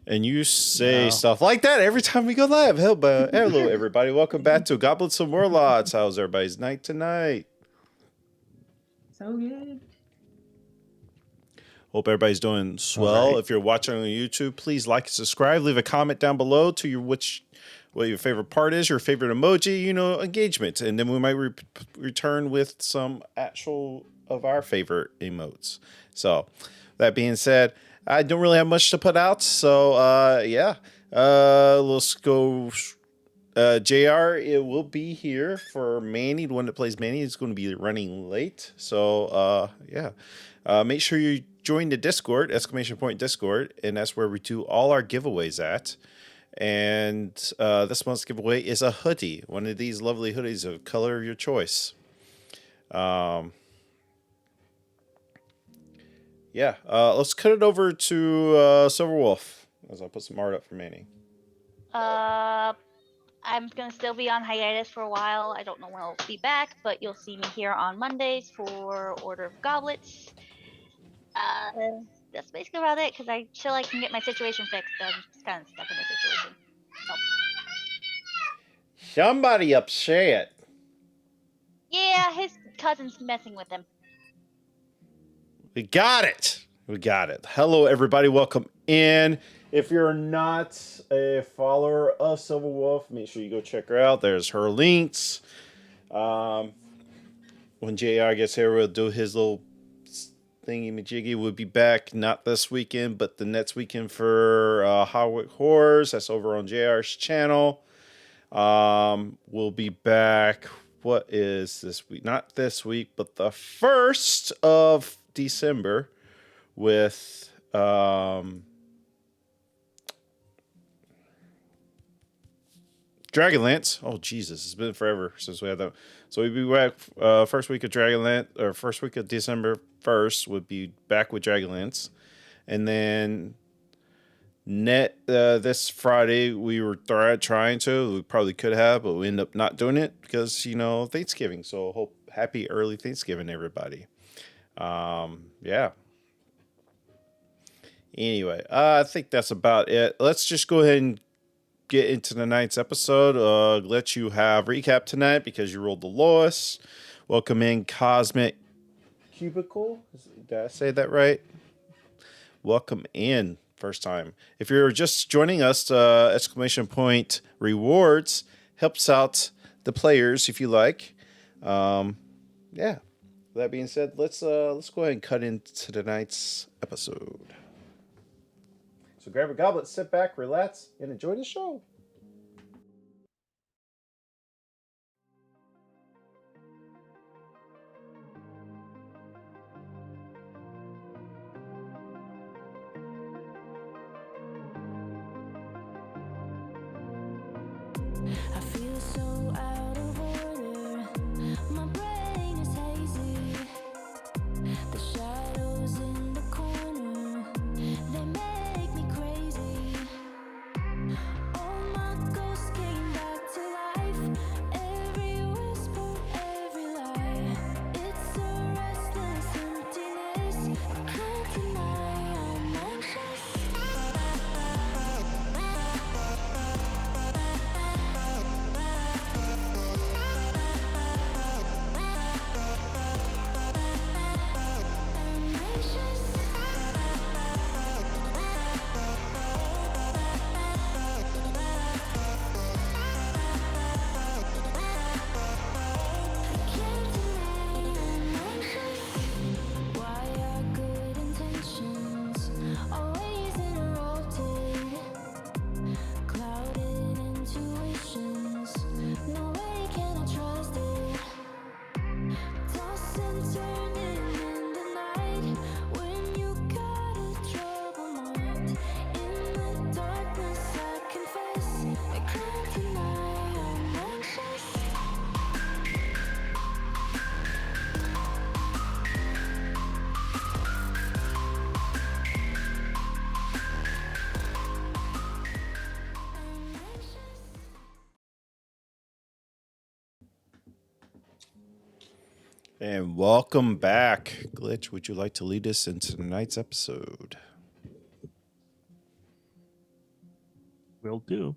And you say stuff like that every time we go live. Hello, everybody. Welcome back to Goblets and Warlocks. How's everybody's night tonight? So good. Hope everybody's doing swell. Right. If you're watching on YouTube, please like and subscribe. Leave a comment down below to what your favorite part is, your favorite emoji, engagement. And then we might return with some actual of our favorite emotes. So that being said, I don't really have much to put out. So, let's go. JR, it will be here for Manny. The one that plays Manny is going to be running late. So, make sure you join the Discord, ! Discord, and that's where we do all our giveaways at. And this month's giveaway is a hoodie, one of these lovely hoodies of color of your choice. Let's cut it over to Silverwolf as I put some art up for Manny. I'm going to still be on hiatus for a while. I don't know when I'll be back, but you'll see me here on Mondays for Order of Goblets. That's basically about it, because I feel I can get my situation fixed. I'm just kind of stuck in the situation. So. Somebody upset. Yeah, his cousin's messing with him. We got it. Hello, everybody. Welcome in. If you're not a follower of Silverwolf, make sure you go check her out. There's her links. When JR gets here, we'll do his little thingy-majiggy. We'll be back not this weekend, but the next weekend for Hardwick Horrors. That's over on JR's channel. We'll be back. What is this week? Not this week, but the 1st of December with Dragonlance. Oh Jesus, it's been forever since we had that. So we'll be back first week of Dragonlance, or first week of December 1st would be back with Dragonlance. And then this Friday we were trying to. We probably could have, but we ended up not doing it because Thanksgiving. So happy early Thanksgiving, everybody. Anyway, I think that's about it. Let's just go ahead and get into tonight's episode. Let you have recap tonight because you rolled the lowest. Welcome in Cosmic Cubicle. Did I say that right? Welcome in. First time. If you're just joining us, ! Rewards helps out the players if you like. That being said, let's go ahead and cut into tonight's episode. So grab a goblet, sit back, relax, and enjoy the show. I feel so out of order. My brain is hazy. The shadows in the corner, they make me crazy. All my ghosts came back to life. Every whisper, every lie. It's a restless emptiness. I can't deny I'm anxious. And welcome back. Glitch, would you like to lead us into tonight's episode? Will do.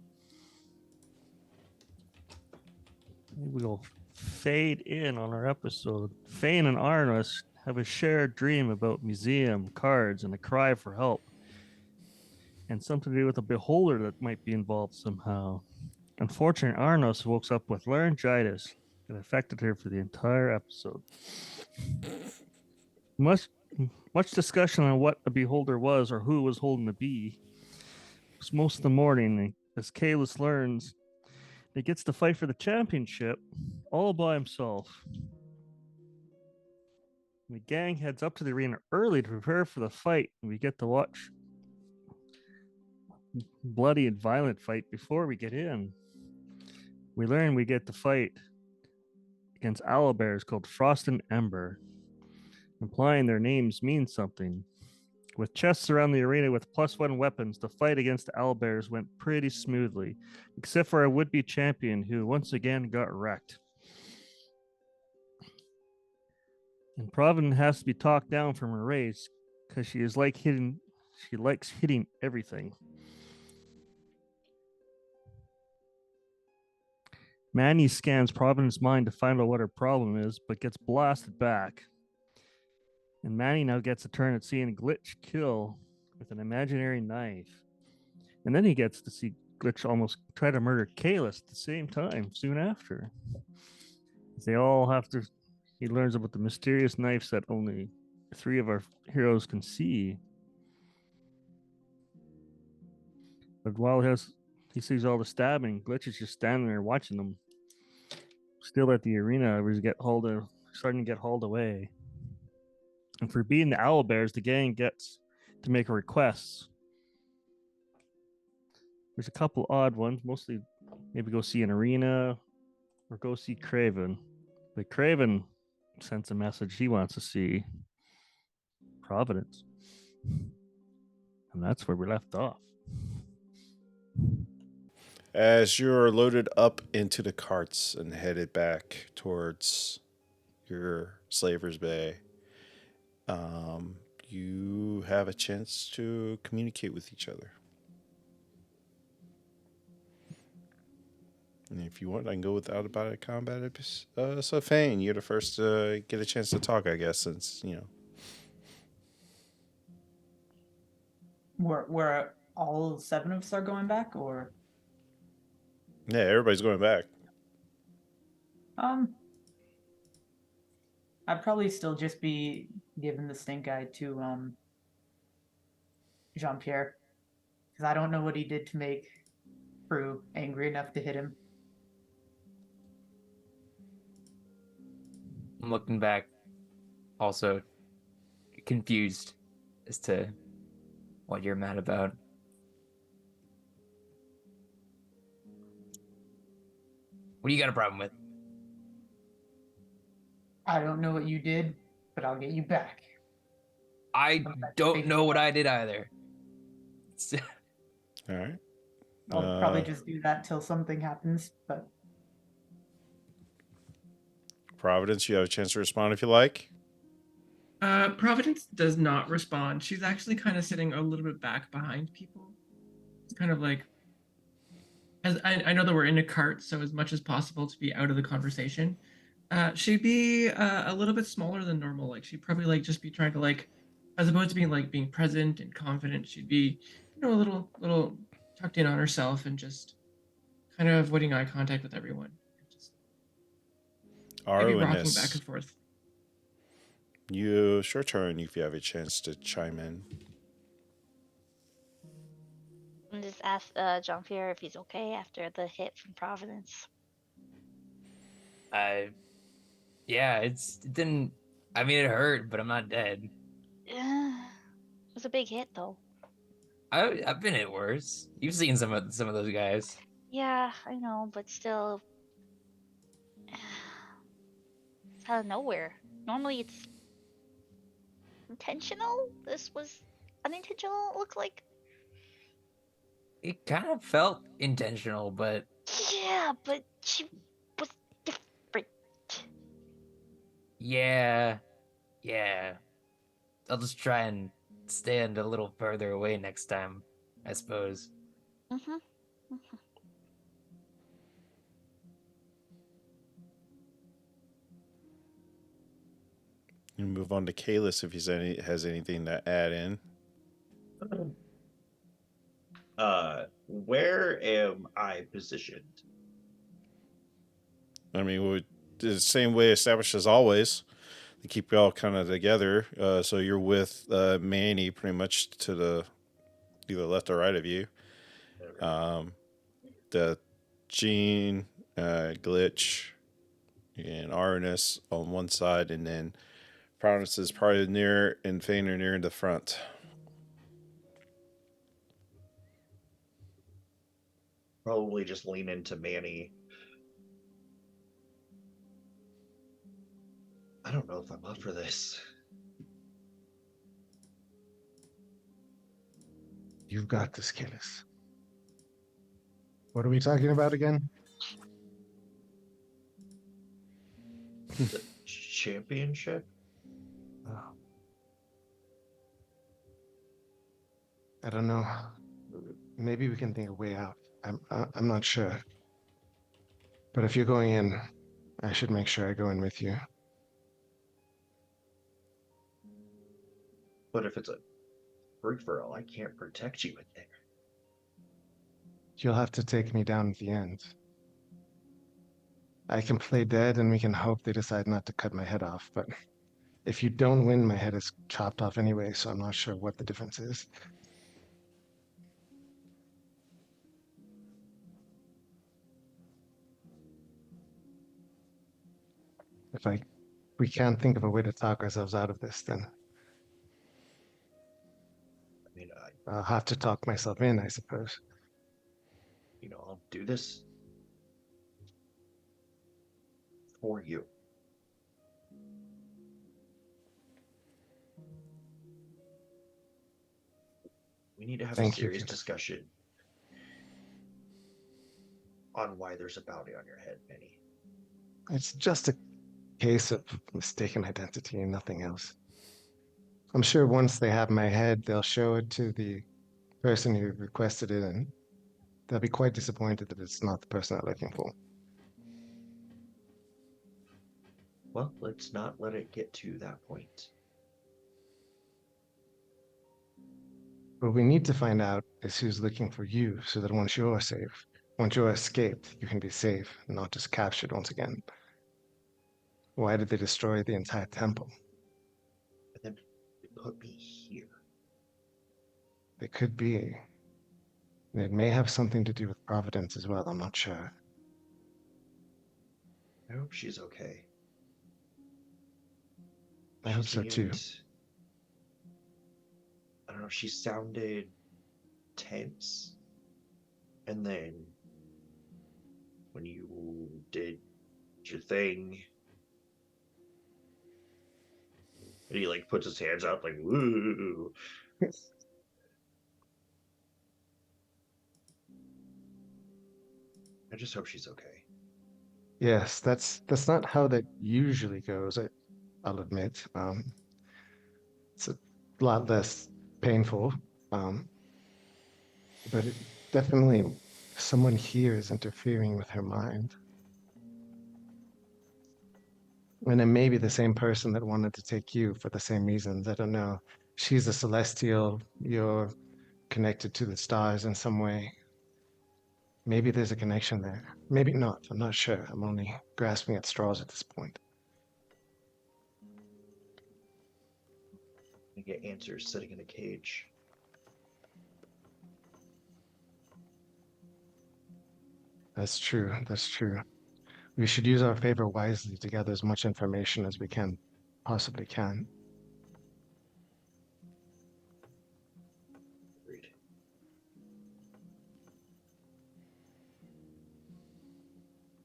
We'll fade in on our episode. Fane and Arnus have a shared dream about museum, cards, and a cry for help. And something to do with a beholder that might be involved somehow. Unfortunately, Arnos woke up with laryngitis that affected her for the entire episode. Much, much discussion on what a beholder was or who was holding the bee. It was most of the morning, as Kalis learns, he gets to fight for the championship all by himself. The gang heads up to the arena early to prepare for the fight, and we get to watch bloody and violent fight before we get in. We learn we get to fight against owlbears called Frost and Ember, implying their names mean something. With chests around the arena with +1 weapons, the fight against the owlbears went pretty smoothly, except for our would-be champion, who once again got wrecked. And Providence has to be talked down from her race because she likes hitting everything. Manny scans Providence's mind to find out what her problem is, but gets blasted back. And Manny now gets a turn at seeing Glitch kill with an imaginary knife. And then he gets to see Glitch almost try to murder Kalis at the same time, soon after. They all have to... He learns about the mysterious knives that only 3 of our heroes can see. But while he sees all the stabbing, Glitch is just standing there watching them. Still at the arena, where he's starting to get hauled away. And for being the owlbears, the gang gets to make requests. There's a couple odd ones, mostly maybe go see an arena or go see Craven. But Craven sends a message he wants to see Providence. And that's where we left off. As you're loaded up into the carts and headed back towards your Slaver's Bay, you have a chance to communicate with each other. And if you want, I can go without about a combat. So Fane, you're the first to get a chance to talk, I guess, since, you know. We're all 7 of us are going back, or Yeah, everybody's going back. I'd probably still just be giving the stink eye to Jean-Pierre, because I don't know what he did to make Prue angry enough to hit him. I'm looking back, also confused as to what you're mad about. What do you got a problem with? I don't know what you did, but I'll get you back. I don't know what I did either. All right. I'll probably just do that till something happens, but Providence, you have a chance to respond if you like. Providence does not respond. She's actually kind of sitting a little bit back behind people. It's kind of like, as I know that we're in a cart, so as much as possible to be out of the conversation. She'd be a little bit smaller than normal. Like she'd probably like just be trying to like, as opposed to being present and confident, she'd be, a little tucked in on herself and just kind of avoiding eye contact with everyone. Just maybe rocking back and forth. It's your turn if you have a chance to chime in. And just ask Jean-Pierre if he's okay after the hit from Providence. Yeah, it didn't. I mean, it hurt, but I'm not dead. It was a big hit, though. I've been hit worse. You've seen some of those guys. Yeah, I know, but still, it's out of nowhere. Normally, it's intentional. This was unintentional. It looked like. It kind of felt intentional, but Yeah, but she was different. yeah. I'll just try and stand a little further away next time, I suppose. Mm-hmm. You move on to Kalis if he's has anything to add in. Where am I positioned? I mean, the same way established as always. To keep you all kind of together. So you're with Manny pretty much to the either left or right of you. The Gene, Glitch, and Arnis on one side, and then Providence is probably near and Fainer near in the front. Probably just lean into Manny. I don't know if I'm up for this. You've got this, Kalis. What are we talking about again? The championship? Oh. I don't know. Maybe we can think a way out. I'm not sure. But if you're going in, I should make sure I go in with you. But if it's a free-for-all, I can't protect you in there. You'll have to take me down at the end. I can play dead and we can hope they decide not to cut my head off, but if you don't win, my head is chopped off anyway, so I'm not sure what the difference is. If we can't think of a way to talk ourselves out of this, then I mean, I'll have to talk myself in, I suppose. I'll do this for you. We need to have Thank a you, serious Kalis. discussion on why there's a bounty on your head, Manny. It's just a case of mistaken identity and nothing else. I'm sure once they have my head, they'll show it to the person who requested it, and they'll be quite disappointed that it's not the person they're looking for. Well, let's not let it get to that point. What we need to find out is who's looking for you, so that once you're safe, once you're escaped, you can be safe, not just captured once again. Why did they destroy the entire temple? And then they put me here. It could be. It may have something to do with Providence as well, I'm not sure. I hope she's okay. I hope so too. I don't know, she sounded tense. And then when you did your thing, and he like puts his hands out like woo. I just hope she's okay. Yes, that's not how that usually goes, I'll admit. It's a lot less painful, but it definitely someone here is interfering with her mind. And it may be the same person that wanted to take you for the same reasons. I don't know. She's a celestial, you're connected to the stars in some way. Maybe there's a connection there. Maybe not. I'm not sure. I'm only grasping at straws at this point. You get answers sitting in a cage. That's true. That's true. We should use our favor wisely to gather as much information as we possibly can. Agreed.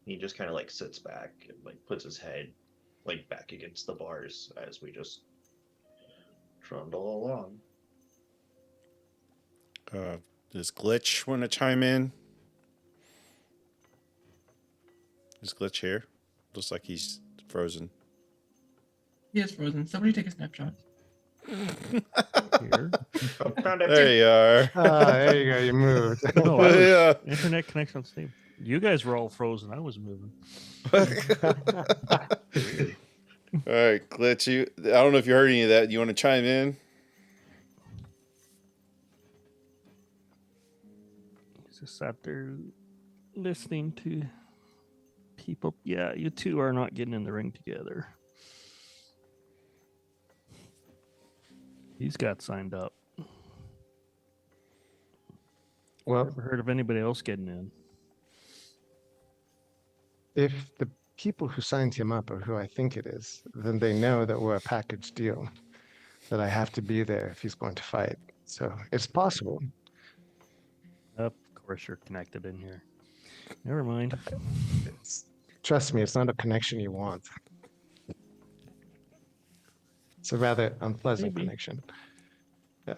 He just kind of like sits back and like puts his head like back against the bars as we just trundle along. Does Glitch want to chime in? Is Glitch here? Looks like he's frozen. He is frozen. Somebody take a snapshot. Here. Oh, found it. There you are. Ah, there you go. You moved. No, I was Yeah. internet connection on Steam. You guys were all frozen. I was moving. All right, Glitch. I don't know if you heard any of that. You want to chime in? He's just sat there listening to people. Yeah, you two are not getting in the ring together. He's got signed up. Well, Never heard of anybody else getting in. if the people who signed him up are who I think it is, then they know that we're a package deal, that I have to be there if he's going to fight. So it's possible. Of course, you're connected in here. Never mind. Trust me, it's not a connection you want. It's a rather unpleasant Maybe. connection. Yeah.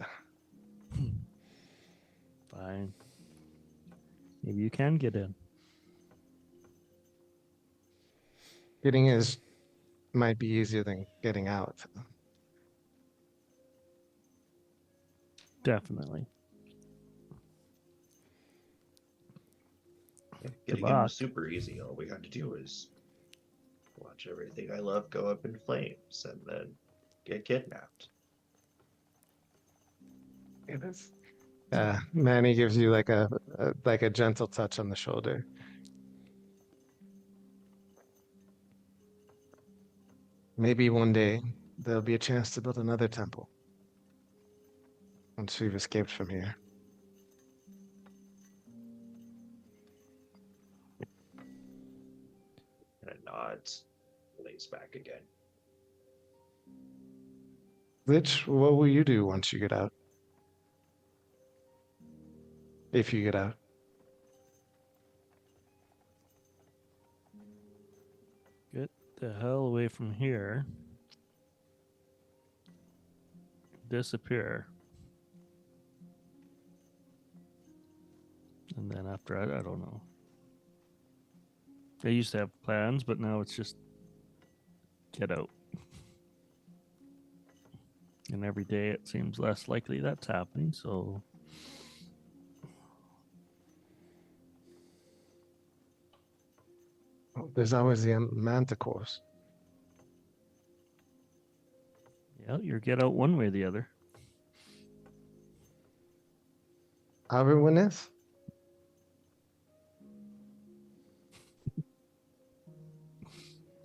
Fine. Maybe you can get in. Getting in might be easier than getting out. Definitely. Getting luck. him super easy. All we got to do is watch everything I love go up in flames and then get kidnapped. It is. Manny gives you like a gentle touch on the shoulder. Maybe one day there'll be a chance to build another temple. Once we've escaped from here. And it nods, lays back again. Lich, what will you do once you get out? If you get out. Get the hell away from here. Disappear. And then after I don't know. I used to have plans, but now it's just get out. And every day it seems less likely that's happening, so There's always the manticores. yeah, you get out one way or the other. Everyone is?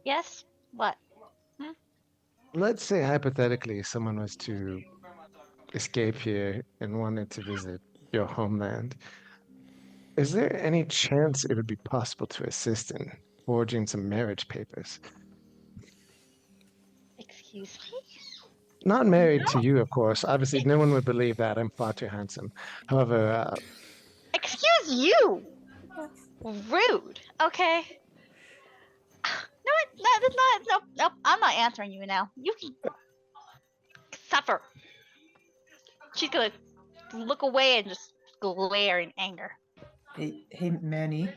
Yes? What? Let's say hypothetically someone was to escape here and wanted to visit your homeland. Is there any chance it would be possible to assist in forging some marriage papers? Excuse me? Not married to you, of course. Obviously, no one would believe that. I'm far too handsome. However, Excuse you! Rude, okay? No, that's not. No, I'm not answering you now. You can suffer. She's gonna look away and just glare in anger. Hey, Manny.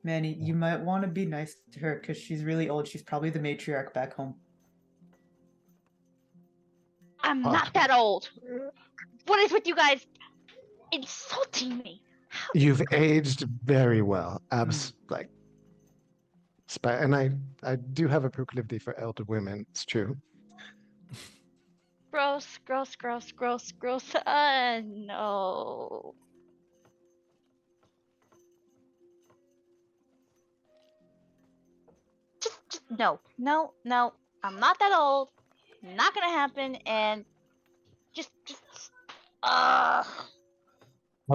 Manny, you might want to be nice to her because she's really old. She's probably the matriarch back home. I'm not that old. What is with you guys insulting me? you've aged very well. And I do have a proclivity for elder women. It's true. Gross. No. Just no. I'm not that old. Not gonna happen. And just. I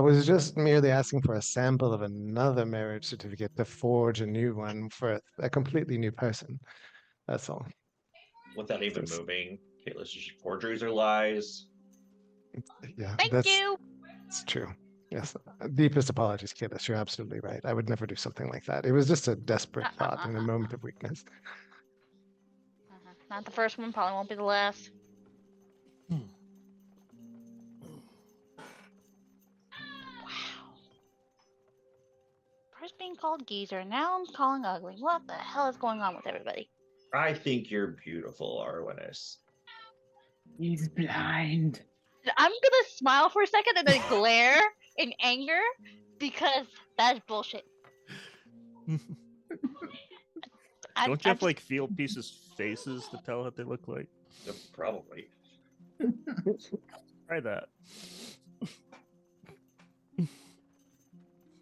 was just merely asking for a sample of another marriage certificate to forge a new one for a completely new person. That's all. Without even moving, Kayla's just forgeries are lies. Yeah, Thank you. It's true. Yes. Deepest apologies, Kayla. You're absolutely right. I would never do something like that. It was just a desperate thought in a moment of weakness. Not the first one. Probably won't be the last. First being called geezer, now I'm calling ugly. What the hell is going on with everybody? I think you're beautiful, Arwenis. He's blind. I'm gonna smile for a second and then glare in anger because that's bullshit. Don't you have to like feel pieces' faces to tell what they look like? Yep, probably. Try that.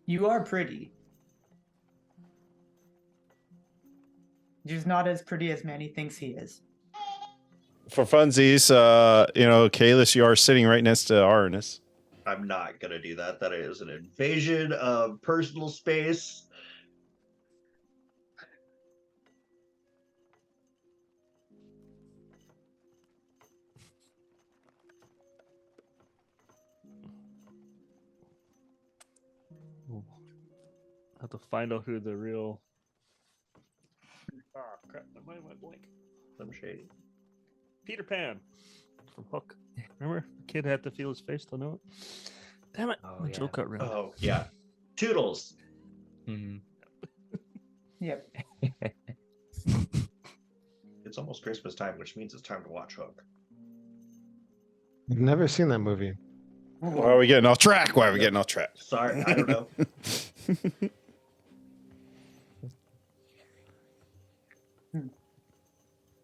You are pretty. Just not as pretty as Manny thinks he is. For funsies, Kalis, you are sitting right next to Arnis. I'm not gonna do that. That is an invasion of personal space. Have to find out who the real. Oh crap! My mind went blank. I'm shady. Peter Pan from Hook. Remember, the kid had to feel his face to know it. Damn it! Oh, My yeah. joke got ruined. Oh yeah, Toodles. Mhm. Yep. It's almost Christmas time, which means it's time to watch Hook. I've never seen that movie. Why are we getting off track? Why are we getting off track? Sorry, I don't know.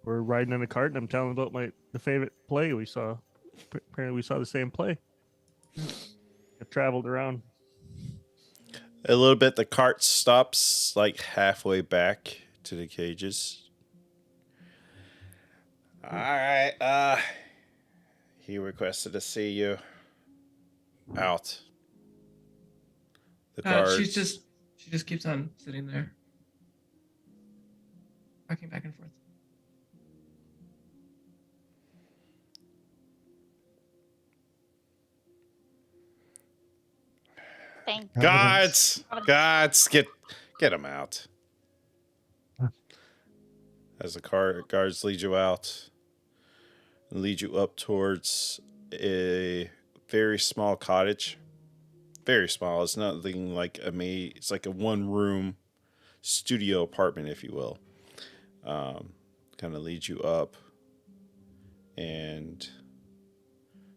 We're riding in a cart, and I'm telling about the favorite play we saw. Apparently, we saw the same play. It traveled around. A little bit. The cart stops like halfway back to the cages. All right. He requested to see you out. The guards. She just keeps on sitting there, rocking back and forth. Thank Guards, get him out. As the guards lead you out, and lead you up towards a very small cottage. Very small. It's nothing like it's like a one-room studio apartment, if you will. Kind of leads you up and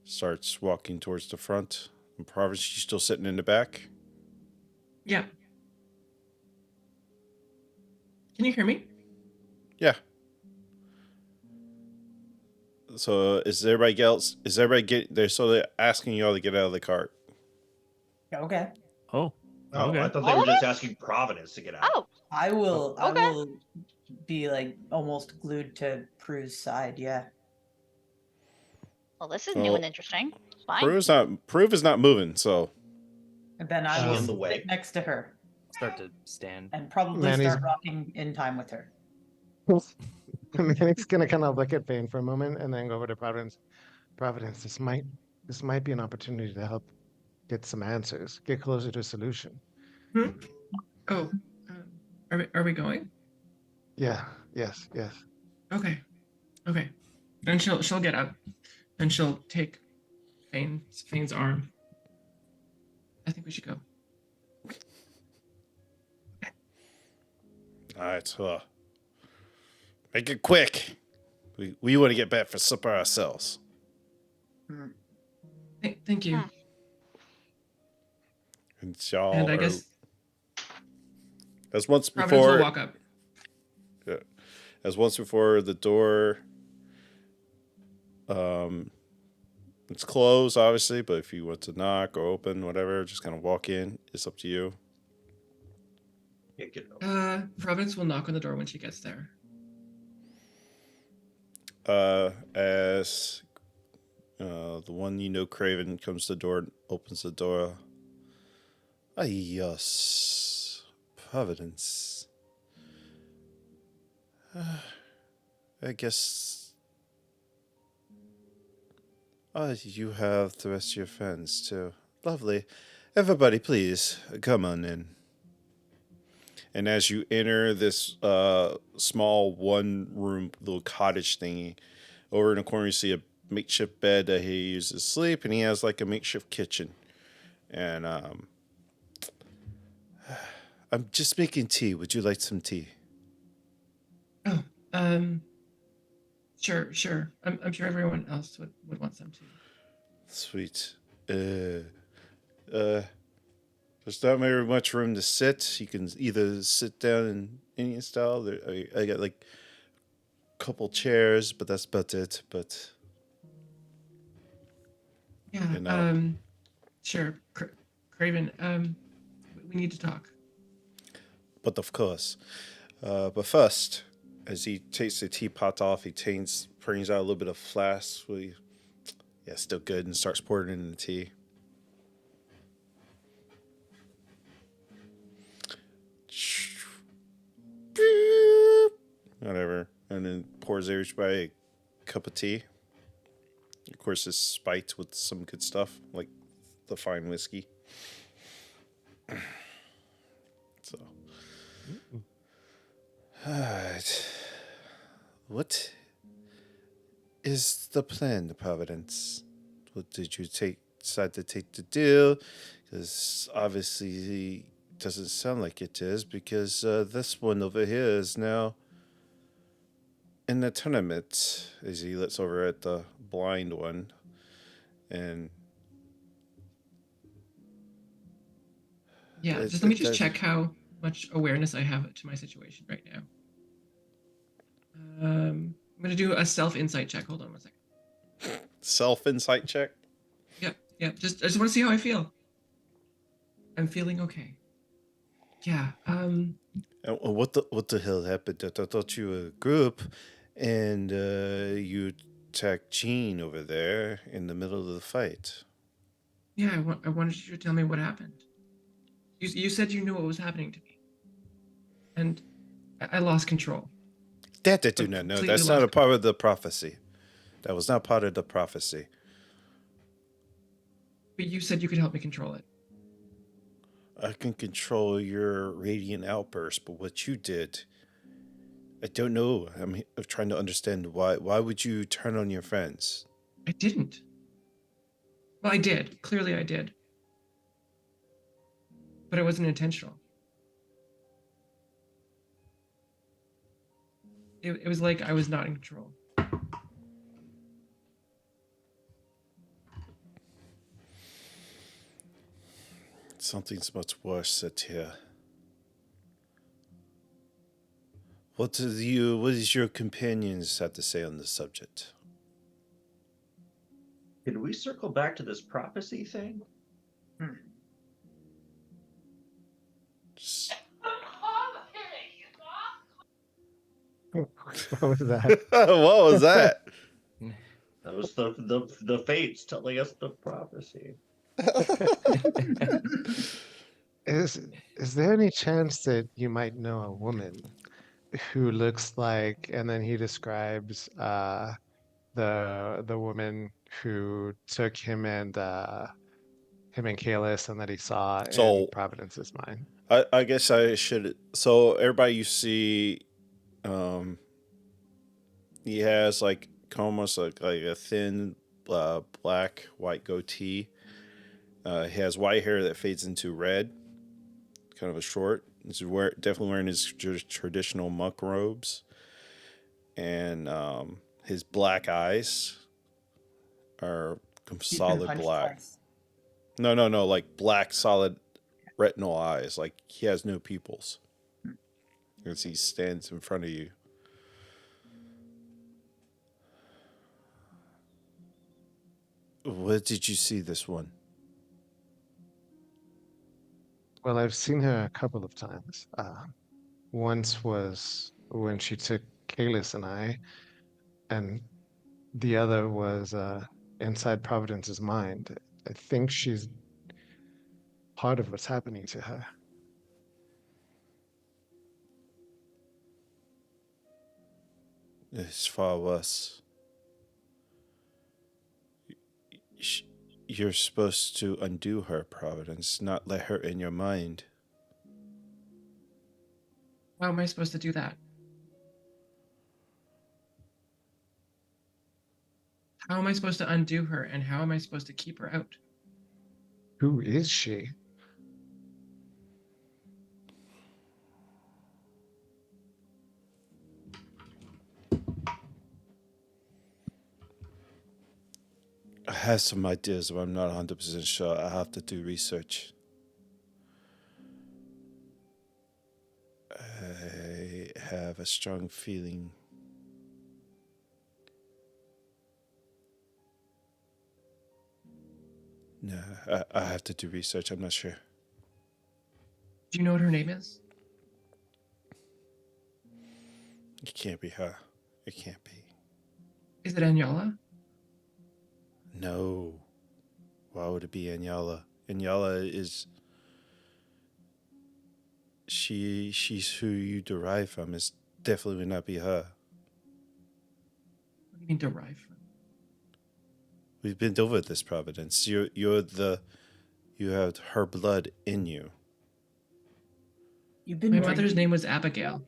starts walking towards the front. And Providence, you still sitting in the back? Yeah. Can you hear me? Yeah. So is everybody get there? So they're asking you all to get out of the cart. Okay. Oh, Oh, okay. I thought they were just asking Providence to get out. Oh, I will Okay. be like almost glued to Prue's side, yeah. well, this is Oh. new and interesting. Fine. Proof is not moving. So And then I She will in the way. sit next to her Start to stand. and probably Manny's- start rocking in time with her. Manny's gonna kind of look at Vane for a moment and then go over to Providence. Providence, this might be an opportunity to help get some answers, get closer to a solution. Hmm? Oh, are we going? Yeah, yes. Okay. Then she'll get up, and she'll take Fane's arm. I think we should go. all right, so make it quick. We want to get back for supper ourselves. Thank you. Hmm. And y'all And I are- guess as once Providence will before, walk up. as once before, the door it's closed, obviously, but if you want to knock or open, whatever, just kind of walk in. It's up to you. Yeah, get out. Providence will knock on the door when she gets there. As the one Craven comes to the door and opens the door. Ah, yes, Providence. I guess. You have the rest of your friends too. Lovely. Everybody, please come on in. And as you enter this small one-room little cottage thingy, over in the corner you see a makeshift bed that he uses to sleep, and he has like a makeshift kitchen. And I'm just making tea. Would you like some tea? Oh, Sure. I'm sure everyone else would want some too. Sweet. There's not very much room to sit. You can either sit down in Indian style. I got like a couple chairs, but that's about it. But Yeah. you know. Sure. Craven. We need to talk. But of course. But first, as he takes the teapot off, he brings out a little bit of flask. Yeah, still good, and starts pouring it in the tea. Whatever. And then pours everybody a cup of tea. Of course, it's spiked with some good stuff, like the fine whiskey. So. Alright. What is the plan, Providence? What did you decide to take the deal? Because obviously it doesn't sound like it is, because this one over here is now in the tournament. As he looks over at the blind one, and Yeah, just let me just check how much awareness I have to my situation right now. I'm gonna do a self-insight check. Hold on one second. Self-insight check? Yep. I just want to see how I feel. I'm feeling okay. Yeah. What the hell happened? I thought you were a group, and you attacked Jean over there in the middle of the fight. Yeah, I wanted you to tell me what happened. You said you knew what was happening to me, and I lost control. That I do not know. That's not a part of the prophecy. That was not part of the prophecy. But you said you could help me control it. I can control your radiant outburst, but what you did, I don't know. I'm trying to understand why. Why would you turn on your friends? I didn't. Well, I did. Clearly, I did. But it wasn't intentional. It was like I was not in control. Something's much worse at here. What does your companions have to say on this subject? Can we circle back to this prophecy thing? What was that? What was that? That was the fates telling us the prophecy. Is there any chance that you might know a woman who looks like, and then he describes the woman who took him and Kalis, and that he saw in Providence's mind. I guess I should. So everybody you see, he has like almost like a thin black white goatee. He has white hair that fades into red, kind of a short. He's definitely wearing his traditional monk robes, and his black eyes are solid black. No, like black solid retinal eyes. Like he has no pupils. As he stands in front of you. Where did you see this one? Well, I've seen her a couple of times. Once was when she took Kalis and I, and the other was inside Providence's mind. I think she's part of what's happening to her. It's far worse. You're supposed to undo her, Providence, not let her in your mind. How am I supposed to do that? How am I supposed to undo her, and how am I supposed to keep her out? Who is she? I have some ideas, but I'm not 100% sure. I have to do research. I have a strong feeling. No, I have to do research. I'm not sure. Do you know what her name is? It can't be her. It can't be. Is it Anyala? No. Why would it be Anyala? Anyala is she's who you derive from. It's definitely would not be her. What do you mean derive from? We've been over this, Providence. You have her blood in you. You've been My drinking. mother's name was Abigail.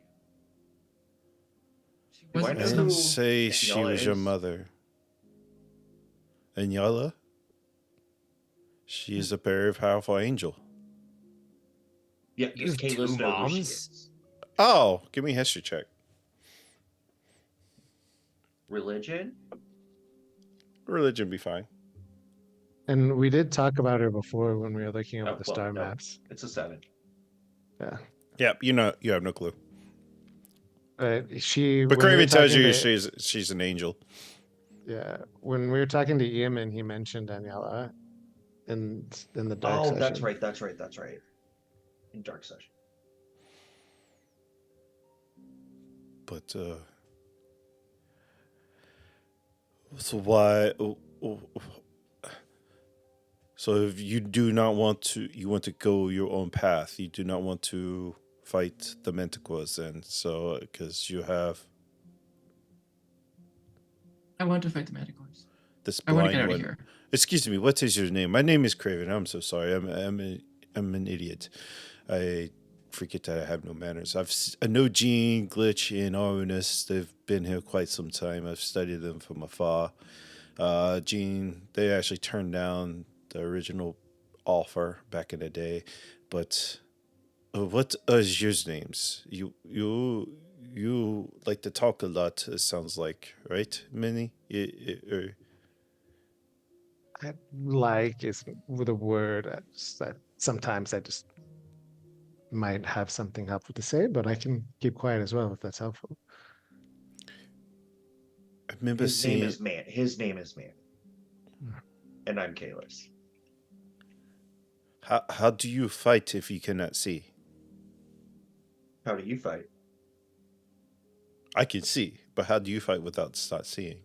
She Do I wasn't know I some. didn't who say she Anyala was your is? mother. Anyala? She is a very powerful angel. Yeah, You does have Kayla two know who she moms? is? Oh, give me a history check. Religion? Religion be fine. And we did talk about her before when we were looking over Oh, the well, star no. maps. It's a 7. Yeah. Yeah, you have no clue. She. But when we were Craven tells talking you to- she's an angel. Yeah, when we were talking to Eamon, he mentioned Daniela in the dark session. That's right. In Dark Session. But so why? So if you do not want to, you want to go your own path. You do not want to fight the Manticores, and so because you have I want to fight the Manticores. this I want to blind get out one. of here. Excuse me, what is your name? My name is Craven. I'm so sorry. I'm an idiot. I forget that I have no manners. I know Gene, Glitch, and Arvinus. They've been here quite some time. I've studied them from afar. Gene, they actually turned down the original offer back in the day. But what is your names? You like to talk a lot. It sounds like, right, Minnie? I like is with a word that sometimes I just might have something helpful to say, but I can keep quiet as well if that's helpful. I remember His seeing. name is Man. His name is Man. And I'm Kalis. How do you fight if you cannot see? How do you fight? I can see, but how do you fight without not seeing?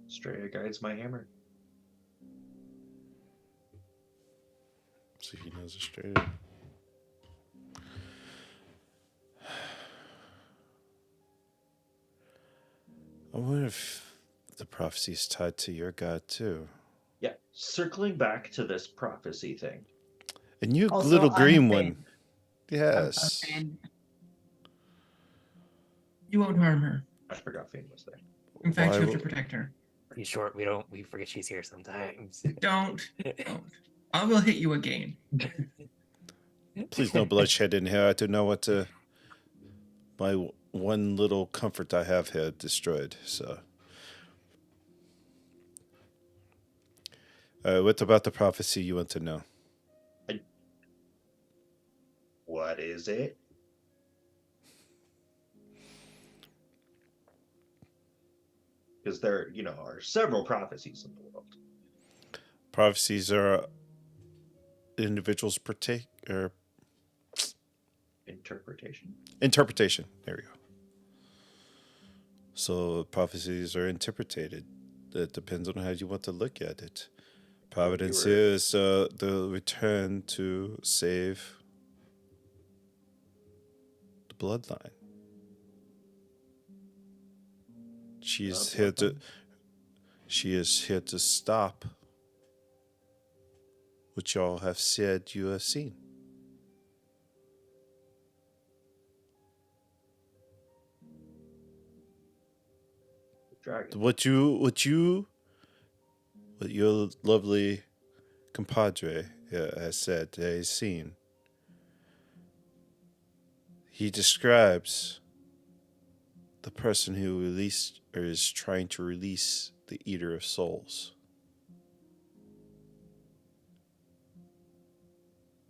Straya guides my hammer. So he knows it straight. I wonder if the prophecy is tied to your god too. Yeah, circling back to this prophecy thing. And you Also, little I'm a green fan. one. I'm a Yes. fan. You won't harm her. I forgot Fane was there. In fact, Why you have to wo- protect her. Pretty short. We forget she's here sometimes. Don't. I will hit you again. Please no bloodshed in here. I do not want to. My one little comfort I have here destroyed. So. What about the prophecy you want to know? What is it? Because there, are several prophecies in the world. Prophecies are individuals partake or Interpretation. interpretation. There we go. So prophecies are interpreted. It depends on how you want to look at it. Providence you were- is the return to save the bloodline. She is here to. She is here to stop what y'all have said you have seen. Dragon. What your lovely compadre has said, has seen. He describes the person who released or is trying to release the Eater of Souls.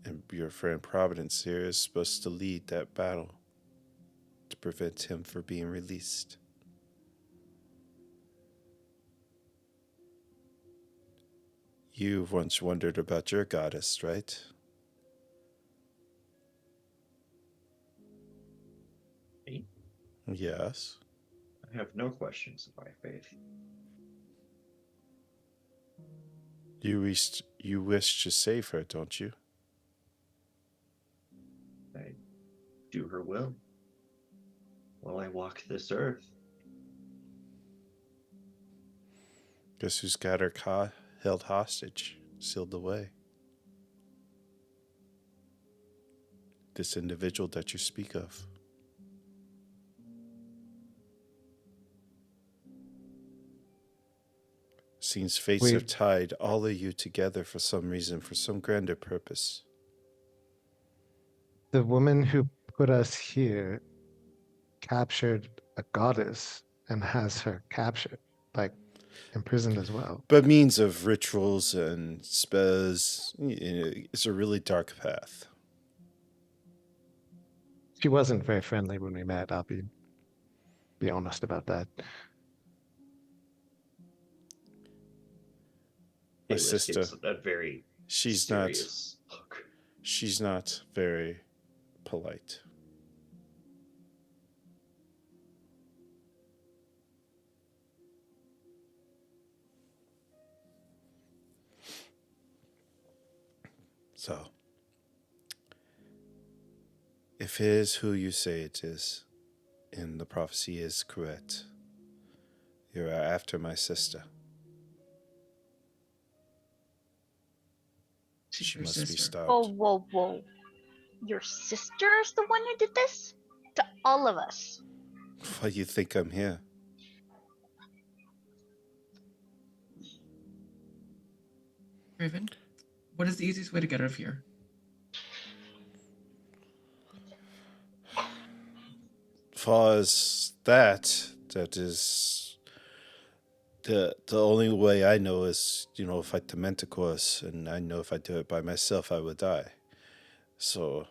And your friend Providence here is supposed to lead that battle to prevent him from being released. You once wondered about your goddess, right? Me? Yes. I have no questions of my faith. You wish to save her, don't you? I do her will while I walk this earth. Guess who's got her held hostage, sealed away? This individual that you speak of. Seems fates have tied all of you together for some reason, for some grander purpose. The woman who put us here captured a goddess and has her captured, like imprisoned as well. By means of rituals and spells, it's a really dark path. She wasn't very friendly when we met. I'll be honest about that. My Kalis sister, gives a very serious look. She's not very polite. So, if it is who you say it is, and the prophecy is correct, you are after my sister. She Your must be sister. stopped. Whoa, whoa, whoa. Your sister's the one who did this? To all of us. Why do you think I'm here? Raven, what is the easiest way to get out of here? Far as that is the only way I know is, fight the Manticores, and I know if I do it by myself, I would die. So,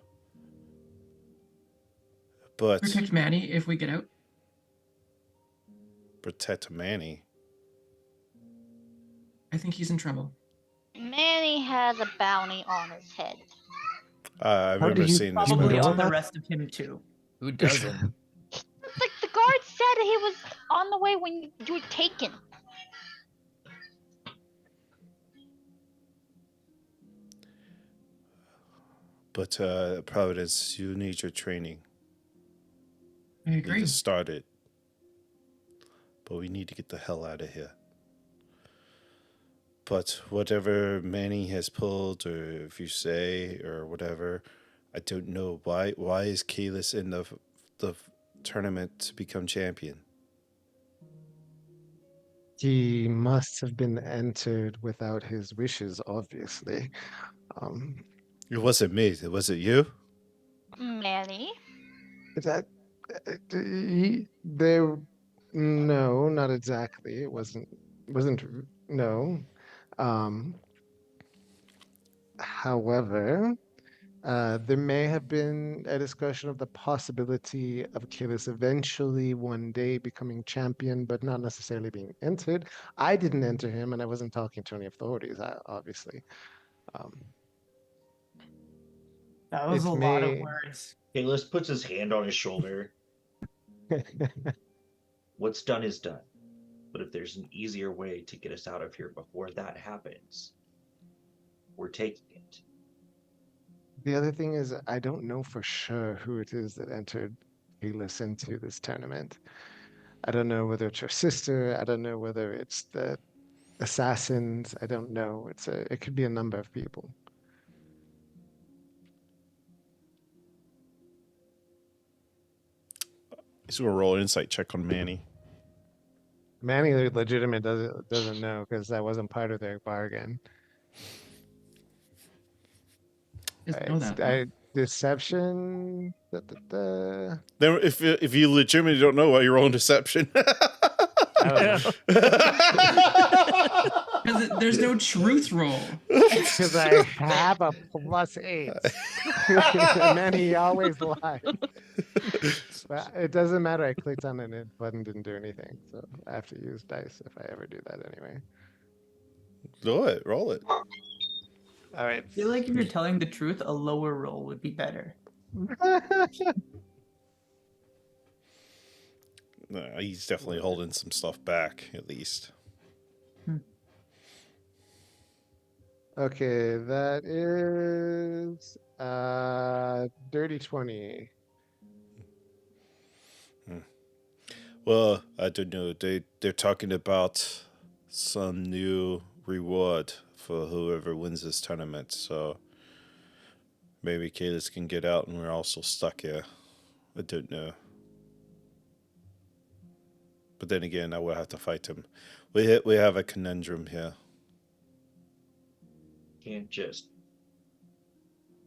but Protect Manny if we get out. protect Manny. I think he's in trouble. Manny has a bounty on his head. I remember did you seeing this. Probably know on the that? rest of him too. Who doesn't? Like the guard said he was on the way when you were taken. But Providence, you need your training. I You agree. need to start it. But we need to get the hell out of here. But whatever Manny has pulled, or if you say, or whatever, I don't know. Why is Kalis in the tournament to become champion? He must have been entered without his wishes, obviously. It wasn't me. Was it you? Manny? That there, no, not exactly. It wasn't. No. However, there may have been a discussion of the possibility of Kalis eventually one day becoming champion, but not necessarily being entered. I didn't enter him, and I wasn't talking to any authorities, obviously. That was It a lot of may- words. Kalis puts his hand on his shoulder. What's done is done. But if there's an easier way to get us out of here before that happens, we're taking it. The other thing is, I don't know for sure who it is that entered Kalis into this tournament. I don't know whether it's your sister. I don't know whether it's the assassins. I don't know. It could be a number of people. He's gonna roll an insight check on Manny. Manny legitimate doesn't know because that wasn't part of their bargain. Just know that. Deception. Then if you legitimately don't know why you're rolling deception. Oh, Because there's no truth roll. Because I have a +8. Manny always lies. But it doesn't matter. I clicked on it and it button didn't do anything. So I have to use dice if I ever do that anyway. Do it. Roll it. All right. I feel like if you're telling the truth, a lower roll would be better. No, he's definitely holding some stuff back, at least. Okay, that is dirty 20. Well, I don't know. They're talking about some new reward for whoever wins this tournament. So maybe Kalis can get out, and we're also stuck here. I don't know. But then again, I will have to fight him. We have a conundrum here. Can't just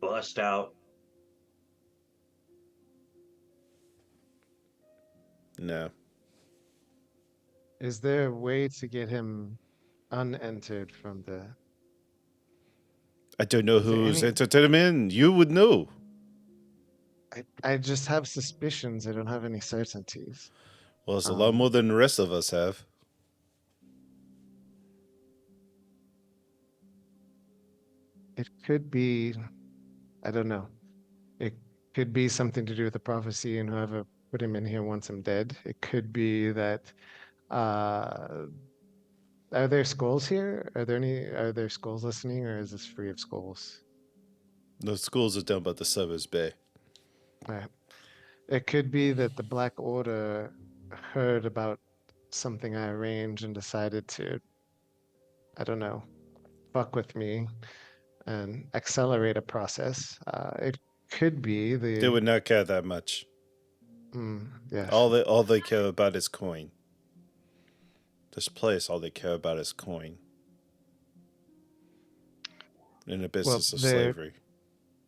bust out. No. Is there a way to get him unentered from the... I don't know Is there who's any- entered him in. You would know. I just have suspicions. I don't have any certainties. Well, it's a lot more than the rest of us have. It could be, I don't know. It could be something to do with the prophecy, and whoever put him in here wants him dead. It could be that, are there skulls here? Are there skulls listening, or is this free of skulls? The schools are down by the Servers Bay. Right. It could be that the Black Order heard about something I arranged and decided to, I don't know, fuck with me and accelerate a process. It could be the... They would not care that much. yes. All they care about is coin. This place, all they care about is coin. In a business of slavery.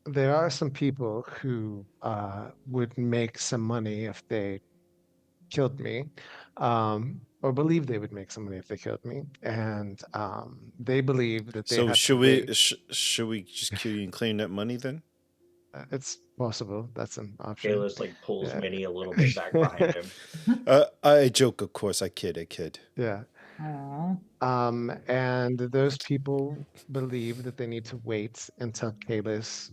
There are some people who would make some money if they killed me, or believe they would make some money if they killed me, and they believe that they So have should to we wait. should we just kill you and claim that money then? It's possible. That's an option. Kalis like pulls Yeah. Minnie a little bit back behind him. I joke, of course. I kid. Yeah. Aww. And those people believe that they need to wait until Kalis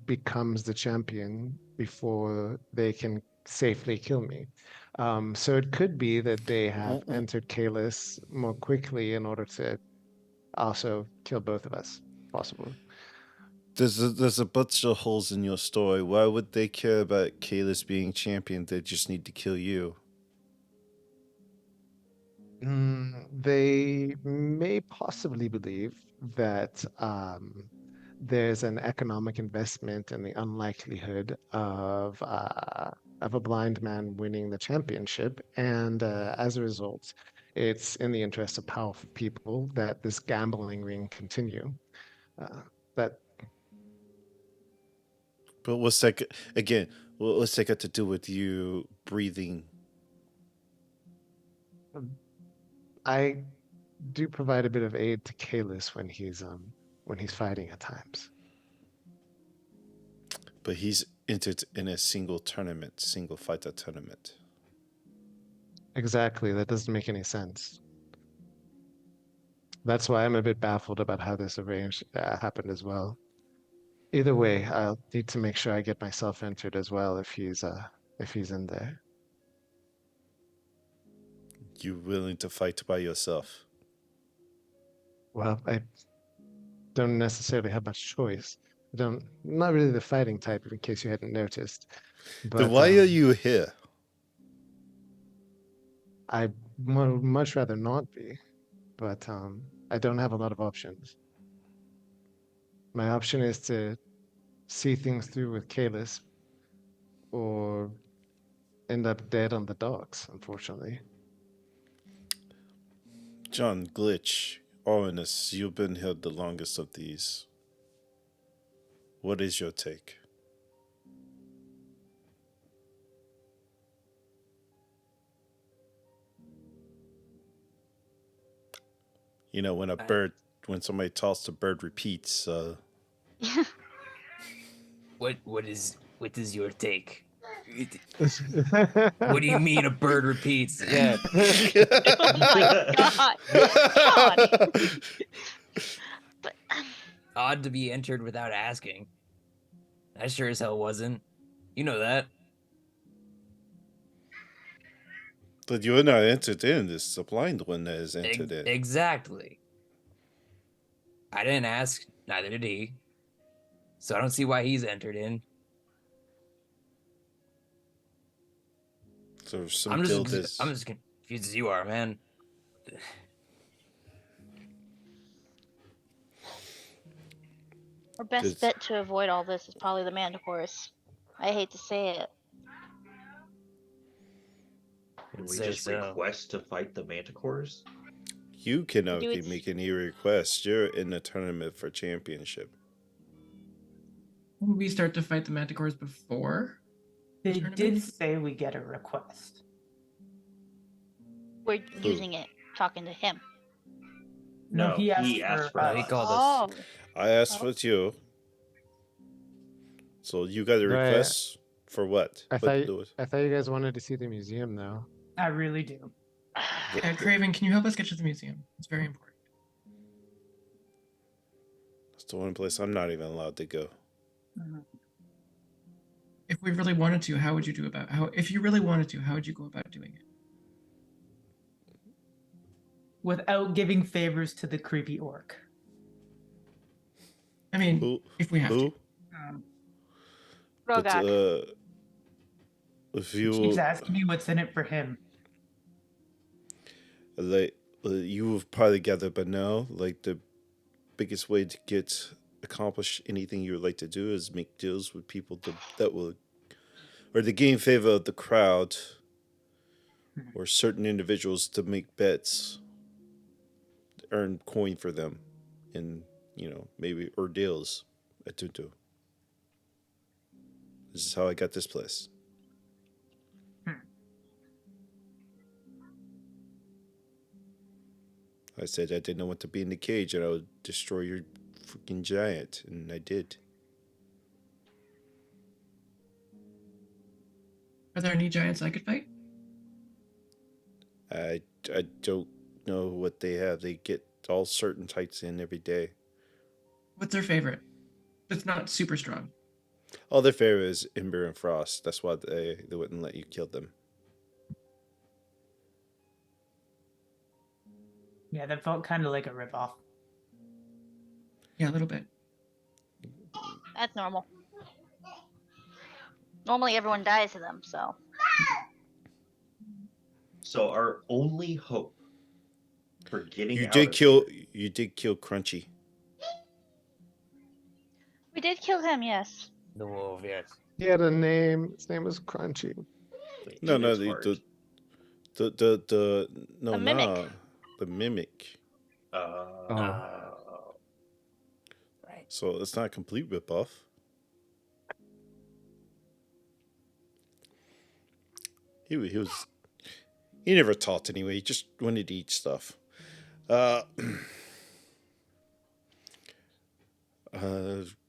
becomes the champion before they can safely kill me. So it could be that they have entered Kalis more quickly in order to also kill both of us. Possible. There's a bunch of holes in your story. Why would they care about Kalis being champion? They just need to kill you. They may possibly believe that there's an economic investment in the unlikelihood of a blind man winning the championship, and as a result, it's in the interest of powerful people that this gambling ring continue. That But what's that again? What's that got to do with you breathing? I do provide a bit of aid to Kalis when he's fighting at times. But he's entered in a single fighter tournament. Exactly, that doesn't make any sense. That's why I'm a bit baffled about how this happened as well. Either way, I'll need to make sure I get myself entered as well if he's in there. You willing to fight by yourself? Well, I don't necessarily have much choice. Not really the fighting type, in case you hadn't noticed. But Then why are you here? I'd much rather not be, but I don't have a lot of options. My option is to see things through with Kalis, or end up dead on the docks, unfortunately. John Glitch, Orinus, you've been here the longest of these. What is your take? You know, when somebody tosses a bird repeats. What is your take? What do you mean a bird repeats? Yeah. Oh my god. Sean. But Odd to be entered without asking. I sure as hell wasn't. You know that. But you're not entered in. It's the blind one that is entered in. Exactly. I didn't ask, neither did he. So I don't see why he's entered in. So some I'm guild just is. confused as you are, man. our best bet to avoid all this is probably the Manticores. I hate to say it. Can we Say just so. request to fight the Manticores? You cannot Do it- make any requests. You're in the tournament for championship. Will we start to fight the Manticores before? They Tournament? did say we get a request. We're using it, talking to him. No, he asked for He us. called us. Oh. I asked for you. So you got a Right. request for what? I What thought you guys wanted to see the museum, though. I really do. Craven, can you help us get to the museum? It's very important. It's the one place I'm not even allowed to go. If we really wanted to, how would you do about if you really wanted to, how would you go about doing it? Without giving favors to the creepy orc. I mean, Who? if we have Who? to. But Rogak. if He you keeps asking me what's in it for him. like, you've probably gathered by now, like the biggest way to accomplish anything you would like to do is make deals with people that will, or to gain favor of the crowd, or certain individuals to make bets, earn coin for them, and maybe or deals at Tutu. This is how I got this place. I said I didn't want to be in the cage and I would destroy your freaking giant, and I did. Are there any giants I could fight? I don't know what they have. They get all certain types in every day. What's their favorite? That's not super strong. All their favorite is Ember and Frost. That's why they wouldn't let you kill them. Yeah, that felt kind of like a ripoff. Yeah, a little bit. That's normal. Normally everyone dies to them, so. So our only hope for getting You out did of kill. here- You did kill Crunchy. We did kill him, yes. The wolf, yes. He had a name. His name was Crunchy. No, in no, his the heart. no, The mimic. nah, the mimic. Right. So it's not a complete ripoff. He never talked anyway. He just wanted to eat stuff.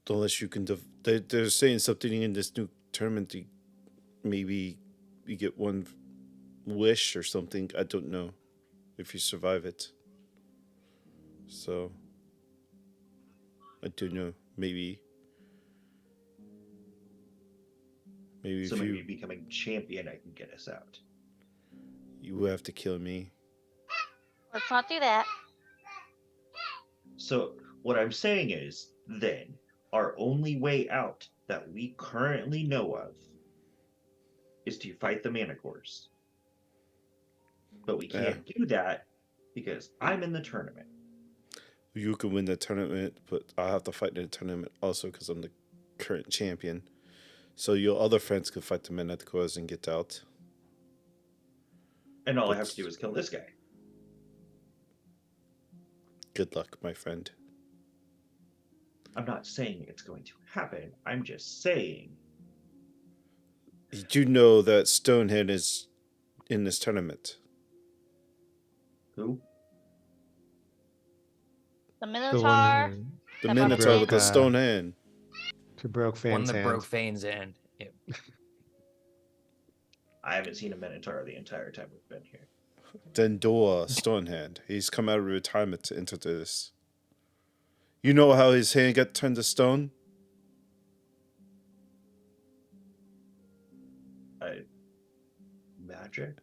Unless you can, they're saying something in this new tournament. Maybe you get one wish or something. I don't know if you survive it. So I don't know. Maybe So if maybe you becoming champion, I can get us out. you have to kill me. Let's not do that. So what I'm saying is, then, our only way out that we currently know of is to fight the Manticores. But we can't do that because I'm in the tournament. You can win the tournament, but I have to fight in the tournament also because I'm the current champion. So your other friends could fight the Manticores and get out. And all I have to do is kill this guy. Good luck, my friend. I'm not saying it's going to happen. I'm just saying. You do know that Stonehead is in this tournament. Who? The The one Minotaur. who, The That Minotaur broke, with the stone hand. who broke One Fane's that hand. broke Fane's hand. Yep. I haven't seen a Minotaur the entire time we've been here. Dendor Stonehand. He's come out of retirement to enter this. You know how his hand got turned to stone? Magic?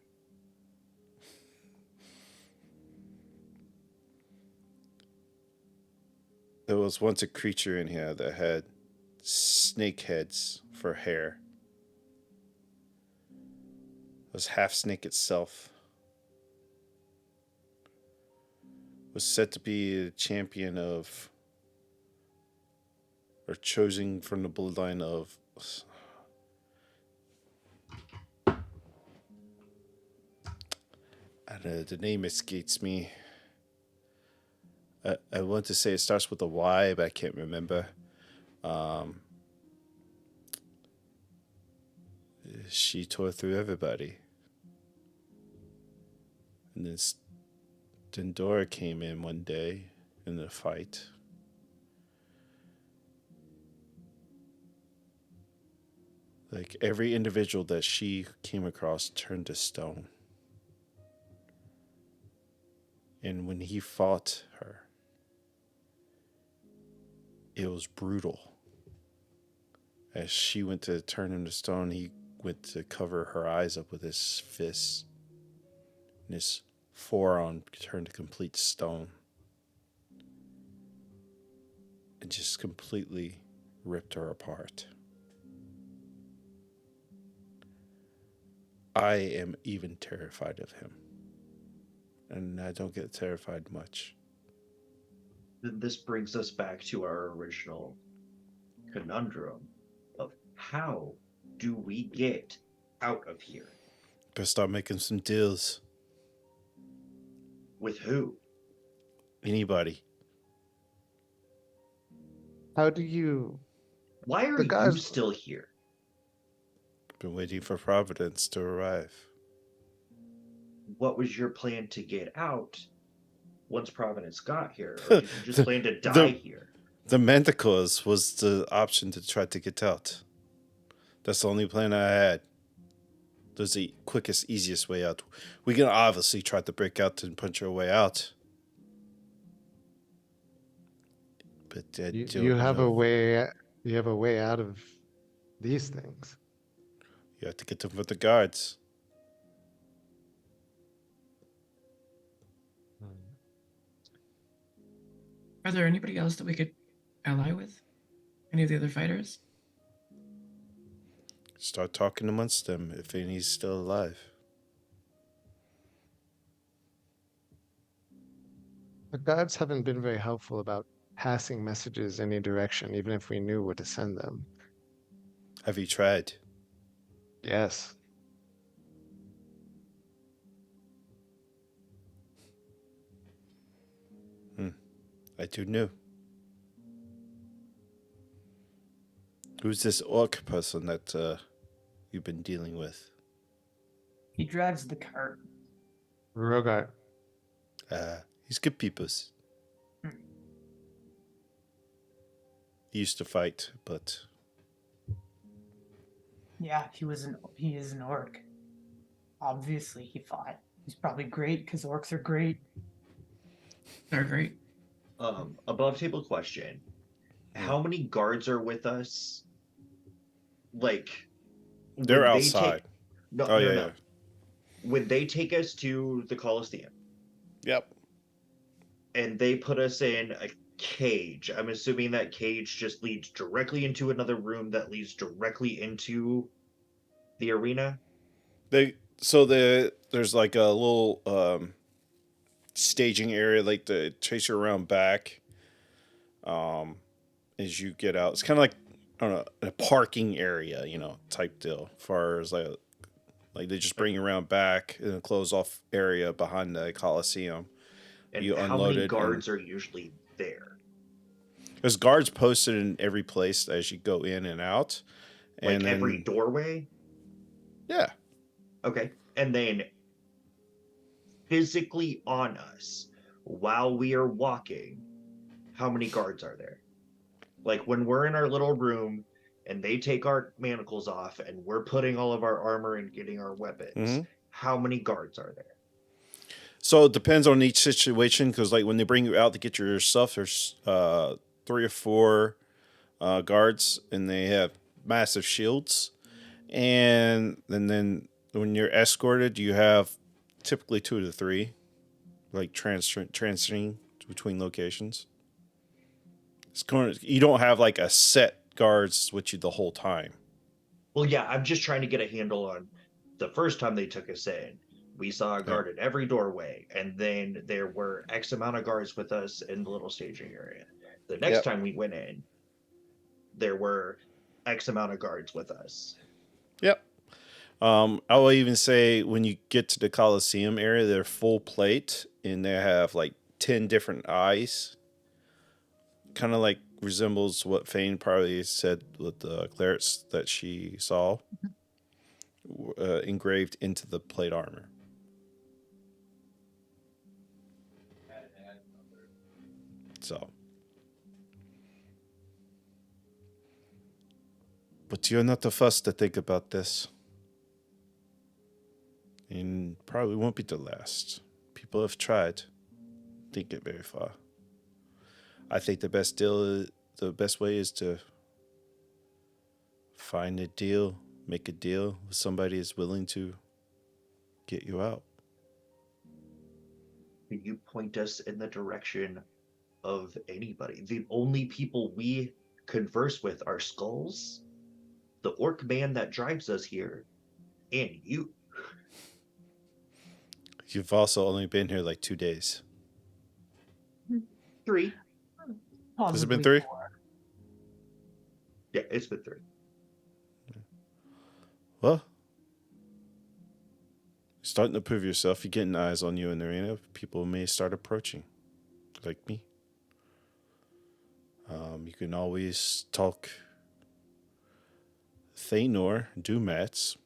There was once a creature in here that had snake heads for hair. It was half snake itself. Was said to be a champion of, or chosen from the bloodline of, I don't know, the name escapes me. I want to say it starts with a Y, but I can't remember. She tore through everybody. And then Dendora came in one day in the fight. Like every individual that she came across turned to stone. And when he fought her, it was brutal. As she went to turn him to stone, he went to cover her eyes up with his fists. And his forearm turned to complete stone. And just completely ripped her apart. I am even terrified of him. And I don't get terrified much. This brings us back to our original conundrum of how do we get out of here? Better start making some deals. With who? Anybody. How do you? Why are The you guys- still here? Been waiting for Providence to arrive. What was your plan to get out once Providence got here? Or did you just plan to die here? The Manticores was the option to try to get out. That's the only plan I had. There's the quickest, easiest way out. We can obviously try to break out and punch our way out. But I You don't have know. a way. You have a way out of these things. You have to get them with the guards. Are there anybody else that we could ally with? Any of the other fighters? Start talking amongst them if any's still alive. The guards haven't been very helpful about passing messages any direction, even if we knew where to send them. Have you tried? Yes. I do know. Who's this orc person that you've been dealing with? He drives the cart. Rogart. He's good peoples. He used to fight, but Yeah, he is an orc. Obviously, he fought. He's probably great because orcs are great. They're great. Above table question. How many guards are with us? Like they're when they outside. No, Oh, no, yeah, no. yeah. When they take us to the Colosseum Yep. and they put us in a cage, I'm assuming that cage just leads directly into another room that leads directly into the arena. There's like a little staging area, like to chase you around back. As you get out, it's kind of like, I don't know, a parking area, type deal. As far as like they just bring you around back in a closed off area behind the Coliseum. And You how unload many it guards are usually there? There's guards posted in every place as you go in and out. Like And every then, doorway? yeah. Okay. And then physically on us while we are walking, how many guards are there? Like when we're in our little room and they take our manacles off and we're putting all of our armor and getting our weapons, how many guards are there? So it depends on each situation, because like when they bring you out to get your stuff, there's 3 or 4 guards, and they have massive shields. And then when you're escorted, you have typically 2 to 3, like transferring between locations. You don't have like a set guards with you the whole time. Well, yeah, I'm just trying to get a handle on the first time they took us in. We saw a guard at every doorway, and then there were X amount of guards with us in the little staging area. The next time we went in, there were X amount of guards with us. Yep. I will even say when you get to the Coliseum area, they're full plate, and they have like 10 different eyes. Kind of like resembles what Fane probably said with the clerics that she saw engraved into the plate armor. So, but you're not the first to think about this, and probably won't be the last. People have tried, didn't get very far. I think the best way is to find a deal, make a deal with somebody who's willing to get you out. Can you point us in the direction of anybody? The only people we converse with are skulls, the orc man that drives us here, and you. You've also only been here like 2 days. 3. Has it been Possibly 3? 4. Yeah, it's been 3. Well, you're starting to prove yourself. You're getting eyes on you in the arena. People may start approaching, like me. You can always talk Thanor Dumats.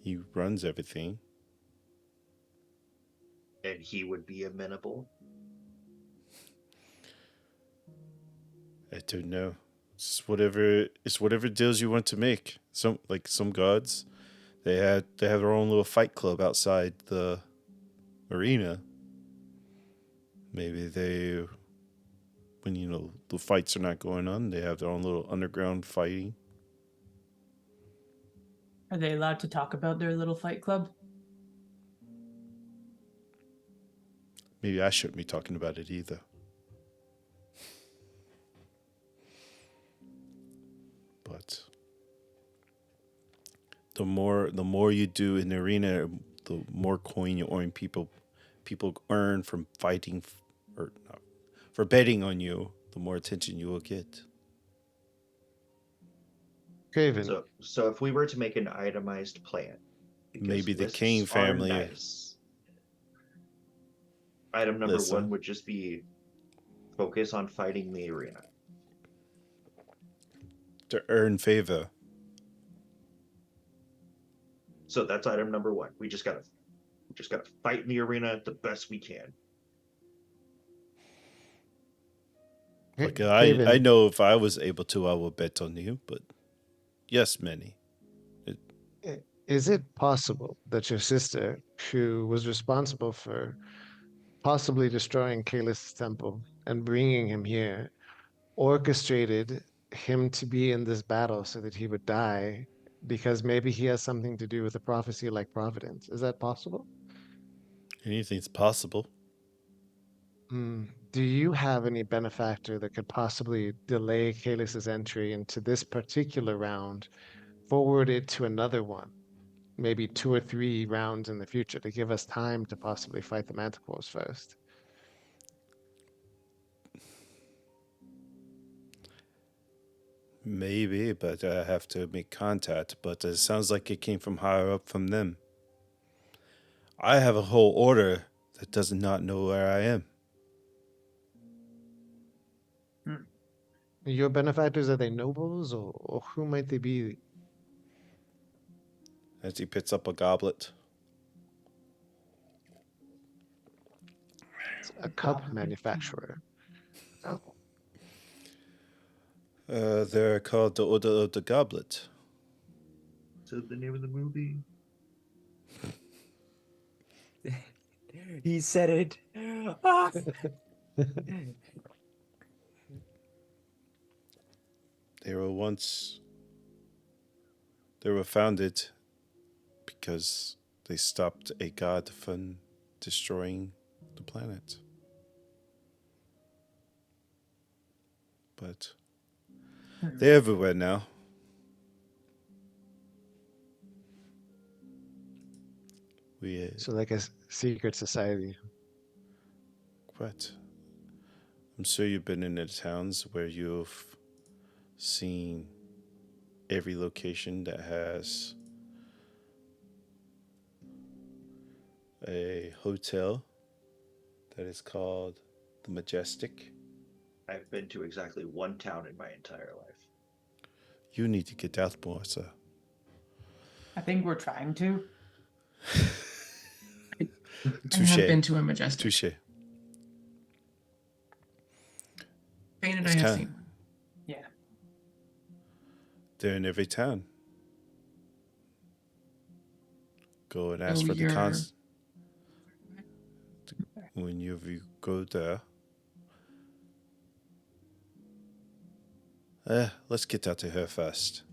He runs everything. And he would be amenable. I don't know. It's whatever deals you want to make. Some gods, they have their own little fight club outside the arena. Maybe when the fights are not going on, they have their own little underground fighting. Are they allowed to talk about their little fight club? Maybe I shouldn't be talking about it either. But the more you do in the arena, the more coin you earn. People earn from fighting or not, for betting on you. The more attention you will get. Craven. So if we were to make an itemized plan, because Maybe the lists Kane are family. nice. Item number Listen. 1 would just be focus on fighting the arena. To earn favor. So that's item number 1. We just gotta fight in the arena the best we can. Like I know if I was able to, I would bet on you. But yes, many. Is it possible that your sister, who was responsible for possibly destroying Kalis' temple and bringing him here, orchestrated him to be in this battle so that he would die because maybe he has something to do with a prophecy like Providence? Is that possible? Anything's possible. Do you have any benefactor that could possibly delay Kalis' entry into this particular round, forward it to another one, maybe 2 or 3 rounds in the future to give us time to possibly fight the manticores first? Maybe, but I have to make contact. But it sounds like it came from higher up from them. I have a whole order that does not know where I am. Your benefactors, are they nobles or who might they be? As he picks up a goblet. It's a cup manufacturer. They're called the Order of the Goblet. Is that the name of the movie? He said it. Ah! They were founded because they stopped a god from destroying the planet. But they're everywhere now. So like a secret society. What? I'm sure you've been in the towns where you've seen every location that has a hotel that is called the Majestic. I've been to exactly one town in my entire life. You need to get out more, sir. I think we're trying to. I have been to a Majestic. Touche. Fane and I It's have kinda- seen one. Yeah. They're in every town. Go and ask Oh, for the you're- cons. When you go there. Let's get out to her first.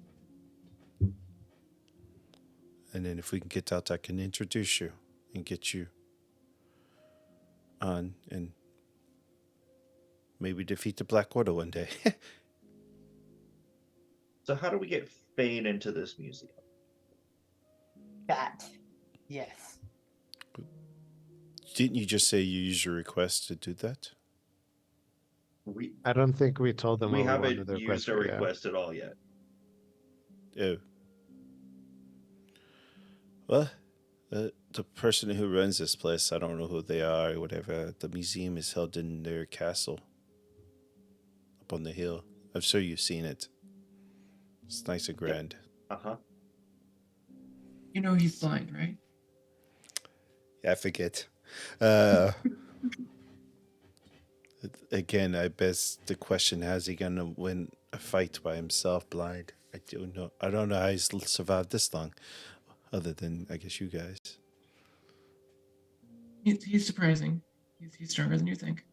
And then if we can get out, I can introduce you and get you on and maybe defeat the Black Order one day. So how do we get Fane into this museum? That. Yes. Didn't you just say you used your request to do that? We I don't think we told them we what we wanted haven't their used a request for, yeah. request at all yet. Oh. Well, the person who runs this place, I don't know who they are or whatever. The museum is held in their castle up on the hill. I'm sure you've seen it. It's nice and grand. Uh-huh. You know he's blind, right? I forget. Again, I guess the question: how's he gonna win a fight by himself, blind? I don't know. I don't know how he's survived this long, other than I guess you guys. He's surprising. He's stronger than you think.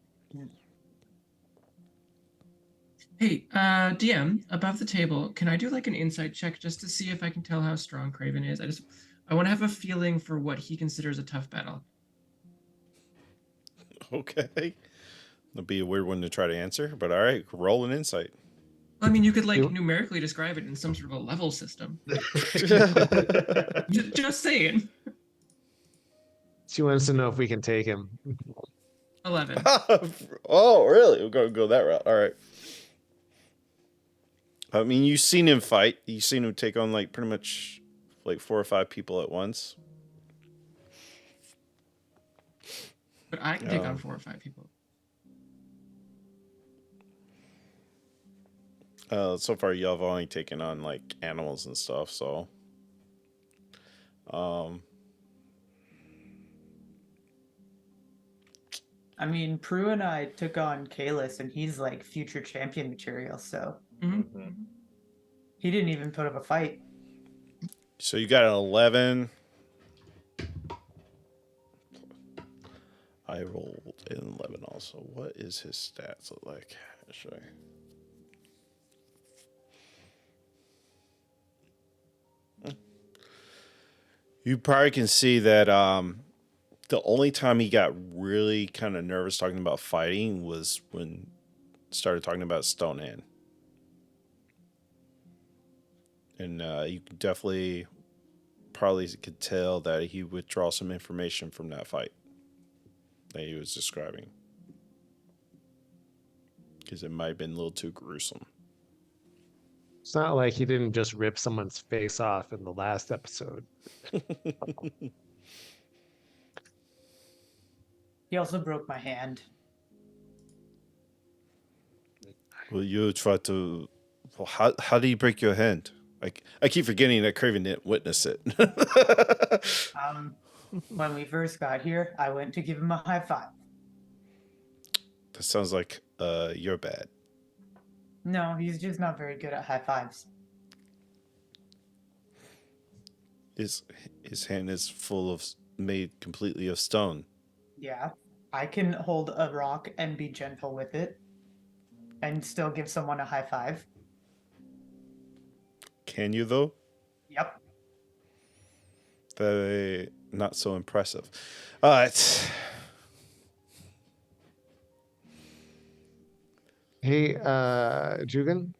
Hey, DM, above the table, can I do like an insight check just to see if I can tell how strong Craven is? I want to have a feeling for what he considers a tough battle. Okay, that'll be a weird one to try to answer, but all right, roll an insight. I mean, you could like You- numerically describe it in some sort of a level system. Just saying. She wants to know if we can take him. 11. Oh, really? We're gonna go that route. All right. I mean, you've seen him fight. You've seen him take on like pretty much like 4 or 5 people at once. But I can take Oh. on 4 or 5 people. So far, y'all have only taken on like animals and stuff. So, I mean, Prue and I took on Kalis, and he's like future champion material, so Mm-hmm. he didn't even put up a fight. so you got an 11. I rolled an 11 also. What is his stats look like? Actually. You probably can see that the only time he got really kind of nervous talking about fighting was when started talking about Stonehand. And you could definitely probably could tell that he withdraw some information from that fight that he was describing. Because it might have been a little too gruesome. It's not like he didn't just rip someone's face off in the last episode. He also broke my hand. Well, you try to. Well, how do you break your hand? Like I keep forgetting that Craven didn't witness it. When we first got here, I went to give him a high five. That sounds like you're bad. No, he's just not very good at high fives. His hand is full of made completely of stone. Yeah. I can hold a rock and be gentle with it and still give someone a high five. Can you though? Yep. Very not so impressive. All right. Hey, Jugan,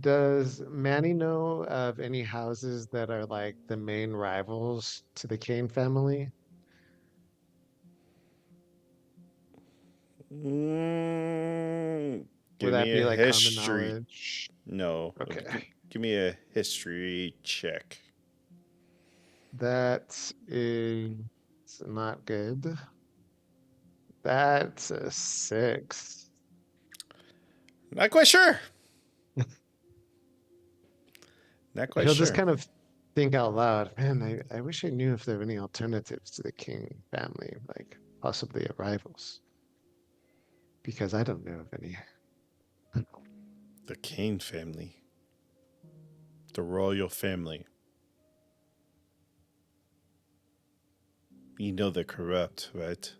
does Manny know of any houses that are like the main rivals to the Kane family? Mm, Would give that me a be like common history. knowledge? No. Okay. Give me a history check. That is not good. That's a 6. Not quite sure. Not quite He'll just sure. kind of think out loud, man, I wish I knew if there were any alternatives to the King family, like possibly a rivals. Because I don't know of any. The Kane family. The royal family. You know they're corrupt, right?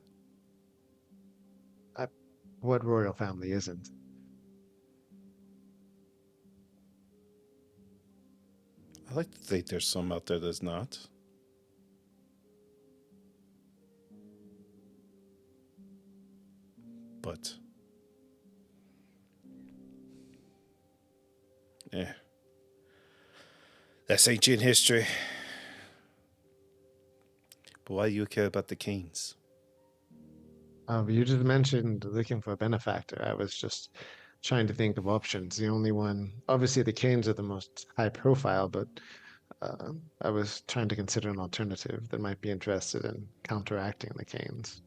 What royal family isn't? I like to think there's some out there that's not. But yeah. That's ancient history. But why do you care about the Canes? You just mentioned looking for a benefactor. I was just trying to think of options. The only one, obviously, the Canes are the most high profile, but I was trying to consider an alternative that might be interested in counteracting the Canes.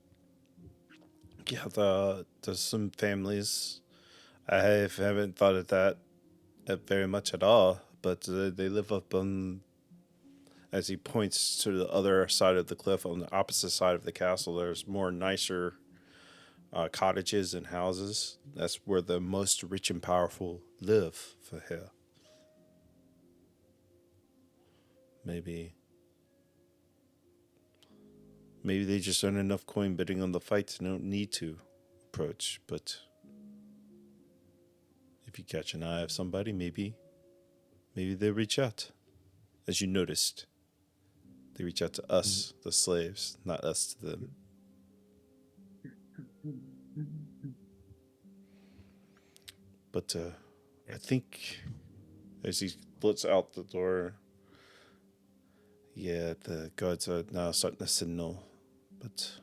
Yeah, there's some families. I haven't thought of that very much at all, but they live up on, as he points to the other side of the cliff, on the opposite side of the castle. There's more nicer cottages and houses. That's where the most rich and powerful live for here. Maybe they just earn enough coin bidding on the fights and don't need to approach. But if you catch an eye of somebody, maybe they reach out. As you noticed, they reach out to us, the slaves, not us to them. But I think as he looks out the door, yeah, the guards are now starting to signal, but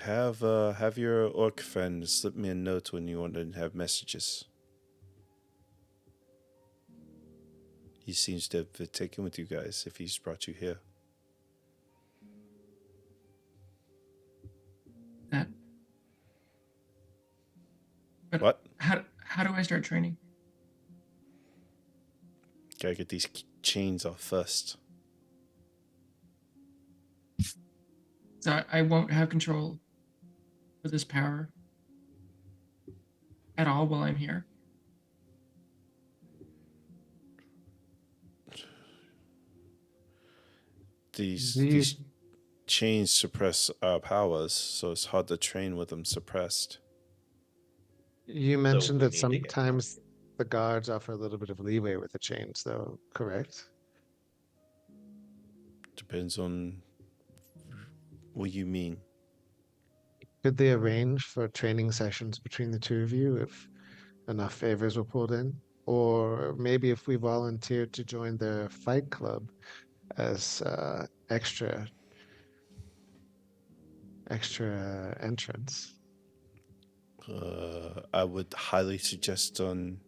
have your orc friend slip me a note when you want to have messages. He seems to have taken with you guys if he's brought you here. That. But What? How do I start training? Gotta get these chains off first. So I won't have control of this power at all while I'm here. These chains suppress our powers, so it's hard to train with them suppressed. You mentioned we that need to get sometimes the guards offer a little bit of leeway with the chains, though, correct? Depends on what you mean. Could they arrange for training sessions between the two of you if enough favors were pulled in? Or maybe if we volunteered to join the fight club as extra entrance. I would highly suggest when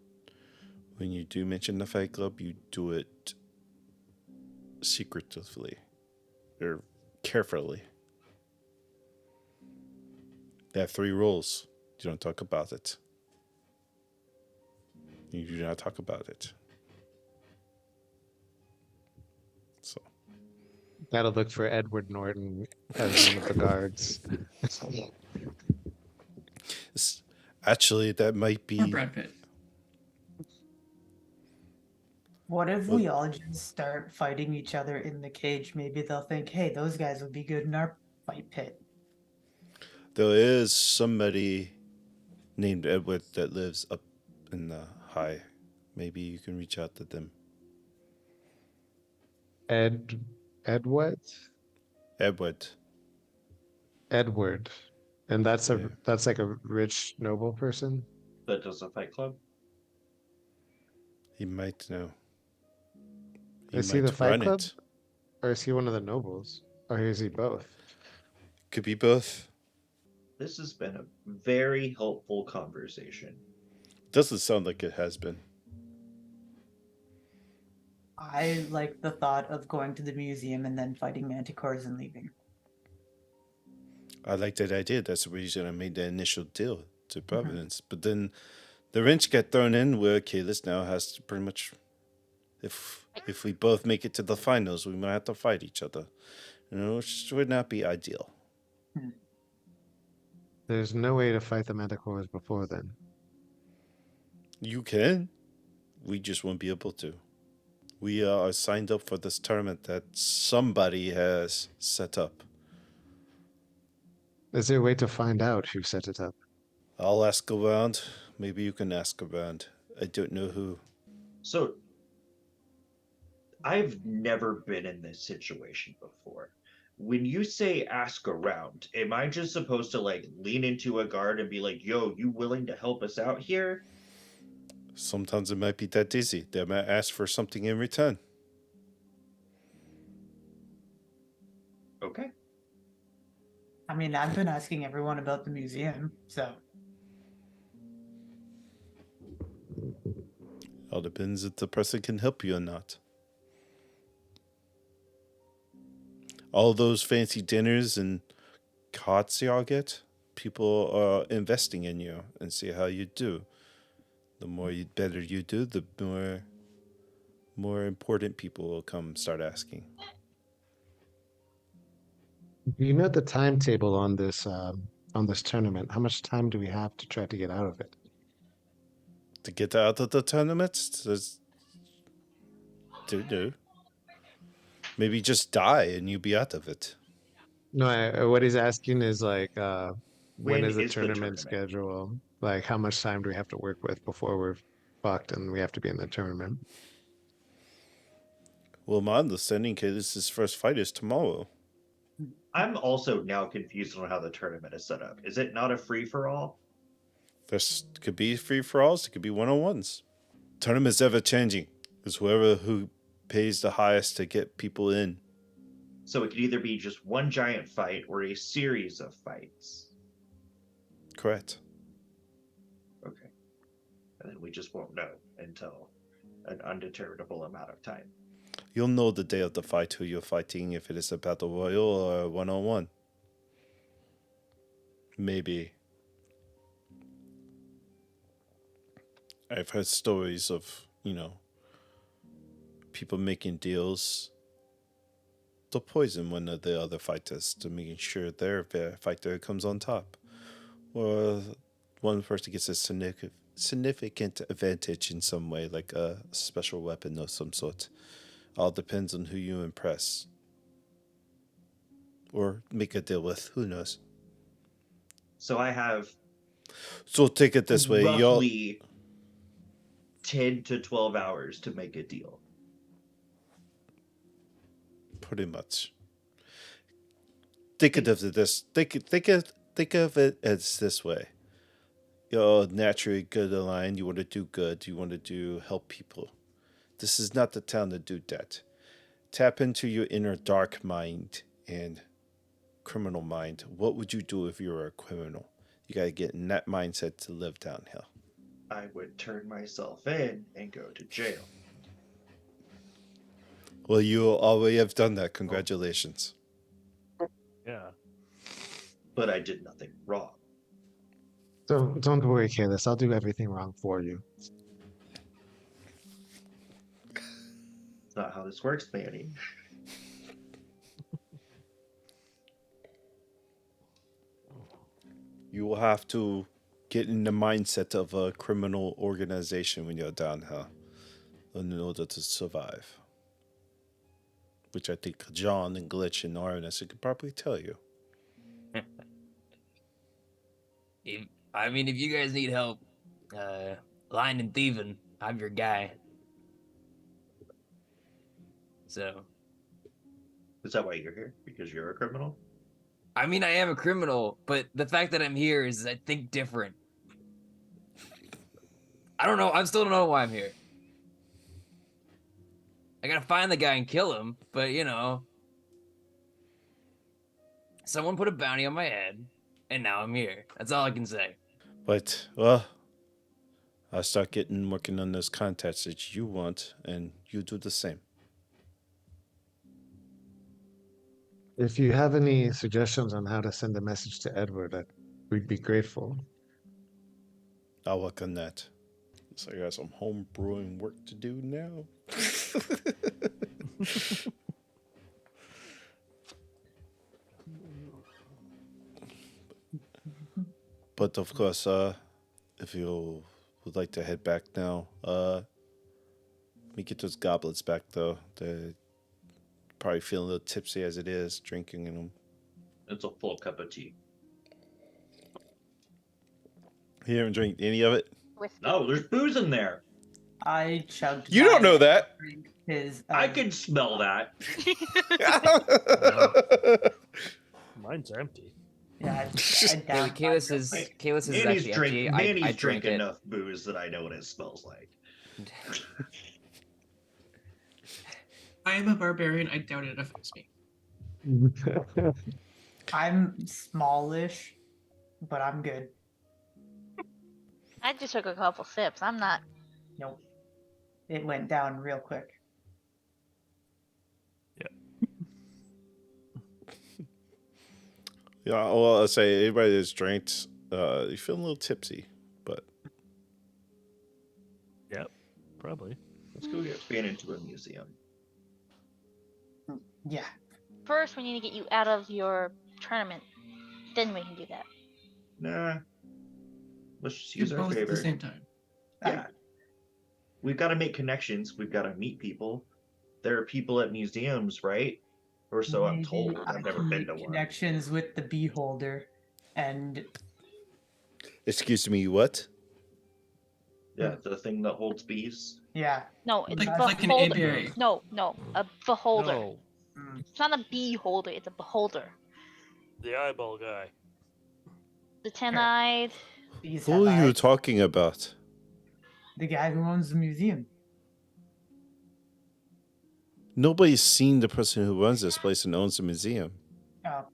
you do mention the fight club, you do it secretively or carefully. They have 3 rules. You don't talk about it. You do not talk about it. So. Gotta look for Edward Norton as one of the guards. Actually, that might Or be. Brad Pitt. What if Well- we all just start fighting each other in the cage? Maybe they'll think, hey, those guys would be good in our fight pit. There is somebody named Edward that lives up in the high. Maybe you can reach out to them. Ed what? Edward. Edward. And that's Yeah. that's like a rich noble person. That does a fight club. He might know. Is he the Fight run Club? it. Or is he one of the nobles? Or is he both? Could be both. This has been a very helpful conversation. Doesn't sound like it has been. I like the thought of going to the museum and then fighting manticores and leaving. I like that idea. That's the reason I made the initial deal to Providence. But then the wrench got thrown in where Kalis now has to pretty much, if we both make it to the finals, we might have to fight each other. You know, which would not be ideal. There's no way to fight the manticores before then. You can. We just won't be able to. We are signed up for this tournament that somebody has set up. Is there a way to find out who set it up? I'll ask around. Maybe you can ask around. I don't know who. So, I've never been in this situation before. When you say ask around, am I just supposed to like lean into a guard and be like, yo, you willing to help us out here? Sometimes it might be that easy. They might ask for something in return. Okay. I mean, I've been asking everyone about the museum, so All depends if the person can help you or not. All those fancy dinners and cots y'all get, people are investing in you and see how you do. The better you do, the more important people will come start asking. You know the timetable on this tournament. How much time do we have to try to get out of it? To get out of the tournament, do. Maybe just die and you'll be out of it. No, what he's asking is like, when When is the is the tournament tournament? schedule? Like, how much time do we have to work with before we're fucked and we have to be in the tournament? Well, my understanding, Kalis' first fight is tomorrow. I'm also now confused on how the tournament is set up. Is it not a free for all? This could be free for alls, it could be one-on-ones. Tournament's ever changing. It's who pays the highest to get people in. So it could either be just one giant fight or a series of fights. Correct. Okay. And then we just won't know until an undeterminable amount of time. You'll know the day of the fight who you're fighting, if it is a battle royal or a one-on-one. Maybe. I've heard stories of, people making deals to poison one of the other fighters to making sure their fighter comes on top. Or one person gets a significant advantage in some way, like a special weapon of some sort. All depends on who you impress. Or make a deal with, who knows. So I have So take it this way, y'all. roughly 10 to 12 hours to make a deal. Pretty much. Think of it as this way. You're naturally good aligned. You want to do good. You want to help people. This is not the town to do that. Tap into your inner dark mind and criminal mind. What would you do if you were a criminal? You got to get in that mindset to live down here. I would turn myself in and go to jail. Well, you already have done that. Congratulations. Yeah. But I did nothing wrong. Don't worry, Kalis. I'll do everything wrong for you. It's not how this works, Manny. You will have to get in the mindset of a criminal organization when you're down here in order to survive. Which I think John and Glitch and Arnis could probably tell you. If you guys need help, lying and thieving, I'm your guy. So, Is that why you're here? Because you're a criminal? I mean, I am a criminal, but the fact that I'm here is I think different. I don't know. I still don't know why I'm here. I gotta find the guy and kill him, but you know, someone put a bounty on my head, and now I'm here. That's all I can say. But, well, I'll start working on those contacts that you want, and you do the same. If you have any suggestions on how to send a message to Edward, we'd be grateful. I'll work on that. So I got some home brewing work to do now. But of course, if you would like to head back now, let me get those goblets back though. They're probably feeling a little tipsy as it is, drinking in them. It's a full cup of tea. You haven't drank any of it? Whiskey. No, there's booze in there. I chugged. You don't my know that. drink. His, I can smell that. Mine's empty. Yeah, I Yeah, downed Kalis mine. is Wait, Kalis is Manny's actually drink, empty. Manny's I drink drank it. enough booze that I know what it smells like. I am a barbarian. I doubt it affects me. I'm smallish, but I'm good. I just took a couple sips. I'm not. Nope. It went down real quick. Yeah, well, I'll say anybody that's drank, you feel a little tipsy, but Yep, probably. Let's go get Span into a museum. Yeah. First, we need to get you out of your tournament. Then we can do that. Nah. Let's just Do use our both at the favor. same time. Yeah. We've got to make connections. We've got to meet people. There are people at museums, right? Or so I'm Maybe told. I I've never can been make to one. connections with the beholder, and excuse me, what? Yeah, the thing that holds bees. yeah. No, it's Like- a like an beholder. aviary. No, a beholder. No, Mm. It's not a beholder. It's a beholder. the eyeball guy. The ten-eyed. These Who have are you eyes. talking about? The guy who owns the museum. Nobody's seen the person who runs this place and owns the museum Oh,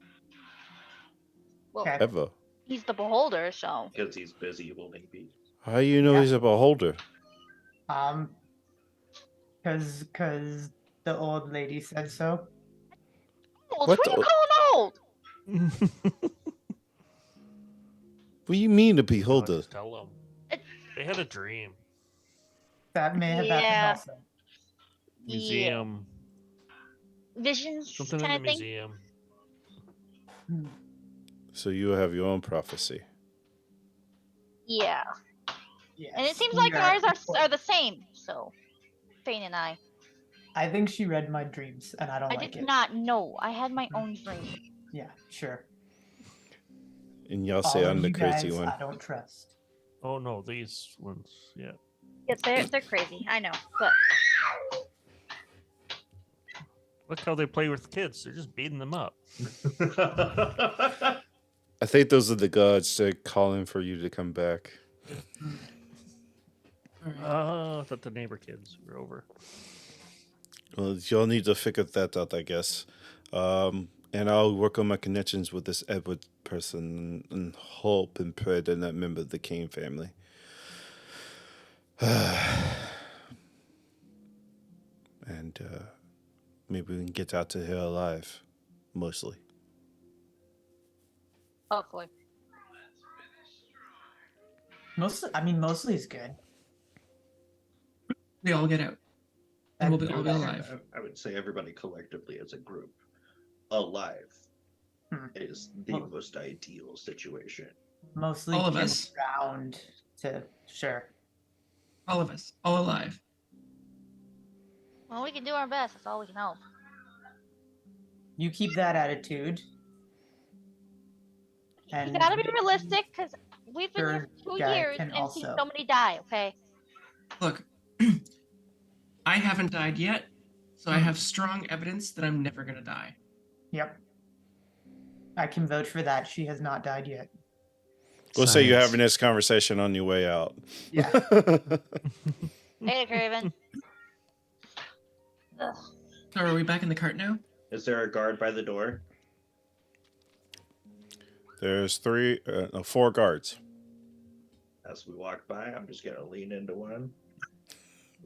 Well, okay. ever. he's the beholder, so. Because he's busy holding bees. How do you know Yeah. he's a beholder? Cause the old lady said so. Old? What Who are you the- calling old? What do you mean a Oh, beholder? just tell them. They had a dream. That may have Yeah. happened also. Museum. Yeah. Visions Something in kind the of thing. museum. Hmm. So you have your own prophecy. Yeah. Yes. And it seems we like ours are important. the same. So, Fane and I. I think she read my dreams, and I don't I like did it. not know. I had my own dream. Yeah, sure. And y'all All say of I'm the you crazy guys, one. I don't trust. Oh no, these ones. Yeah. Yeah, they're crazy. I know, but Look how they play with kids. They're just beating them up. I think those are the gods that are calling for you to come back. All right. Oh, I thought the neighbor kids were over. Well, y'all need to figure that out, I guess. And I'll work on my connections with this Edward person and hope and pray they're not a member of the Kane family. And maybe we can get out to here alive, mostly. hopefully. Mostly is good. We all get out. And we'll be all be That'd alive. I would say everybody collectively as a group alive Hmm. is the Well- most ideal situation. Mostly All of Kim us? around to sure. All of us. All alive. Well, we can do our best. That's all we can hope. You keep that attitude. You And gotta be realistic, because we've been here Sure, for 2 guy years can and seen also- so many die, okay? Look, I haven't died yet, so I have strong evidence that I'm never gonna die. Yep. I can vote for that. She has not died yet. We'll say you're Science. having this conversation on your way out. Yeah. Hey, Craven. Ugh. So are we back in the cart now? Is there a guard by the door? There's 4 guards. As we walk by, I'm just gonna lean into one.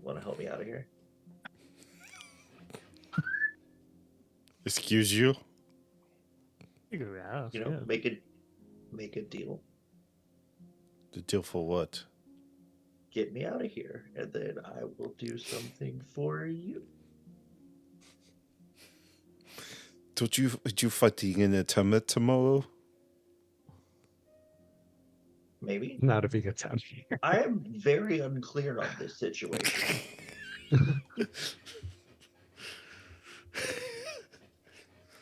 Want to help me out of here? Excuse you? You could ask, You know, yeah. make a deal. The deal for what? Get me out of here, and then I will do something for you. Don't you fighting in a tournament tomorrow? Maybe. Not if he gets out of here. I am very unclear on this situation.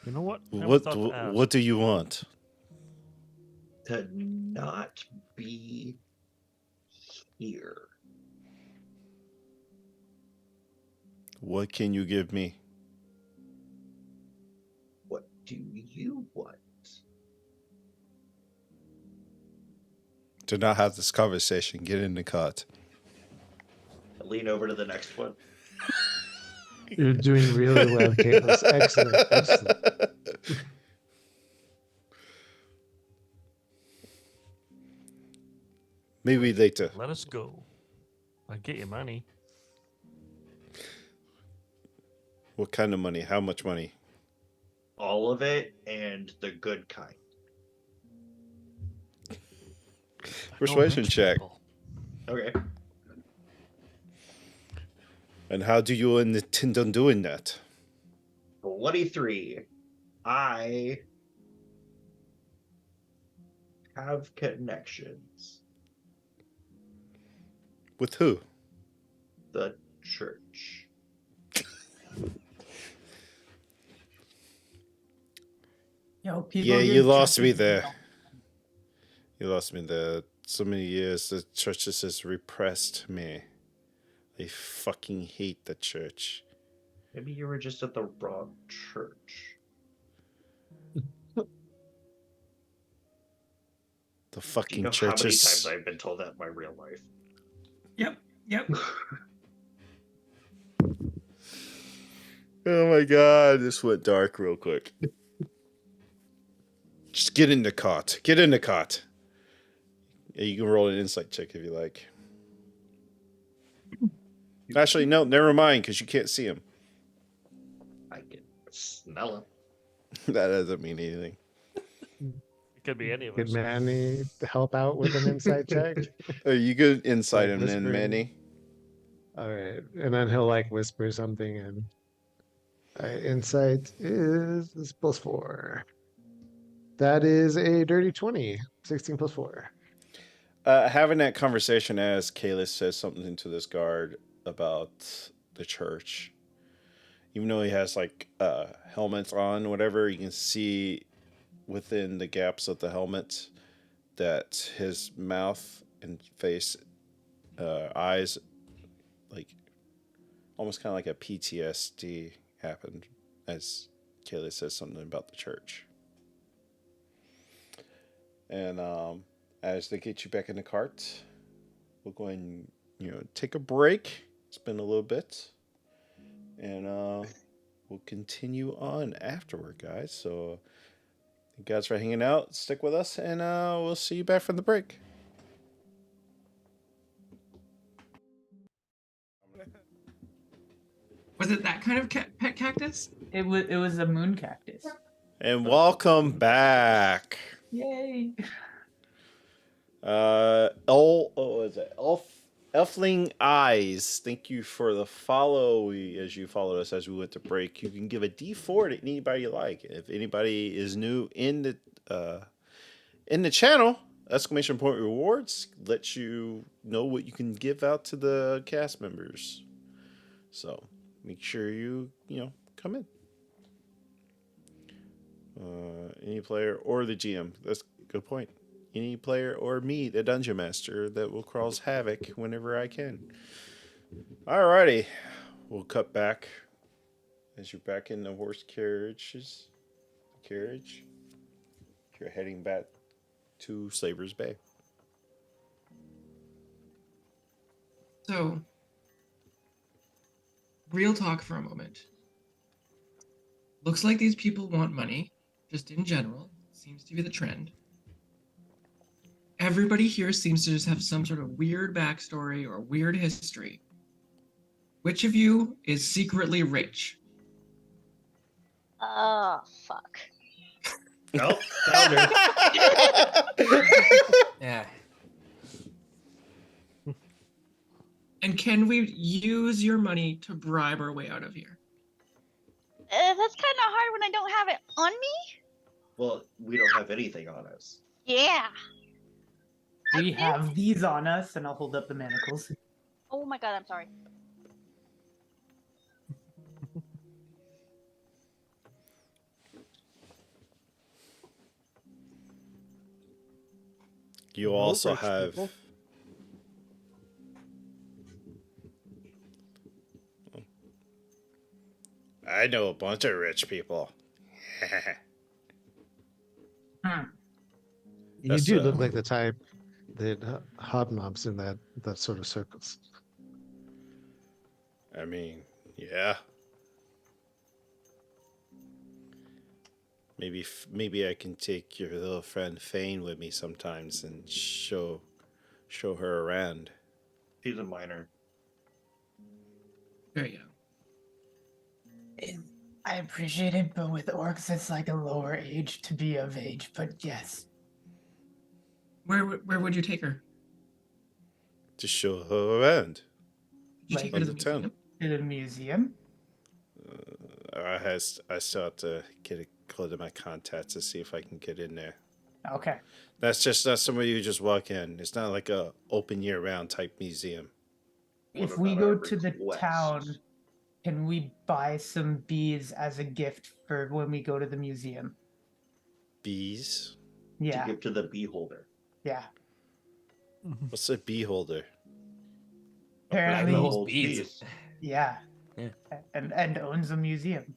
You know what? Never thought to What ask. what do you want? To not be here. What can you give me? What do you want? To not have this conversation, get in the cart. I lean over to the next one. You're doing really well, Caitlin. Excellent. Excellent. Maybe later. Let us go. I'll get you money. What kind of money? How much money? All of it and the good kind. Persuasion rich check. people. Okay. And how do you intend on doing that? 23. I have connections. With who? The church. Yo, people Yeah, here you lost checking me it there. out. You lost me there. So many years the church has repressed me. I fucking hate the church. Maybe you were just at the wrong church. The Do you fucking know how many churches. times I've been told that in my real life? Yep. Oh my god, this went dark real quick. Just get in the cart. Get in the cart. Yeah, you can roll an insight check if you like. Actually, no, never mind, because you can't see him. I can smell him. That doesn't mean anything. It could be any of Could us. Manny help out with an insight check? Oh, you could insight Like him then, whispering. Manny. All right, and then he'll like whisper something, and insight is +4. That is a dirty 20. 16 +4. Having that conversation as Kalis says something to this guard about the church. Even though he has like helmets on, whatever, you can see within the gaps of the helmet that his mouth and face, eyes, like almost kind of like a PTSD happened as Kaylee says something about the church. And as they get you back in the cart, we'll go ahead and take a break. It's been a little bit, and we'll continue on afterward, guys. So, you guys for hanging out. Stick with us, and we'll see you back from the break. Was it that kind of pet cactus? It was a moon cactus. And welcome back. Yay! Elfling Eyes. Thank you for the follow. As you followed us as we went to break, you can give a D4 to anybody you like. If anybody is new in the channel, exclamation point rewards lets you know what you can give out to the cast members. So make sure you come in. Any player or the GM. That's a good point. Any player or me, the dungeon master, that will cause havoc whenever I can. Alrighty, we'll cut back as you're back in the horse carriage. You're heading back to Slaver's Bay. So, real talk for a moment. Looks like these people want money, just in general. Seems to be the trend. Everybody here seems to just have some sort of weird backstory or weird history. Which of you is secretly rich? Oh, fuck. Oh, found her. Yeah. And can we use your money to bribe our way out of here? That's kind of hard when I don't have it on me. Well, we don't have anything on us. Yeah. We have these on us, and I'll hold up the manacles. Oh my god, I'm sorry. You Hello, also rich have. people. I know a bunch of rich people. You That's, do look like the type that hobnobs in that sort of circles. I mean, yeah. Maybe I can take your little friend Fane with me sometimes and show her around. She's a minor. There you go. I appreciate it, but with orcs, it's like a lower age to be of age. But yes, Where would you take her? To show her around. Would you Like take her to the on the town. museum? to the museum. I still have to get a hold of my contacts to see if I can get in there. Okay. That's just not somewhere you just walk in. It's not like a open year round type museum. What If we about go our to the request? town, can we buy some bees as a gift for when we go to the museum? Bees? Yeah. To give to the beholder. Yeah. What's a bee holder? Apparently, Who Holds holds bees? bees. yeah. Yeah. And owns a museum.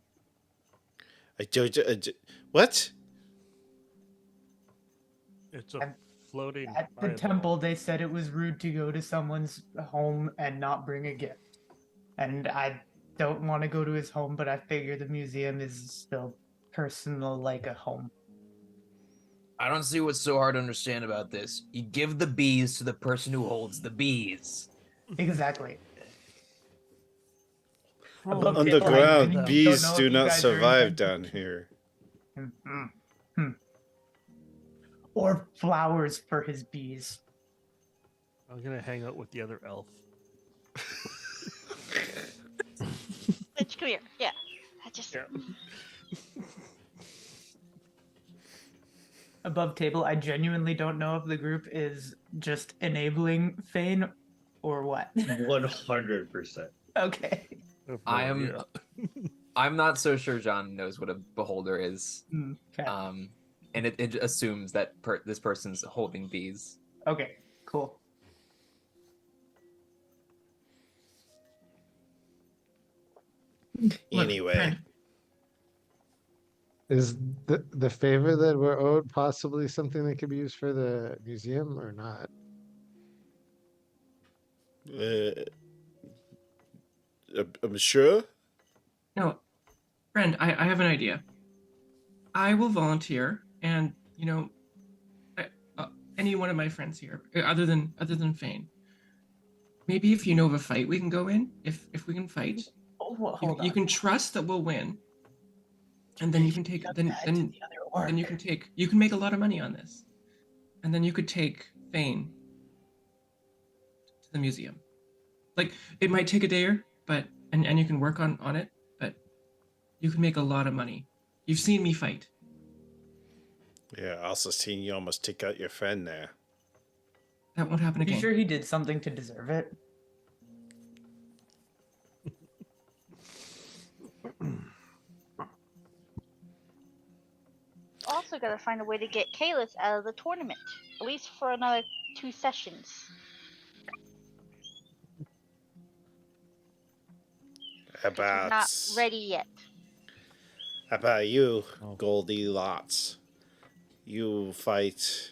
What? It's a And floating. At the eyeball. temple, they said it was rude to go to someone's home and not bring a gift. And I don't want to go to his home, but I figure the museum is still personal, like a home. I don't see what's so hard to understand about this. You give the bees to the person who holds the bees. Exactly. Oh, Above Underground don't bees know if do you not guys are survive inventing- down here. Or flowers for his bees. I'm gonna hang out with the other elf. Bitch, come here. Yeah. I just. Above table, I genuinely don't know if the group is just enabling Fane or what. 100%. Okay. I have no I am. idea. I'm not so sure John knows what a beholder is. Okay. And it assumes that this person's holding bees. Okay. Cool. Look, Anyway. friend, Is the favor that we're owed possibly something that could be used for the museum or not? I'm sure. No, friend, I have an idea. I will volunteer, and any one of my friends here, other than Fane. Maybe if you know of a fight, we can go in. If we can fight, Oh, well, hold you on. can trust that we'll win, and then you can take Got then that to then the other orc. then you can make a lot of money on this, and then you could take Fane to the museum. Like it might take a day, but and you can work on it, but you can make a lot of money. You've seen me fight. Yeah, I also seen you almost take out your friend there. That won't happen You again. sure he did something to deserve it? Also, gotta find a way to get Kalis out of the tournament, at least for another 2 sessions. How 'Cause he's about not ready yet. How about you, Oh. Goldilocks? You fight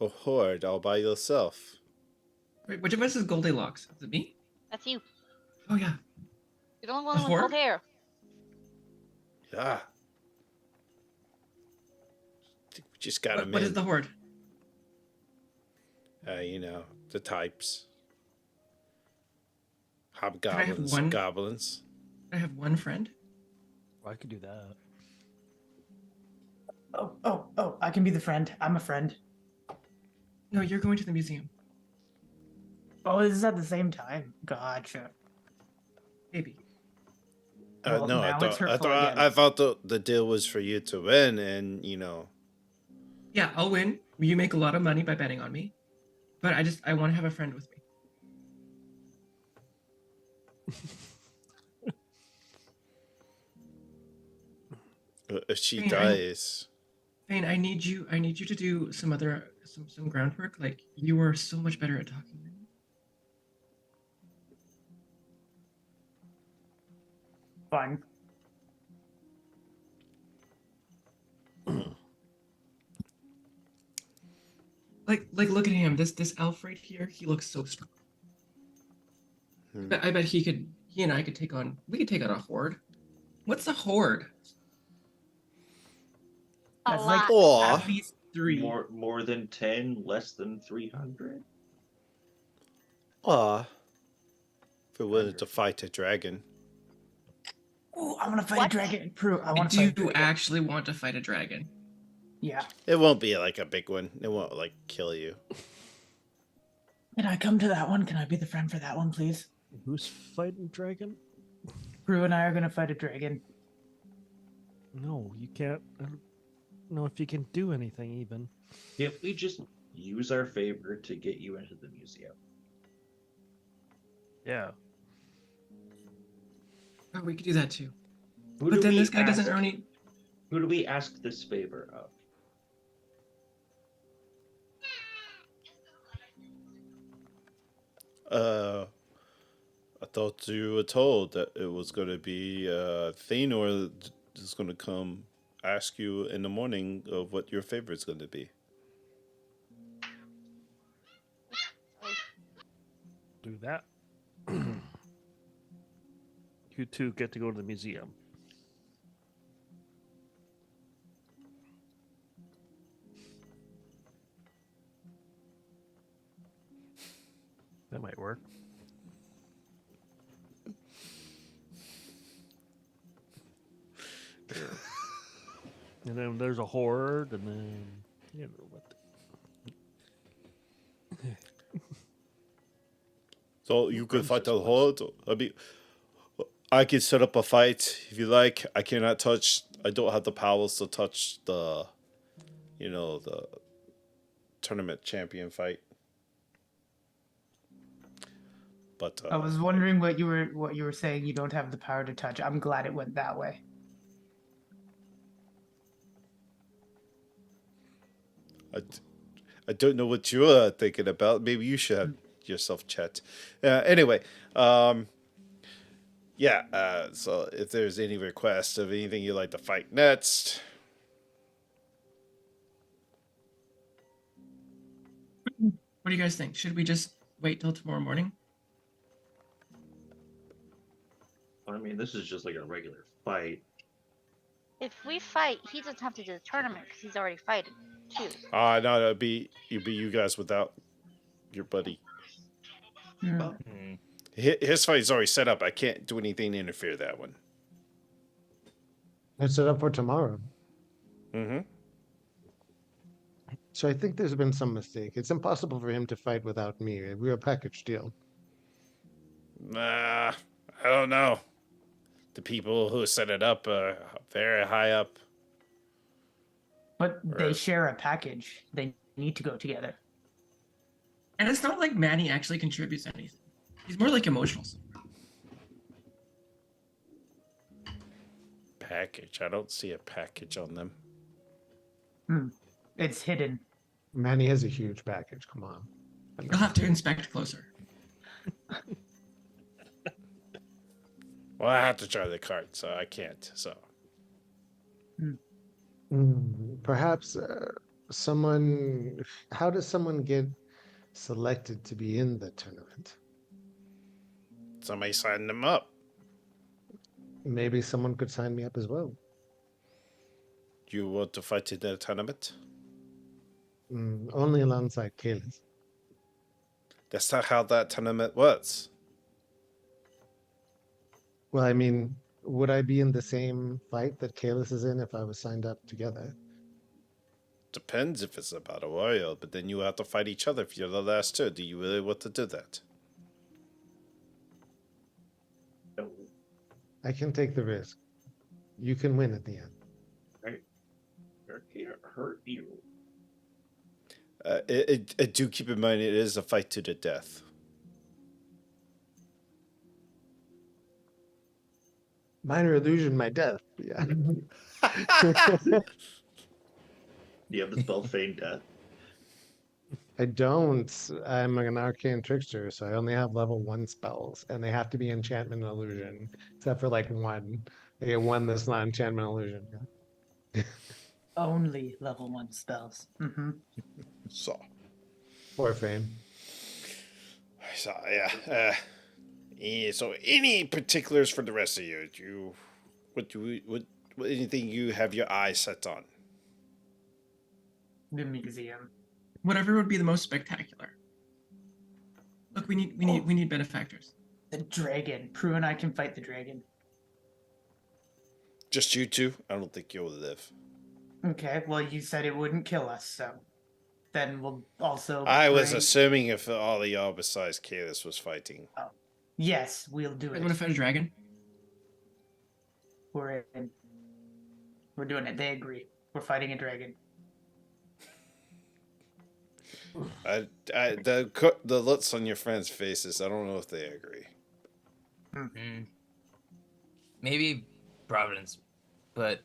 a horde all by yourself. Wait, which of us is Goldilocks? Is it me? That's you. Oh yeah. You're the only A one with horde? gold hair. Yeah. We just got him What in. is the horde? You know, the types. I have Hobgoblins, one? goblins. I have one friend. I could do that. Oh, I can be the friend. I'm a friend. No, you're going to the museum. Oh, this is at the same time. Gotcha. Maybe. Well, No, now it's hurtful again. I thought the deal was for you to win, and you know. Yeah, I'll win. You make a lot of money by betting on me. But I want to have a friend with me. If she Fane, dies, Fane, I need you to do some groundwork. Like, you are so much better at talking than me. Fine. Like look at him. This elf right here, he looks so strong. I bet he and I could take on a horde. What's a horde? A That's lot. like or at least 3. More than 10, less than 300. if we wanted to fight a dragon. Oh, I want to fight What? a dragon. Prue, I I want to fight a do dragon. actually want to fight a dragon. Yeah. It won't be like a big one. It won't like kill you. Can I come to that one? Can I be the friend for that one, please? Who's fighting dragon? Prue and I are gonna fight a dragon. No, you can't. I don't know if you can do anything even. If we just use our favor to get you into the museum. Yeah. Oh, we could do that too. Who But do then we this guy doesn't ask- earn any. Who do we ask this favor of? I thought you were told that it was going to be Thanor is going to come ask you in the morning of what your favorite's going to be. Do that. You two get to go to the museum. That might work. And then there's a horde, and then you know what. So you could fight the horde. I could set up a fight if you like. I cannot touch. I don't have the powers to touch the tournament champion fight. But I was wondering what you were saying. You don't have the power to touch. I'm glad it went that way. I don't know what you're thinking about. Maybe you should have yourself chat. Anyway, so if there's any requests of anything you'd like to fight next, What do you guys think? Should we just wait till tomorrow morning? I mean, this is just like a regular fight. If we fight, he doesn't have to do the tournament because he's already fighting too. no, it'd be you guys without your buddy. Well, His fight is already set up. I can't do anything to interfere that one. It's set up for tomorrow. Mm-hmm. So I think there's been some mistake. It's impossible for him to fight without me. We're a package deal. Nah, I don't know. The people who set it up are very high up. But they Right. share a package. They need to go together. And it's not like Manny actually contributes anything. He's more like emotional support. Package. I don't see a package on them. It's hidden. Manny has a huge package. Come on. You'll have to inspect closer. Well, I have to try the cart, so I can't. So Perhaps someone. How does someone get selected to be in the tournament? somebody signed them up. Maybe someone could sign me up as well. You want to fight in the tournament? Only alongside Kalis. That's not how that tournament works. Well, I mean, would I be in the same fight that Kalis is in if I was signed up together? Depends if it's a battle royale, but then you have to fight each other if you're the last two. Do you really want to do that? No. I can take the risk. You can win at the end. I can't hurt you. Do keep in mind it is a fight to the death. Minor illusion, my death. Yeah. Do you have the spell Feign Death? I don't. I'm an arcane trickster, so I only have level 1 spells, and they have to be enchantment and illusion, except for like one. I get one that's not enchantment illusion. Only level 1 spells. So, Or fame. yeah. So, any particulars for the rest of you? What anything you have your eyes set on? The museum. Whatever would be the most spectacular. Look, we need benefactors. The dragon. Prue and I can fight the dragon. Just you two? I don't think you'll live. Okay, well, you said it wouldn't kill us, so then we'll also. I was bring- assuming if all of y'all besides Kalis was fighting. Yes, we'll do You it. want to fight a dragon? We're in. We're doing it. They agree. We're fighting a dragon. The looks on your friends' faces, I don't know if they agree. Maybe Providence, but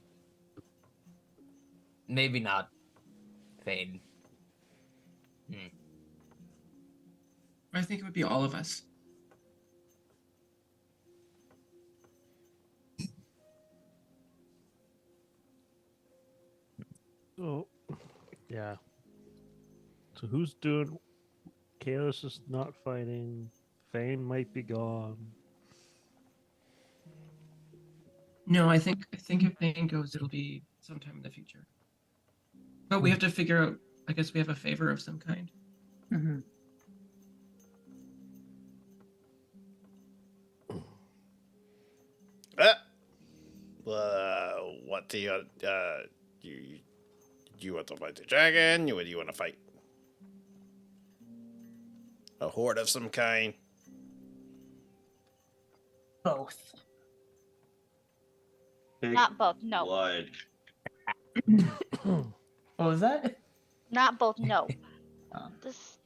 maybe not Fade. I think it would be all of us. Oh, yeah. So who's doing? Kalis is not fighting. Fane might be gone. No, I think if Fane goes, it'll be sometime in the future. But we have to figure out. I guess we have a favor of some kind. Mm-hmm. What do you want to fight the dragon? What do you want to fight? A horde of some kind? Both. Not both. No. Blood. What was that? Not both. No. Oh. This.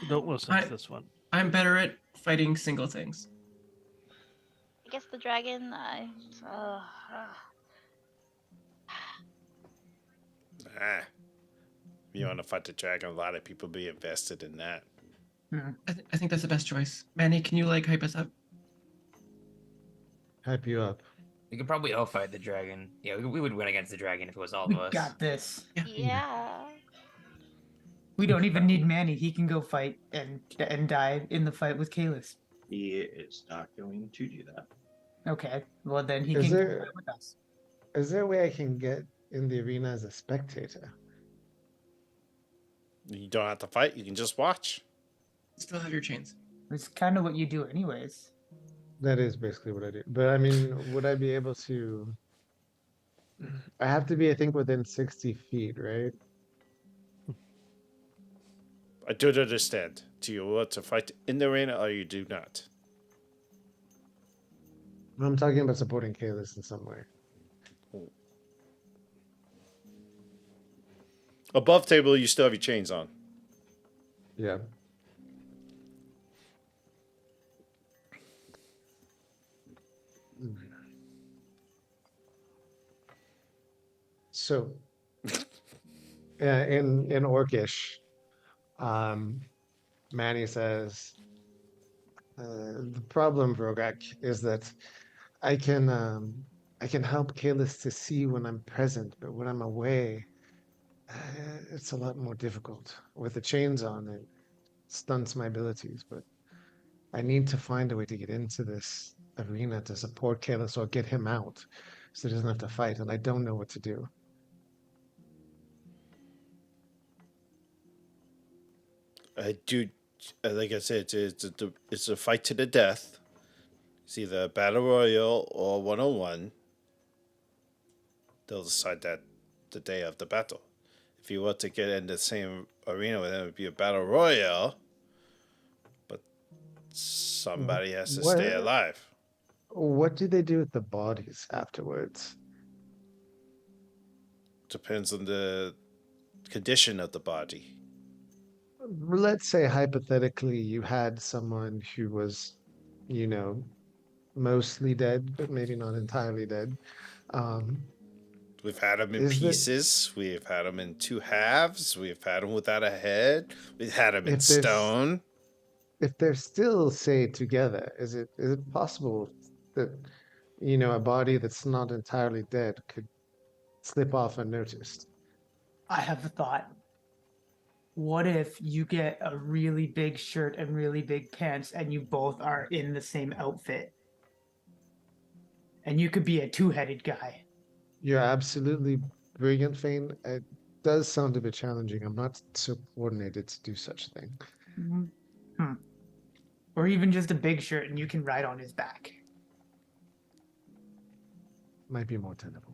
Don't listen I- to this one. I'm better at fighting single things. I guess the dragon. You want to fight the dragon? A lot of people be invested in that. I think that's the best choice. Manny, can you hype us up? Hype you up. We could probably all fight the dragon. Yeah, we would win against the dragon if it was all We of us. got this. Yeah. We don't even need Manny. He can go fight and die in the fight with Kalis. He is not going to do that. Okay. Well, then he Is can there- go fight with us. Is there a way I can get in the arena as a spectator? You don't have to fight. You can just watch. Still have your chains. It's kind of what you do, anyways. That is basically what I do. But I mean, would I be able to? I have to be, I think, within 60 feet, right? I don't understand. Do you want to fight in the arena or you do not? I'm talking about supporting Kalis in some way. Above table, you still have your chains on. Yeah. So, in Orcish, um, Manny says, the problem, Rogak, is that I can um, I can help Kalis to see when I'm present, but when I'm away, it's a lot more difficult. With the chains on, it stunts my abilities, but I need to find a way to get into this arena to support Kalis or get him out so he doesn't have to fight, and I don't know what to do. I do, like I said, it's a fight to the death. It's either a battle royal or 1-on-1. They'll decide that the day of the battle. If you want to get in the same arena with them, it would be a battle royale. But somebody has to stay alive. What do they do with the bodies afterwards? Depends on the condition of the body. Let's say hypothetically you had someone who was, you know, mostly dead, but maybe not entirely dead. We've had them in Is that pieces. We've had them in two halves. We've had them without a head. We've had them in if there's stone. if they're still, say, together, is it possible that, you know, a body that's not entirely dead could slip off unnoticed? I have a thought. What if you get a really big shirt and really big pants and you both are in the same outfit? And you could be a two-headed guy. You're absolutely brilliant, Fane. It does sound a bit challenging. I'm not so coordinated to do such a thing. Hmm. Or even just a big shirt and you can ride on his back. Might be more tenable.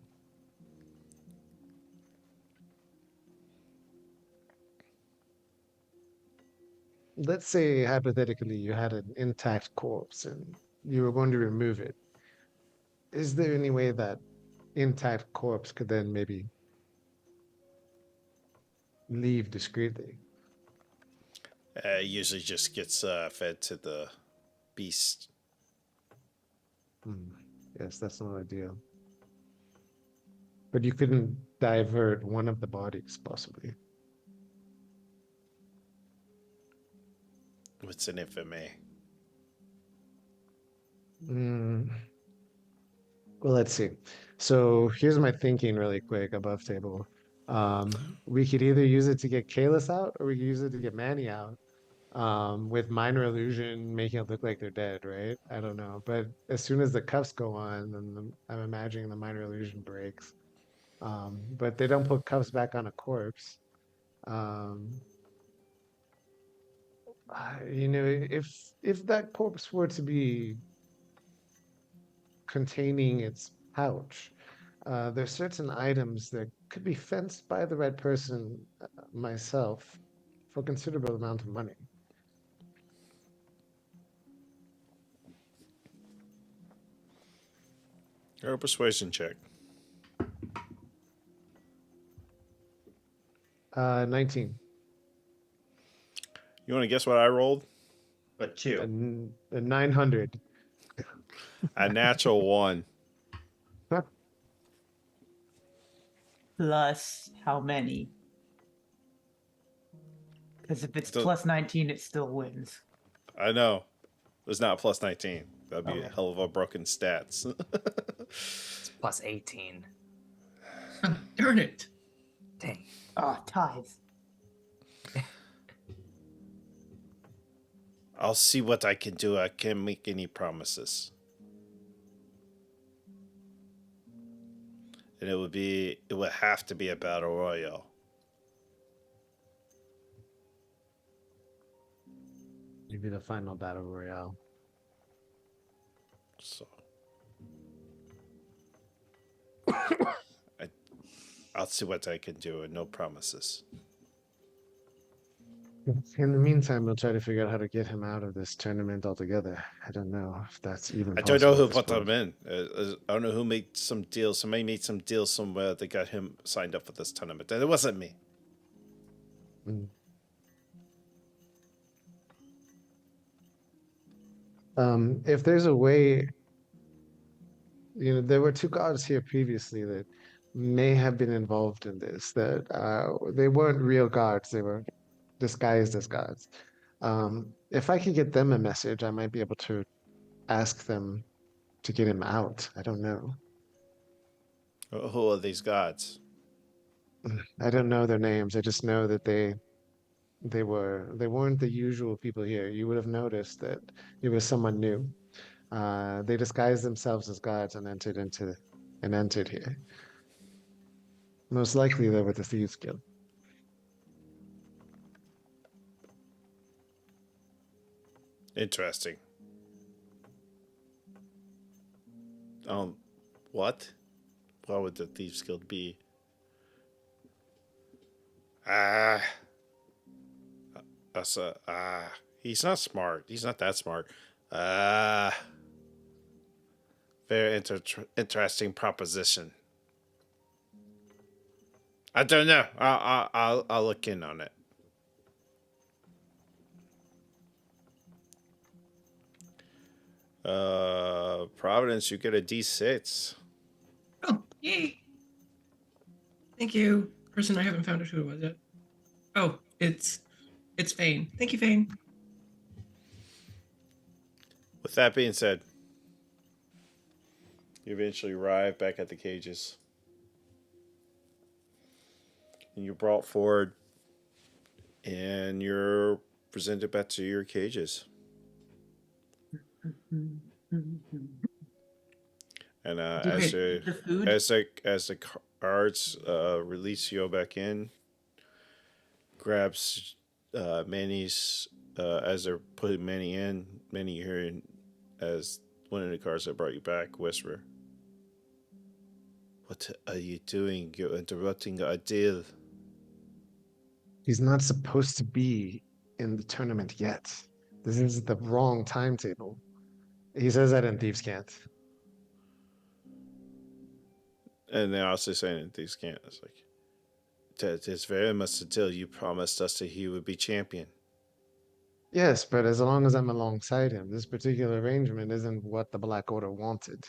Let's say hypothetically you had an intact corpse and you were going to remove it. Is there any way that intact corpse could then maybe leave discreetly? Usually just gets fed to the beast. Yes, that's not ideal. But you couldn't divert one of the bodies, possibly. What's an infamy? Well, let's see. So here's my thinking really quick above table. We could either use it to get Kalis out or we could use it to get Manny out. With minor illusion, making it look like they're dead, right? I don't know. But as soon as the cuffs go on, then I'm imagining the minor illusion breaks. But they don't put cuffs back on a corpse. You know, if that corpse were to be containing its pouch, there's certain items that could be fenced by the right person, myself, for a considerable amount of money. Or a persuasion check. 19. You want to guess what I rolled? A 2. A 900. A natural 1. Plus how many? Because if it's plus 19, it still wins. I know. It's not plus 19. That'd be Okay. a hell of a broken stats. It's plus 18. Darn it. Dang. Oh, ties. I'll see what I can do. I can't make any promises. And it would have to be a battle royale. It'd be the final battle royale. So I'll see what I can do, and no promises. In the meantime, we'll try to figure out how to get him out of this tournament altogether. I don't know if that's even I don't know who possible put them in. I don't know who made some deals. Somebody made some deals somewhere that got him signed up for this tournament. And it wasn't me. If there's a way There were two guards here previously that may have been involved in this. That they weren't real guards; they were disguised as guards. If I could get them a message, I might be able to ask them to get him out. I don't know. Who are these gods? I don't know their names. I just know that they weren't the usual people here. You would have noticed that it was someone new. They disguised themselves as guards and entered here. Most likely they were the Thieves Guild. Interesting. What? What would the Thieves Guild be? He's not smart. He's not that smart. Very interesting proposition. I don't know. I'll look in on it. Providence, you get a D6. Oh, yay! Thank you. Person, I haven't found out who it was yet. Oh, it's Fane. Thank you, Fane. With that being said, you eventually arrive back at the cages. And you're brought forward. And you're presented back to your cages. And as the guards release you back in, grabs Manny's as they're putting Manny in. Manny hearing as one of the guards that brought you back whisper, "What are you doing? You're interrupting our deal." He's not supposed to be in the tournament yet. This is the wrong timetable. He says that in Thieves' Cant. And they're also saying in Thieves' Cant, it's like, that is very much until you promised us that he would be champion. Yes, but as long as I'm alongside him, this particular arrangement isn't what the Black Order wanted.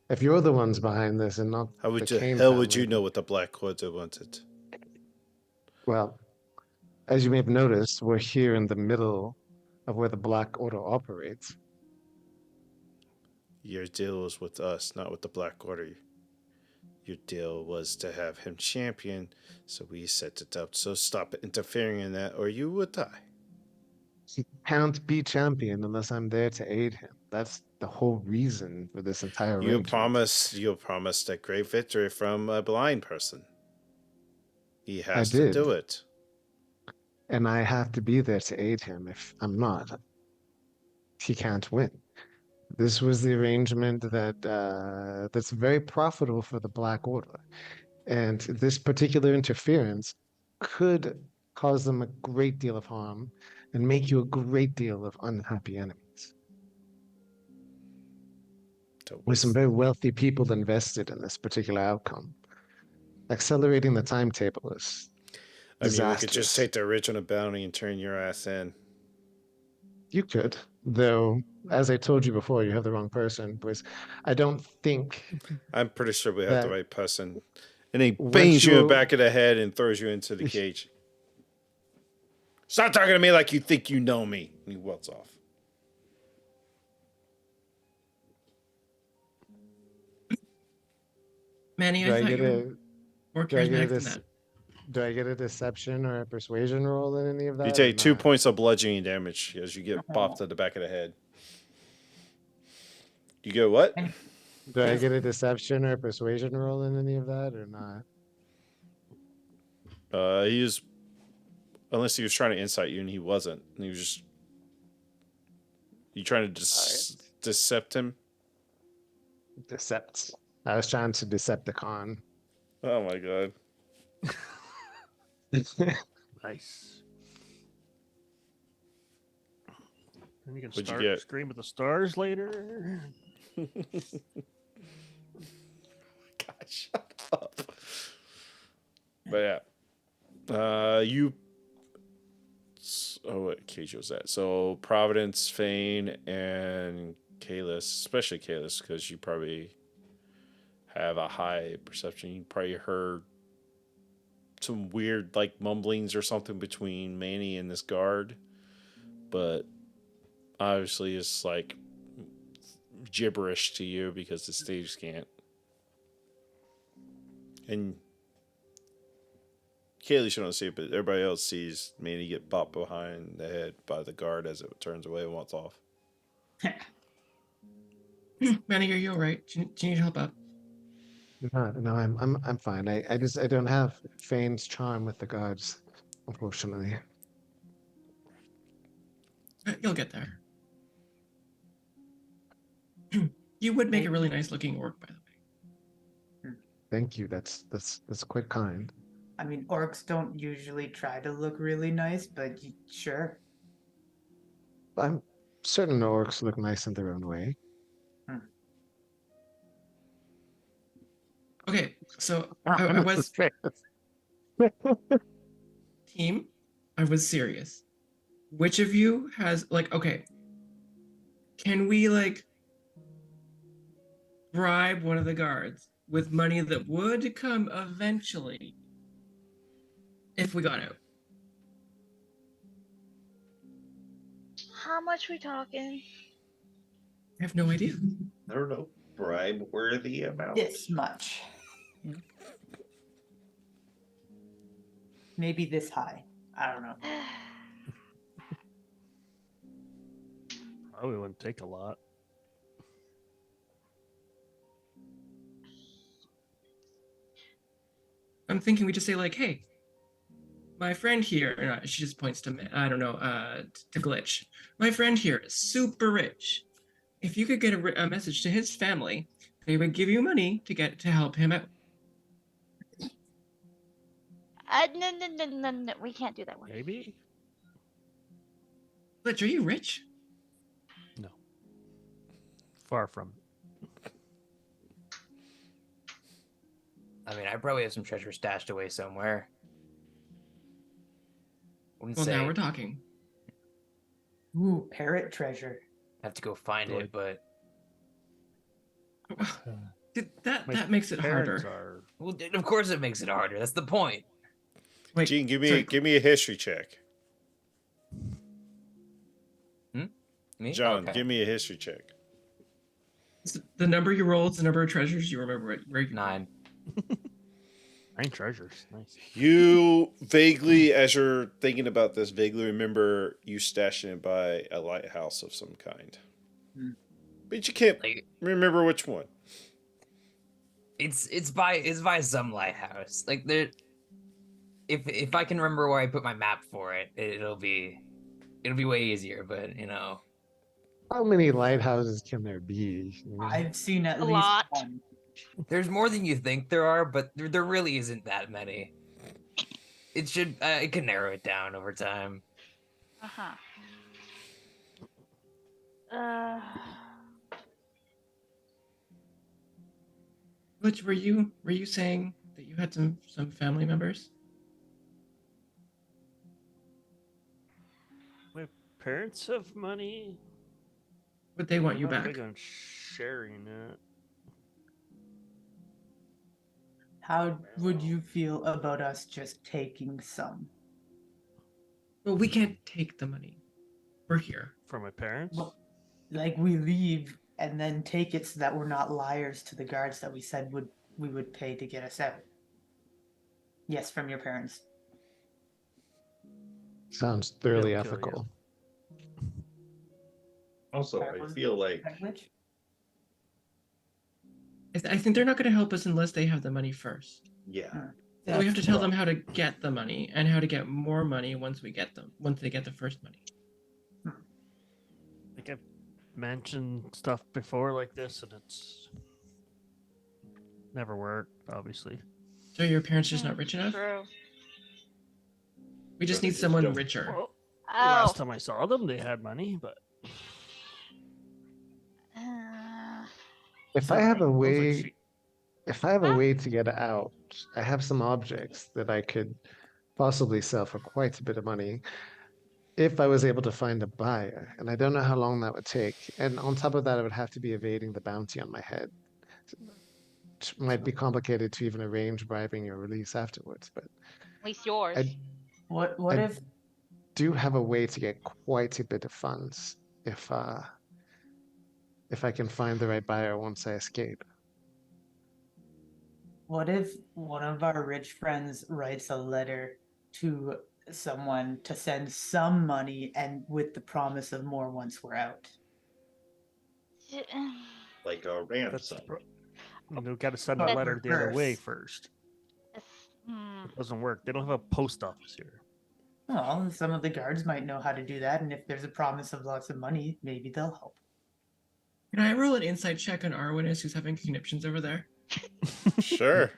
If you're the ones behind this and not How the would Kane would you family, know what the Black Order wanted? well, as you may have noticed, we're here in the middle of where the Black Order operates. Your deal was with us, not with the Black Order. Your deal was to have him champion, so we set it up. So stop interfering in that, or you would die. He can't be champion unless I'm there to aid him. That's the whole reason for this entire You arrangement. promised a great victory from a blind person. He I has to did, do it. and I have to be there to aid him. If I'm not, he can't win. This was the arrangement that's very profitable for the Black Order, and this particular interference could cause them a great deal of harm and make you a great deal of unhappy enemies. With some very wealthy people invested in this particular outcome, accelerating the timetable is disastrous. I mean, we could just take the original bounty and turn your ass in. You could, though, as I told you before, you have the wrong person, because I don't think. I'm pretty sure we have the that right person. And he once bangs you in the you- back of the head and throws you into the cage. Stop talking to me like you think you know me. And he walks off. Manny, Do I I thought get you were a more do I get a charismatic than dis- that. do I get a deception or a persuasion roll in any of that? You or take 2 not? points of bludgeoning damage as you get bopped to the back of the head. You go what? Do I get a deception or a persuasion roll in any of that or not? He was, unless he was trying to insight you, and he wasn't. And he was just. You trying to decept him? Decept. I was trying to Decepticon. Oh my god. Nice. And you can What'd you start get? Scream at the Stars later. God, shut up. But yeah. You. Oh, what cage was that? So Providence, Fane, and Kalis, especially Kalis, because you probably have a high perception. You probably heard some weird like mumblings or something between Manny and this guard, but obviously it's like gibberish to you because the stage can't. And Kaylee shouldn't see it, but everybody else sees Manny get bopped behind the head by the guard as it turns away and walks off. Manny, are you all right? Do you need help up? No, I'm fine. I don't have Fane's charm with the guards, unfortunately. You'll get there. You would make a really nice looking orc, by the way. Thank you. That's quite kind. I mean, orcs don't usually try to look really nice, but sure. I'm certain orcs look nice in their own way. Okay, so I was team. I was serious. Which of you has like okay? Can we like bribe one of the guards with money that would come eventually if we got out? How much we talking? I have no idea. I don't know. Bribe worthy amount. This much. Maybe this high. I don't know. Probably wouldn't take a lot. I'm thinking we just say like, hey, my friend here, she just points to, I don't know, to Glitch. My friend here is super rich. If you could get a message to his family, they would give you money to help him out. No, we can't do that one. Maybe? Glitch, are you rich? No. Far from it. I mean, I probably have some treasure stashed away somewhere. Wouldn't Well, say now we're talking. Ooh, parrot treasure. have to go find it, but That makes it harder. well, of course it makes it harder. That's the point. Wait, Gene, give sorry. me a history check. Me? John, Okay. give me a history check. The number you roll is the number of treasures you remember where you 9. 9 treasures. Nice. You vaguely, as you're thinking about this, vaguely remember you stashing it by a lighthouse of some kind. But you can't Like remember which one. it's by some lighthouse. Like there, if I can remember where I put my map for it, it'll be way easier. But you know, How many lighthouses can there be? I've seen at A least lot. one. there's more than you think there are, but there really isn't that many. It should it can narrow it down over time. Uh-huh. Glitch, were you saying that you had some family members? My parents have money. Would they want you I'm not back? big on sharing it. How would you feel about us just taking some? Well, we can't take the money. We're here. For my parents? Well, like we leave and then take it so that we're not liars to the guards that we said we would pay to get us out. Yes, from your parents. Sounds thoroughly They'll kill you. ethical. Also, I feel like Which? I think they're not going to help us unless they have the money first. yeah. So we have to tell them how to get the money and how to get more money once they get the first money. Like I've mentioned stuff before like this, and it's never worked, obviously. So your parents just not rich enough? True. We just So need they someone don't- richer. Well, Oh. last time I saw them, they had money, but If I have a I was like, way, "She- if I have a Huh? way to get out, I have some objects that I could possibly sell for quite a bit of money if I was able to find a buyer. And I don't know how long that would take. And on top of that, I would have to be evading the bounty on my head. might be complicated to even arrange bribing your release afterwards. But At least yours. I What I if do have a way to get quite a bit of funds if I can find the right buyer once I escape. one of our rich friends writes a letter to someone to send some money and with the promise of more once we're out? Like a That's ransom. you got to send a But letter the other way reverse. first. Hmm. It doesn't work. They don't have a post office here. Well, some of the guards might know how to do that, and if there's a promise of lots of money, maybe they'll help. Can I roll an insight check on Arwinus, who's having conniptions over there? Sure.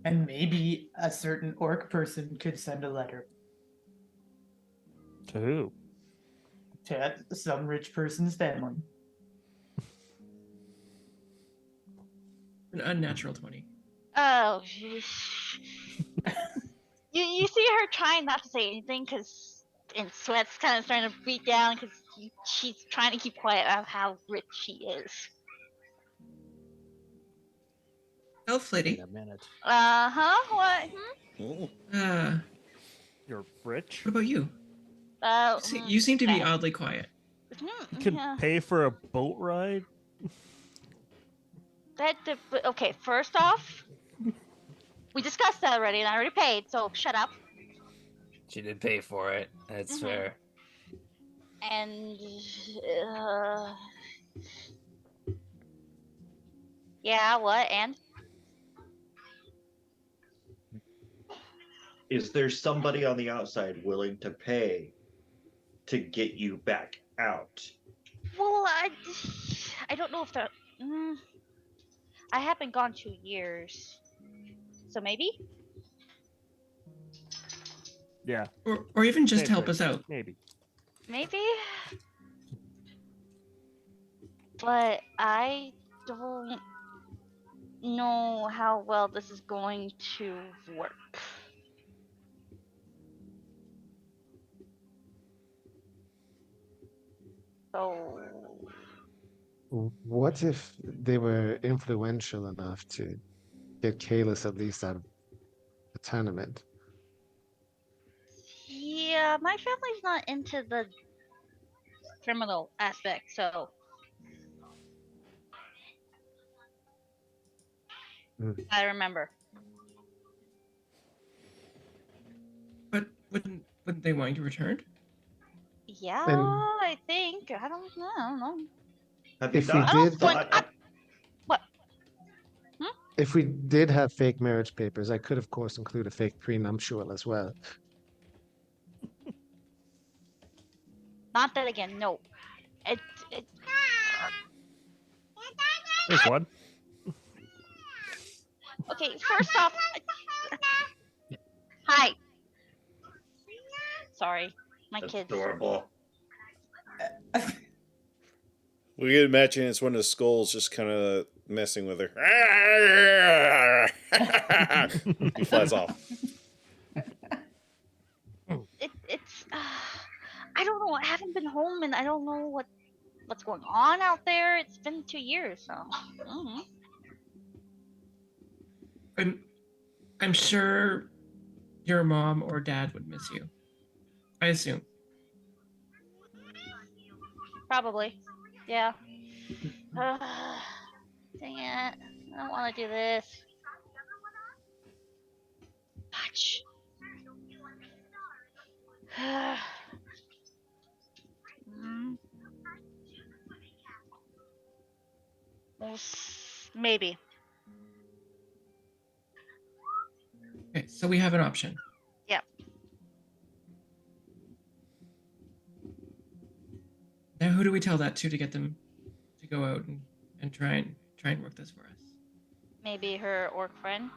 And maybe a certain orc person could send a letter To who? to some rich person's family. An unnatural 20. Oh. you see her trying not to say anything because and sweat's kind of starting to beat down because she's trying to keep quiet about how rich she is. Elf Wait lady. a minute. What? You're rich? What about you? You seem to be oddly quiet. You can Yeah. pay for a boat ride? Okay, first off, we discussed that already, and I already paid, so shut up. She did pay for it. That's Mhm. fair. And yeah, what? And Is there somebody on the outside willing to pay to get you back out? well, I don't know if the I haven't gone 2 years, so maybe. Yeah, Or even just same help thing. us out. Maybe. Maybe. But I don't know how well this is going to work. So What if they were influential enough to get Kalis at least out of the tournament? yeah, my family's not into the criminal aspect, so I remember. But wouldn't they want you returned? Yeah, And I think. I don't know. Have you if we not did, thought? What? if we did have fake marriage papers, I could, of course, include a fake prenuptial as well. Not that again. No. It There's one. okay. First off, hi. Sorry, my That's kids. adorable. We can imagine it's one of the skulls just kind of messing with her. He flies off. It's. I don't know. I haven't been home, and I don't know what's going on out there. It's been 2 years, so. I don't know. I'm sure your mom or dad would miss you. I assume. Probably. Yeah. Dang it. I don't want to do this. Fudge. Mm. Maybe. Okay, so we have an option. Yep. Now who do we tell that to get them to go out and try and work this for us? Maybe her orc friend.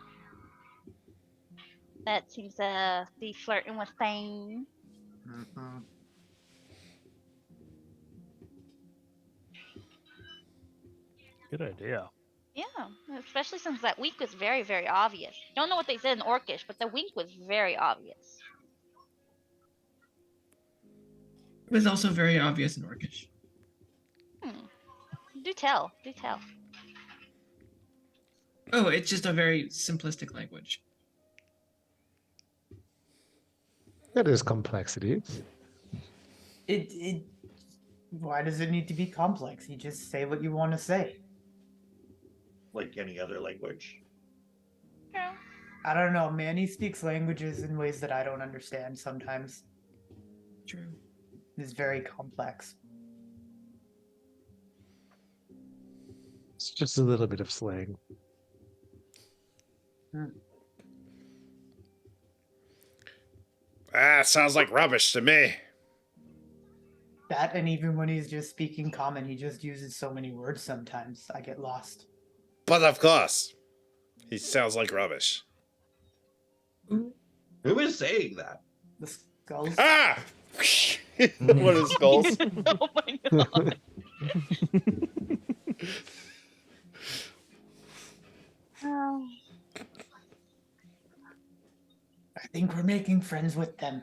That seems to be flirting with Thane. Good idea. Yeah, especially since that wink was very, very obvious. Don't know what they said in Orcish, but the wink was very obvious. It was also very obvious in Orcish. Do tell. Do tell. Oh, it's just a very simplistic language. There's complexities. Why does it need to be complex? You just say what you want to say. Like any other language. Yeah. I don't know. Manny speaks languages in ways that I don't understand sometimes. True. It's very complex. It's just a little bit of slang. Sounds like rubbish to me. That, and even when he's just speaking common, he just uses so many words sometimes. I get lost. But of course, he sounds like rubbish. Who is saying that? The skulls. Ah! What is skulls? Oh my god. Oh. I think we're making friends with them.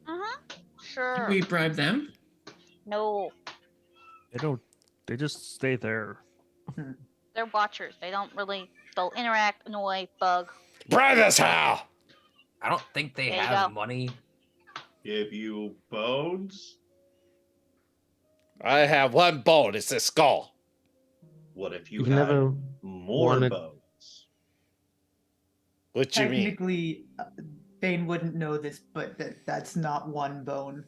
Uh-huh. Did Sure. we bribe them? No. They don't. They just stay there. They're watchers. They'll interact, annoy, bug. Bribe us how? I don't think they There you have go. money. Give you bones? I have one bone. It's a skull. What if you You've had never more wanted- bones? What you mean? Technically, Bane wouldn't know this, but that's not one bone.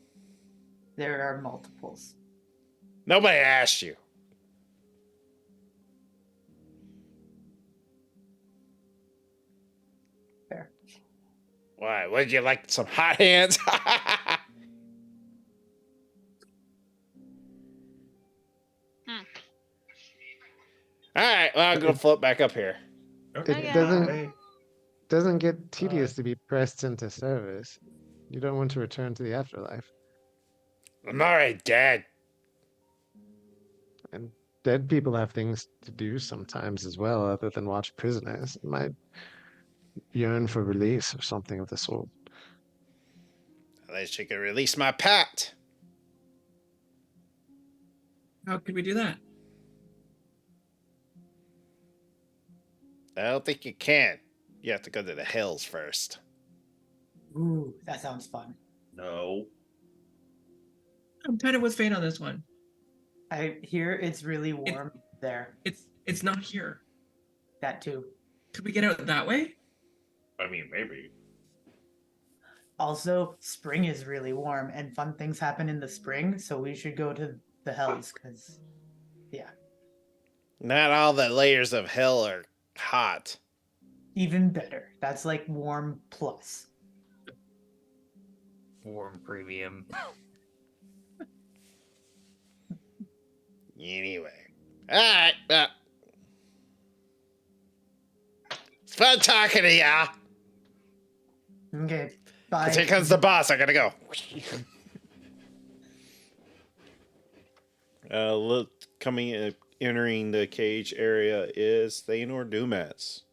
There are multiples. Nobody asked you. Fair. Why? Would you like some hot hands? All right. Well, I'm gonna float back up here. It Okay. doesn't get tedious to be pressed into service. You don't want to return to the afterlife. I'm already dead. And dead people have things to do sometimes as well, other than watch prisoners. You might yearn for release or something of the sort. At least you can release my pet. How could we do that? I don't think you can. You have to go to the hills first. Ooh, that sounds fun. No. I'm kind of with Fate on this one. I hear it's really warm there. It's not here. That too. Could we get out that way? I mean, maybe. Also, spring is really warm and fun things happen in the spring, so we should go to the hells because, yeah. Not all the layers of hell are hot. Even better. That's like warm plus. Warm premium. Anyway. Alright. It's fun talking to ya. Okay, bye. Here comes the boss. I gotta go. Look, entering the cage area is Thanor Dumas.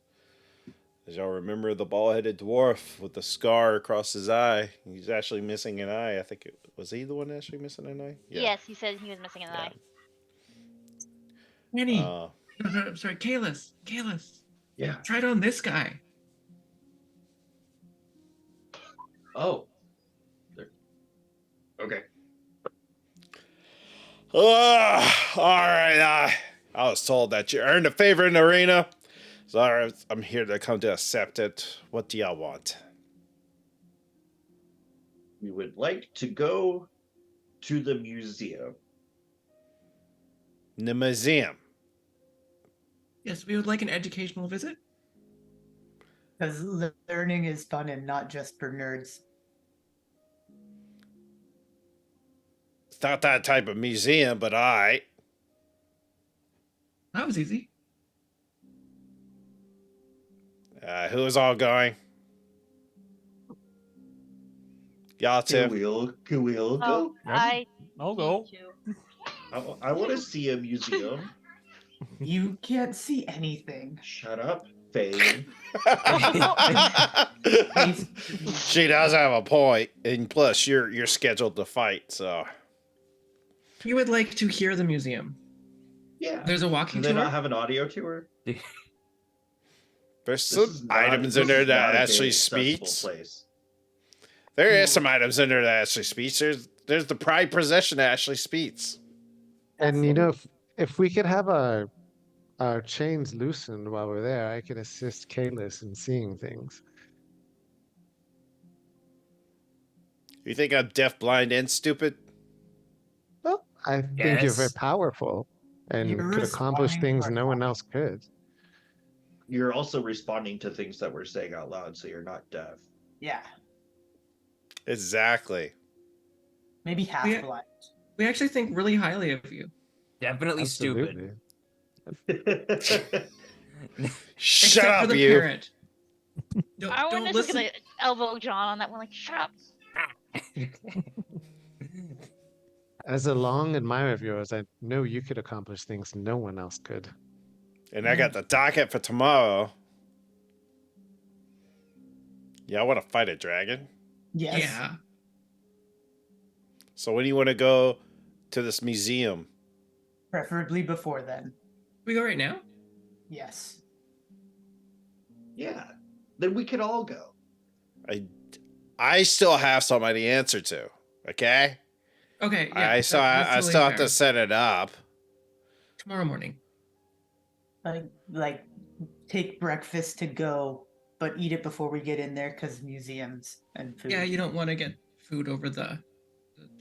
As y'all remember, the bald-headed dwarf with the scar across his eye. He's actually missing an eye. I think was he the one actually missing an eye? Yes, he said he was missing an Yeah. eye. Annie. Uh, No, I'm sorry, Kalis. Yeah. Try it on this guy. Oh. Okay. all right. I was told that you earned a favor in the arena. So I'm here to come to accept it. What do y'all want? We would like to go to the museum. The museum. Yes, we would like an educational visit. Because learning is fun and not just for nerds. It's not that type of museum, but alright. That was easy. Who is all going? Y'all Can two. we all go? Oh, I I'll go. too. I want to see a museum. You can't see anything. Shut up, Fane. She does have a point, and plus you're scheduled to fight, so We would like to hear the museum. Yeah. There's a Do walking they tour. not have an audio tour? There's This is some not- items this in there is that not a actually very accessible speaks. place. There is some items in there that actually speaks. There's the pride possession that actually speaks. And you know, if we could have our chains loosened while we're there, I could assist Kalis in seeing things. You think I'm deaf, blind, and stupid? Well, I think you're very Yes. powerful and You're could accomplish responding to things our no one talking. else could. You're also responding to things that we're saying out loud, so you're not deaf. Yeah, Exactly. maybe half Yeah. blind. We actually think really highly of you. Definitely Absolutely. stupid. Shut Except up, for the you. parrot. Don't, I don't wonder if listen. gonna elbow John on that one. Like, shut up. As a long admirer of yours, I know you could accomplish things no one else could. And I got the docket for tomorrow. Y'all want to fight a dragon? Yes. Yeah. So when do you want to go to this museum? Preferably before then. We go right now? Yes. Yeah. Then we could all go. I still have somebody to answer to. Okay? Okay, yeah. I still have to set it up. Tomorrow morning. Like take breakfast to go, but eat it before we get in there because museums and food. Yeah, you don't want to get food over the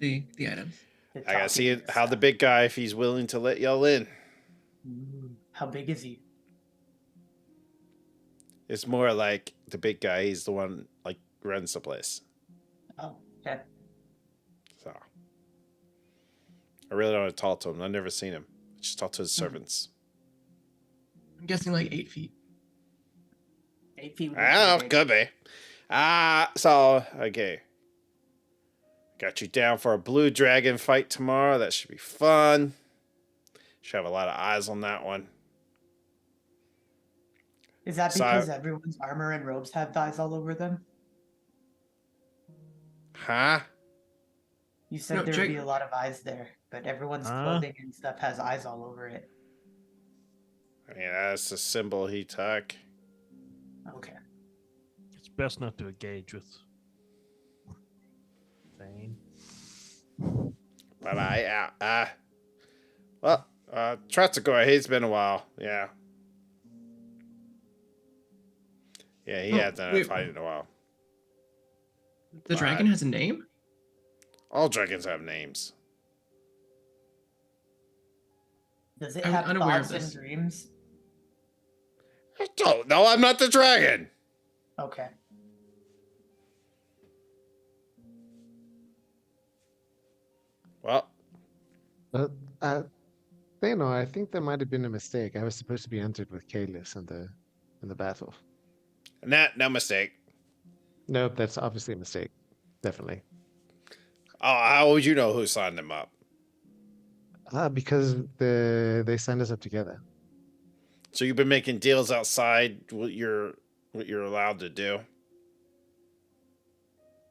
items. the I gotta see talking how the stuff. big guy, if he's willing to let y'all in. How big is he? It's more like the big guy. He's the one like runs the place. Oh, okay. So I really don't want to talk to him. I've never seen him. Just talk to his servants. I'm guessing like 8 feet. 8 feet. would be I don't know. pretty big. Could be. So okay. Got you down for a blue dragon fight tomorrow. That should be fun. Should have a lot of eyes on that one. Is that So- because everyone's armor and robes have dyes all over them? Huh? You said No, there would Jake- be a lot of eyes there, but everyone's Huh? clothing and stuff has eyes all over it. I mean, that's the symbol he took. Okay. It's best not to engage with Thane. But tries to go ahead. It's been a while. Yeah. Yeah, he Oh, hasn't done a wait. fight in a while. The dragon has a name? All dragons have names. Does it I was have unaware of thoughts and this. dreams? I don't know. I'm not the dragon. Okay. Well, But I think there might have been a mistake. I was supposed to be entered with Kalis in the battle. no mistake. Nope, that's obviously a mistake. Definitely. Oh, how would you know who signed them up? Because they signed us up together. So you've been making deals outside what you're allowed to do.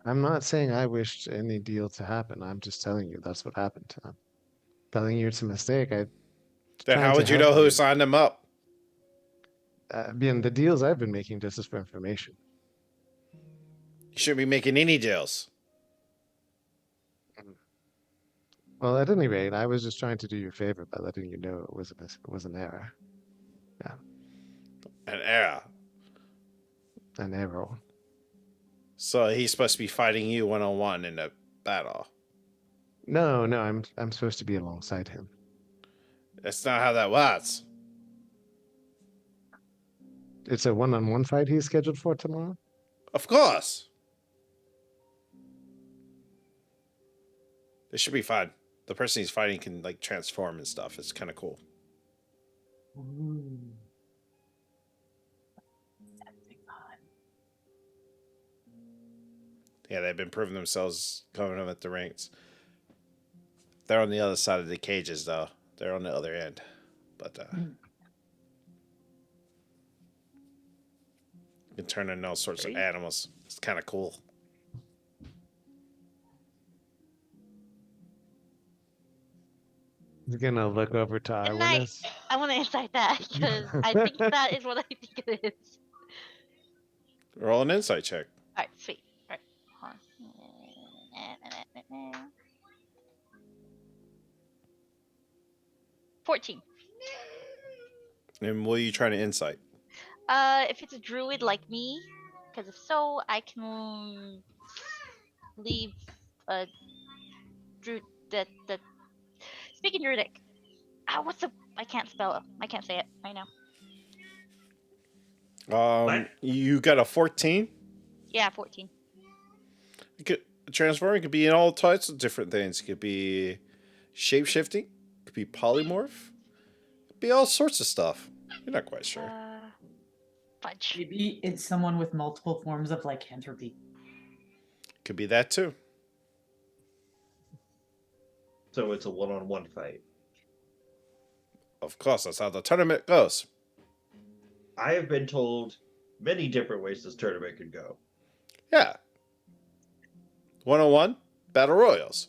I'm not saying I wished any deal to happen. I'm just telling you that's what happened. I'm telling you it's a mistake. Then trying how to would you help know who you. signed them up? Being the deals I've been making just is for information. You shouldn't be making any deals. Well, at any rate, I was just trying to do you a favor by letting you know it was an error, An error. an error. So he's supposed to be fighting you one-on-one in a battle. No, I'm supposed to be alongside him. That's not how that works. It's a one-on-one fight he's scheduled for tomorrow. Of course. This should be fun. The person he's fighting can like transform and stuff. It's kind of cool. Ooh. Yeah, they've been proving themselves coming up at the ranks. They're on the other side of the cages, though. They're on the other end. But you can turn into all sorts of animals. It's kind of cool. He's gonna look over to Good night. Eyewitness. I want to insight that because I think that is what I think it is. Roll an insight check. All right, sweet. All right, hold on. 14. And what are you trying to insight? If it's a druid like me, because if so, I can leave a druid that speaking druidic. What's the? I can't spell it. I can't say it right now. What? You got a 14. Yeah, 14. It could, transforming could be in all types of different things. It could be shape shifting. It could be polymorph. It could be all sorts of stuff. You're not quite sure. Fudge. Maybe it's someone with multiple forms of lycanthropy. Could be that too. So it's a one-on-one fight. Of course, that's how the tournament goes. I have been told many different ways this tournament could go. Yeah. 101 Battle Royals.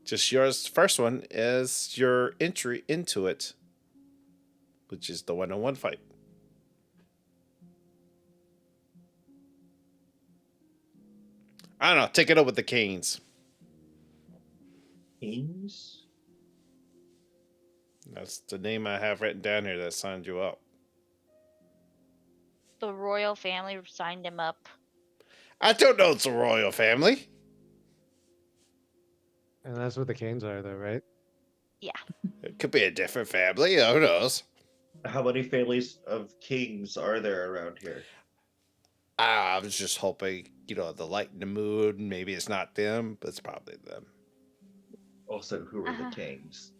Just yours. First one is your entry into it, which is the 101 fight. I don't know. Take it up with the Canes. Kings? That's the name I have written down here that signed you up. The royal family signed him up. I don't know it's a royal family. And that's what the Canes are, though, right? Yeah. It could be a different family. Who knows? How many families of kings are there around here? I was just hoping, the light in the mood. Maybe it's not them, but it's probably them. Also, who are Uh-huh. the kings?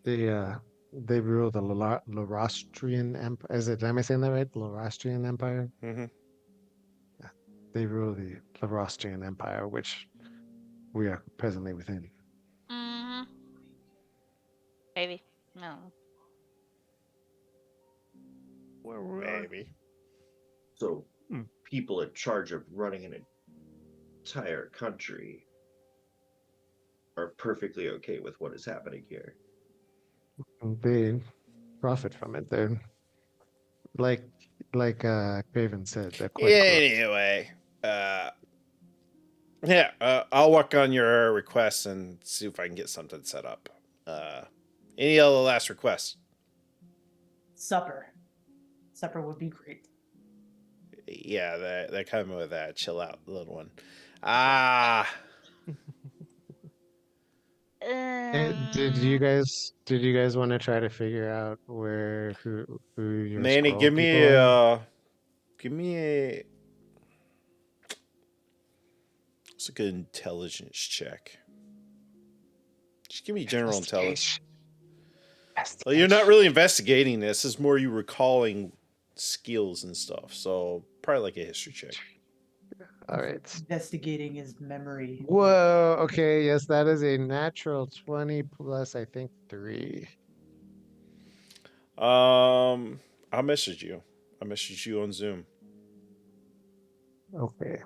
They rule the Lorostrian Empire. Am I saying that right? The Lorostrian Empire? Mm-hmm. They rule the Lorostrian Empire, which we are presently within. Mm-hmm. Maybe. No. Maybe. So, Hmm. people in charge of running an entire country are perfectly okay with what is happening here. They profit from it. They're like Craven said, they're quite corrupt. Anyway, I'll work on your requests and see if I can get something set up. Any other last requests? Supper. Supper would be great. Yeah, they're coming with that. Chill out, little one. Did you guys want to try to figure out who your Manny, scroll give me people are? a. What's a good intelligence check? Just give me general intelligence. Well, you're not really investigating this. It's more you recalling skills and stuff. So probably like a history check. All right. Investigating his memory. Whoa. Okay. Yes, that is a natural 20 plus, I think, 3. I'll message you. I'll message you on Zoom. Okay.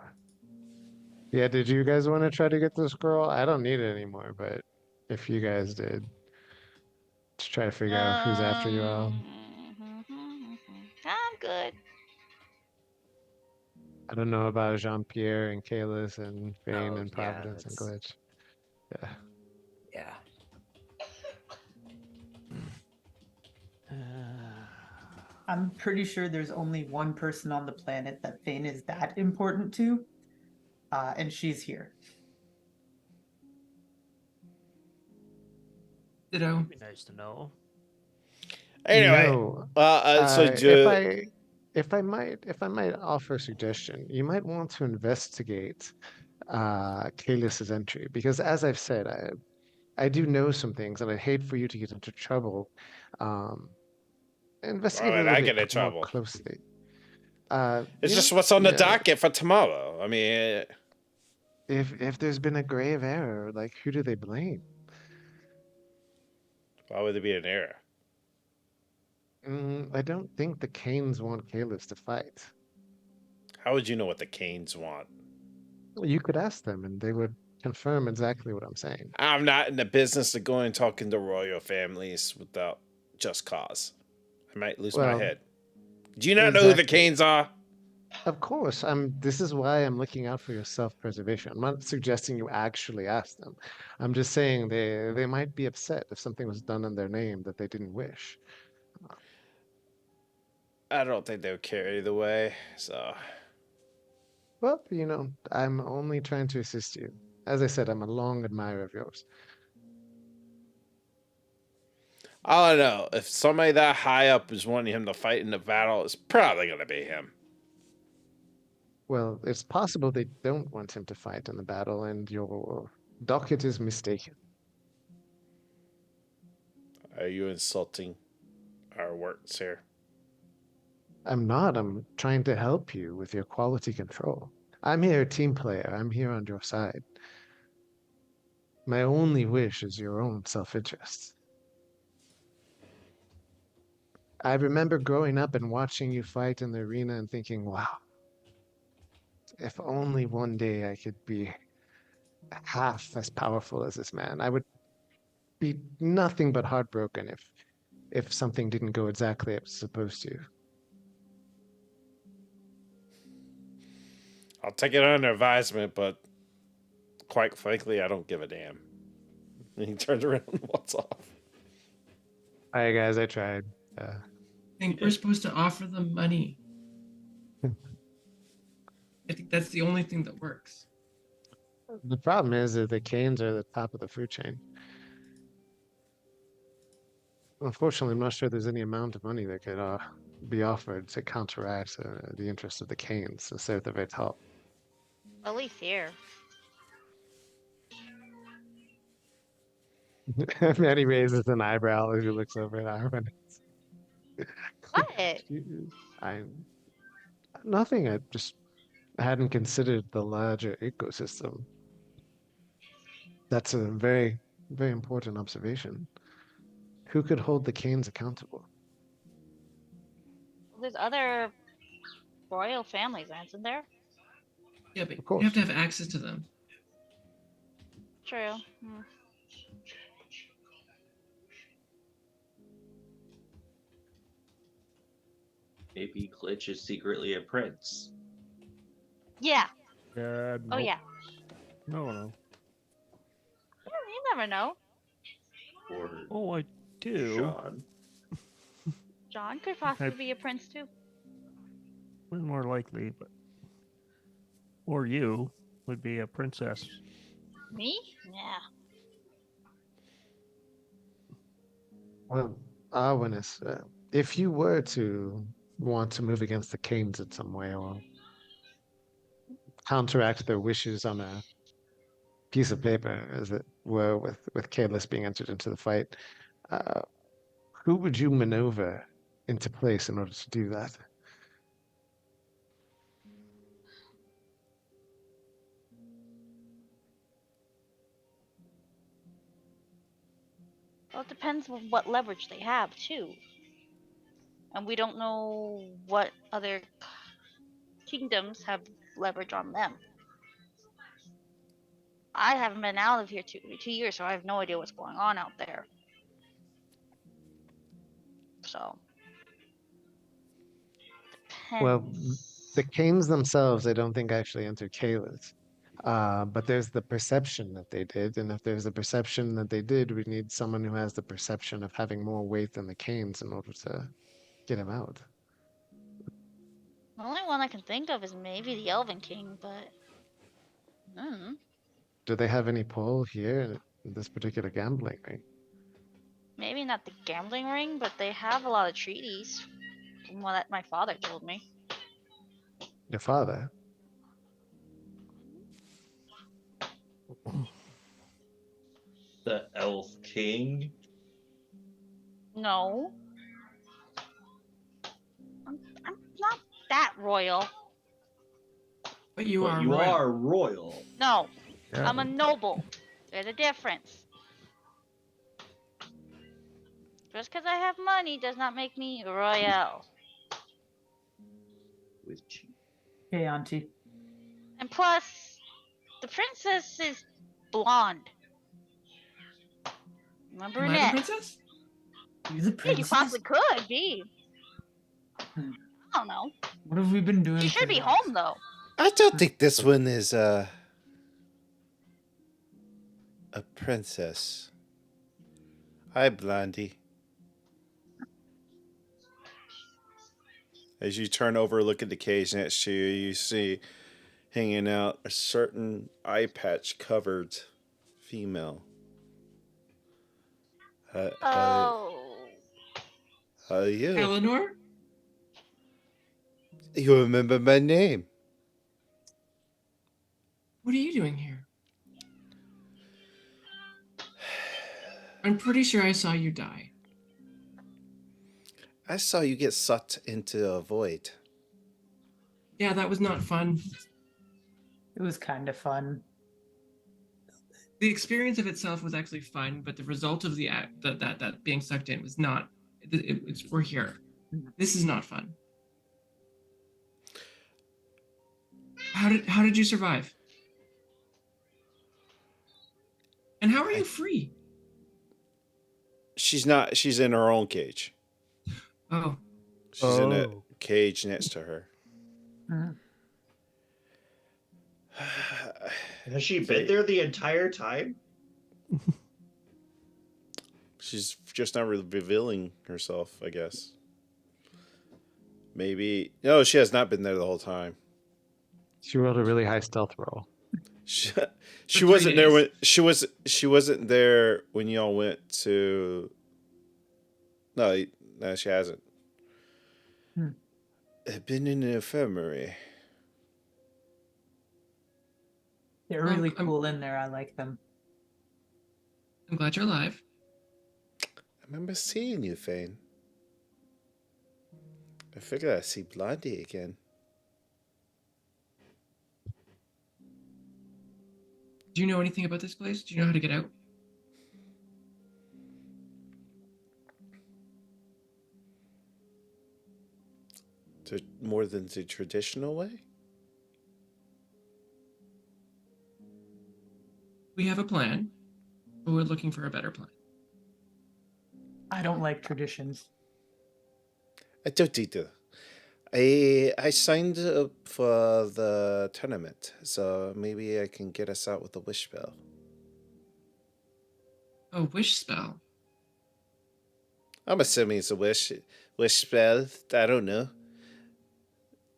Yeah. Did you guys want to try to get this girl? I don't need it anymore, but if you guys did, to try to figure out who's after you all. I'm good. I don't know about Jean-Pierre and Kalis and Vane Oh, and yeah, Providence and that's- Glitch. Yeah. Yeah. I'm pretty sure there's only one person on the planet that Fane is that important to, and she's here. Ditto. That'd be nice to know. Anyway, No, so if I might offer a suggestion, you might want to investigate Kalis's entry, because as I've said, I do know some things, and I'd hate for you to get into trouble. Investigate a Why would little I bit get in more trouble? closely. it's You just know, what's on the yeah, docket for tomorrow. I mean, if there's been a grave error, like who do they blame? why would there be an error? I don't think the Canes want Kalis to fight. How would you know what the Canes want? Well, you could ask them, and they would confirm exactly what I'm saying. I'm not in the business of going and talking to royal families without just cause. I might lose my Well, head. Do you not know who the exactly. Canes are? Of course, this is why I'm looking out for your self-preservation. I'm not suggesting you actually ask them. I'm just saying they might be upset if something was done in their name that they didn't wish. I don't think they would care either way. So Well, I'm only trying to assist you. As I said, I'm a long admirer of yours. I don't know. If somebody that high up is wanting him to fight in the battle, it's probably gonna be him. Well, it's possible they don't want him to fight in the battle, and your docket is mistaken. Are you insulting our works here? I'm not. I'm trying to help you with your quality control. I'm here a team player. I'm here on your side. My only wish is your own self-interest. I remember growing up and watching you fight in the arena and thinking, wow, if only one day I could be half as powerful as this man. I would be nothing but heartbroken if something didn't go exactly as it was supposed to. I'll take it under advisement, but quite frankly, I don't give a damn. And he turns around and walks off. All right, guys, I tried. I think we're supposed to offer them money. I think that's the only thing that works. The problem is that the Canes are the top of the food chain. Unfortunately, I'm not sure there's any amount of money that could be offered to counteract the interest of the Canes to stay at the very top. At least here. Manny raises an eyebrow as he looks over at Armin. What? I nothing. I just hadn't considered the larger ecosystem. That's a very, very important observation. Who could hold the Canes accountable? There's other royal families, isn't there? Yeah, but Of course. you have to have access to them. True. Maybe Glitch is secretly a prince. Yeah. Yeah. Oh yeah. No. You never know. Or Oh, I do. Sean. John could possibly be a prince too. More likely, but or you would be a princess. Me? Yeah. Well, Arwinis, if you were to want to move against the Canes in some way or counteract their wishes on a piece of paper, as it were, with Kalis being entered into the fight, who would you maneuver into place in order to do that? Well, it depends on what leverage they have too. And we don't know what other kingdoms have leverage on them. I haven't been out of here 2 years, so I have no idea what's going on out there. So. Well, Depends. the Canes themselves, I don't think actually entered Kalis. But there's the perception that they did, and if there's a perception that they did, we need someone who has the perception of having more weight than the Canes in order to get him out. The only one I can think of is maybe the Elven King, but. Do they have any pull here in this particular gambling ring? Maybe not the gambling ring, but they have a lot of treaties, from what my father told me. Your father? The Elf King? No. I'm not that royal. But you But are you royal. are royal. No, Yeah. I'm a noble. There's a difference. Just because I have money does not make me royal. With you. Hey, Auntie. And plus, the princess is blonde. I'm a Am I the brunette. princess? You the Yeah, you princess? possibly could be. Hmm. I don't know. What have we been doing? You should be today? home though. I don't think this one is a princess. Hi, Blondie. As you turn over, look at the cage next to you, you see hanging out a certain eye patch covered female. Oh. How are you? Eleanor? You remember my name? What are you doing here? I'm pretty sure I saw you die. I saw you get sucked into a void. Yeah, that was not fun. It was kind of fun. The experience of itself was actually fun, but the result of the act that being sucked in was not. We're here. This is not fun. How did you survive? And how are you free? She's not. She's in her own cage. Oh, She's in a cage next to her. Mhm. Has she been there the entire time? She's just not revealing herself, I guess. Maybe. No, she has not been there the whole time. She rolled a really high stealth roll. She, For she 3 wasn't there days. when she wasn't there when y'all went to. No, she hasn't. Hmm. I've been in the infirmary. They're really cool in there. I like them. I'm glad you're alive. I remember seeing you, Fane. I figured I'd see Blondie again. Do you know anything about this place? Do you know how to get out? More than the traditional way? We have a plan, but we're looking for a better plan. I don't like traditions. I don't either. I signed up for the tournament, so maybe I can get us out with a wish spell. A wish spell. I'm assuming it's a wish spell. I don't know.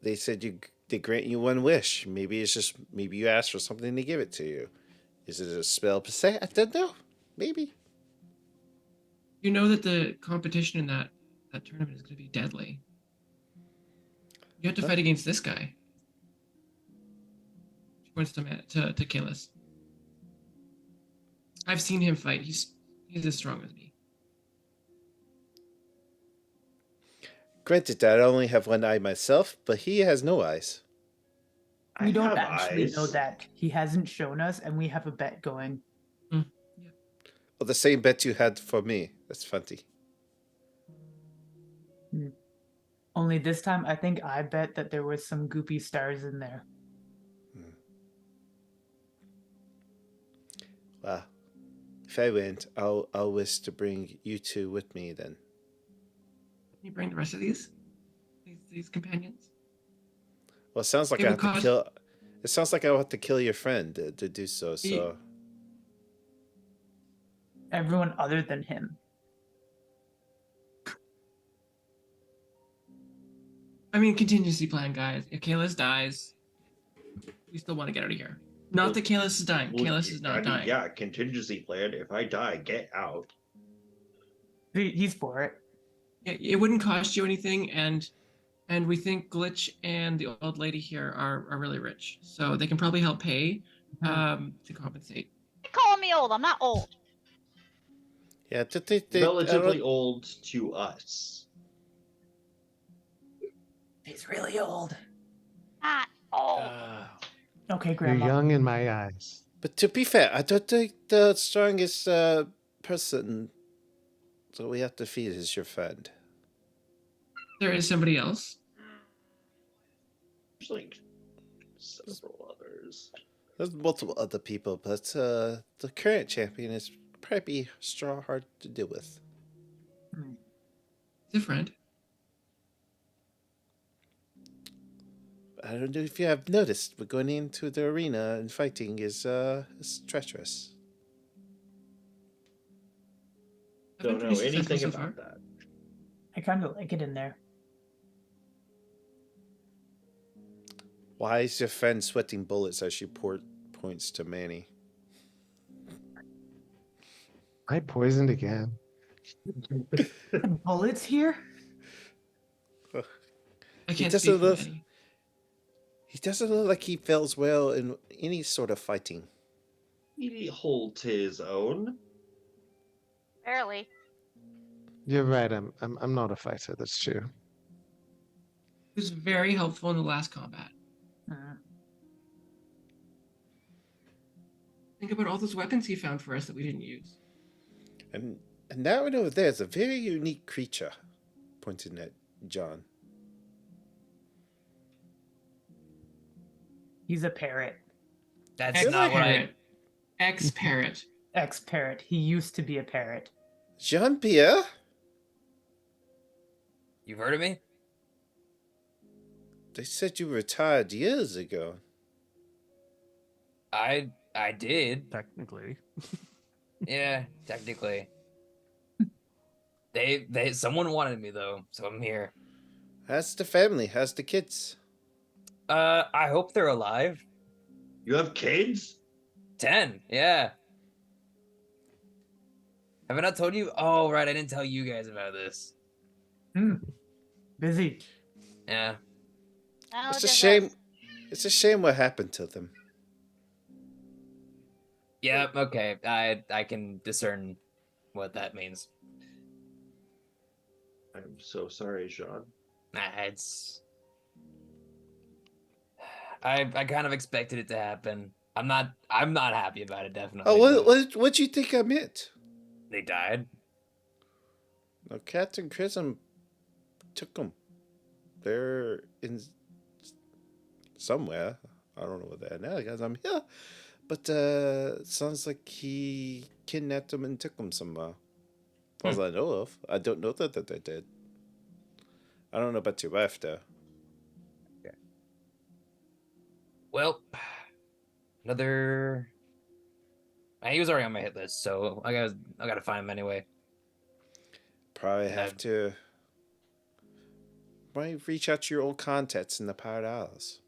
They said they grant you one wish. Maybe you ask for something to give it to you. Is it a spell per se? I don't know. Maybe. You know that the competition in that tournament is going to be deadly. You have to fight against this guy. She points to Kalis. I've seen him fight. He's as strong as me. Granted, I only have one eye myself, but he has no eyes. We don't have actually know eyes. that. He hasn't shown us, and we have a bet going. Well, the same bet you had for me. That's funny. Only this time, I think I bet that there was some goopy stars in there. Well, if I win, I'll wish to bring you two with me then. Can you bring the rest of these companions? Well, it sounds like It I would have to cost- kill. It sounds like I will have to kill your friend to do so. So Everyone other than him. I mean, contingency plan, guys. If Kalis dies, we still want to get out of here. Not that Kalis is dying. Well, Kalis is I not mean, dying. yeah, contingency plan. If I die, get out. He's for it. It wouldn't cost you anything, and we think Glitch and the old lady here are really rich, so they can probably help pay to compensate. You're calling me old. I'm not old. yeah, Relatively old to us. He's really old. Not old. Okay, You're Grandma. young in my eyes. But to be fair, I don't think the strongest person that we have to feed is your friend. There is somebody else. There's like several others. There's multiple other people, but the current champion is probably hard to deal with. He's a friend. I don't know if you have noticed, but going into the arena and fighting is treacherous. I've been Don't pretty know successful anything so about far. that. I kind of like it in there. Why is your friend sweating bullets as she points to Manny? I poisoned again. Bullets here? I He can't doesn't speak for look. Manny. He doesn't look like he fails well in any sort of fighting. He holds his own. Barely. You're right. I'm not a fighter. That's true. He was very helpful in the last combat. Mm. Think about all those weapons he found for us that we didn't use. And that one over there is a very unique creature, pointing at John. He's a parrot. That's Ex not what I. parrot. Ex parrot. Ex-parrot. He used to be a parrot. Jean Pierre? You've heard of me? They said you retired years ago. I did. Technically. Yeah, technically. Someone wanted me though, so I'm here. How's the family? How's the kids? I hope they're alive. You have kids? 10, yeah. Have I not told you? Oh, right, I didn't tell you guys about this. Busy. Yeah. Oh, It's a just shame. us. It's a shame what happened to them. Yeah, okay. I can discern what that means. I'm so sorry, Jean. Nah, it's. I kind of expected it to happen. I'm not happy about it, definitely. Oh, but what do you think I meant? they died. No, Captain Chrism took them. They're in somewhere. I don't know what they are now, guys. I'm here. But it sounds like he kidnapped them and took them somewhere. As I know of. I don't know that they did. I don't know about your wife, though. Okay. Well, another. He was already on my hit list, so I gotta find him anyway. Probably have to. Might reach out to your old contacts in the Pirate Isles.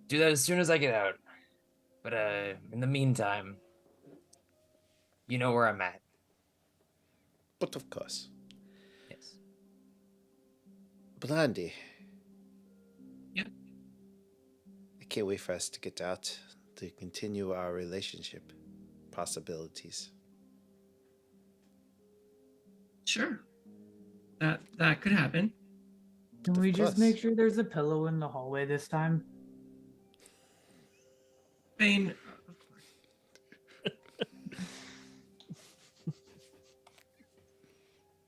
Do that as soon as I get out. But in the meantime, you know where I'm at. But of course. Yes. Blondie. Yeah. I can't wait for us to get out to continue our relationship possibilities. Sure. That could happen. Can Of we just course. make sure there's a pillow in the hallway this time? Bane,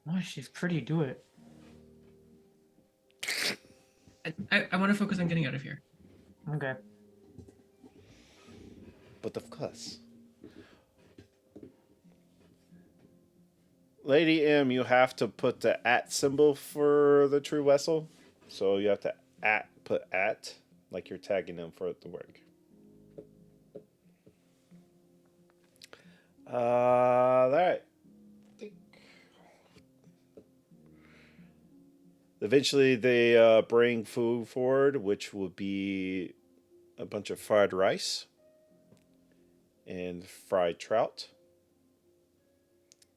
Oh, she's pretty. Do it. I want to focus on getting out of here. Okay. But of course. Lady M, you have to put the @ symbol for the true vessel. So you have to put @ like you're tagging them for it to work. All right. Eventually, they bring food forward, which will be a bunch of fried rice and fried trout.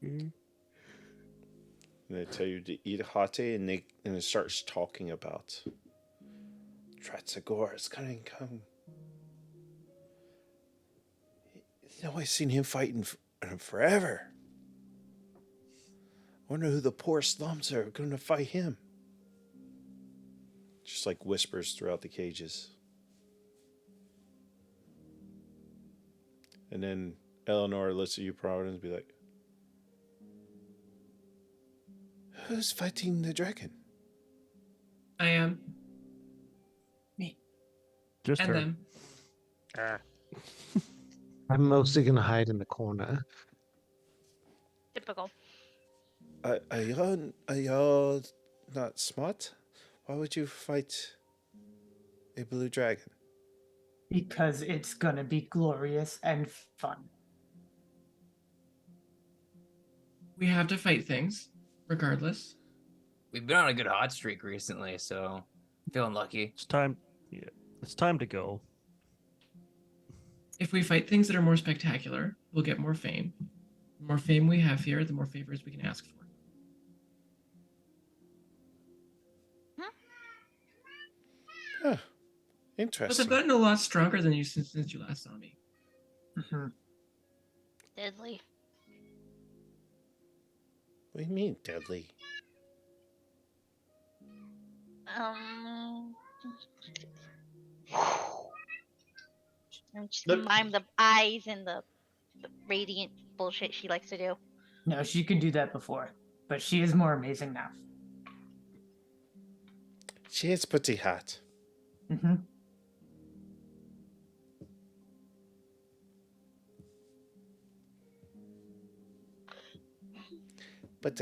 And they tell you to eat hate, and it starts talking about Tratzagor is gonna come. You know, I've seen him fighting forever. I wonder who the poor slums are gonna fight him. Just like whispers throughout the cages. And then Eleanor looks at you, Providence, and be like, who's fighting the dragon? I am. Me. Just And her. them. I'm mostly gonna hide in the corner. Typical. Are y'all not smart? Why would you fight a blue dragon? Because it's gonna be glorious and fun. We have to fight things, regardless. We've been on a good hot streak recently, so I'm feeling lucky. It's time. Yeah, it's time to go. If we fight things that are more spectacular, we'll get more fame. The more fame we have here, the more favors we can ask for. Huh. But Interesting. I've gotten a lot stronger than you since you last saw me. Mhm. Deadly. What do you mean, deadly? And just Look- mime the eyes and the radiant bullshit she likes to do. No, she could do that before, but she is more amazing now. She is pretty hot. Hmm. But,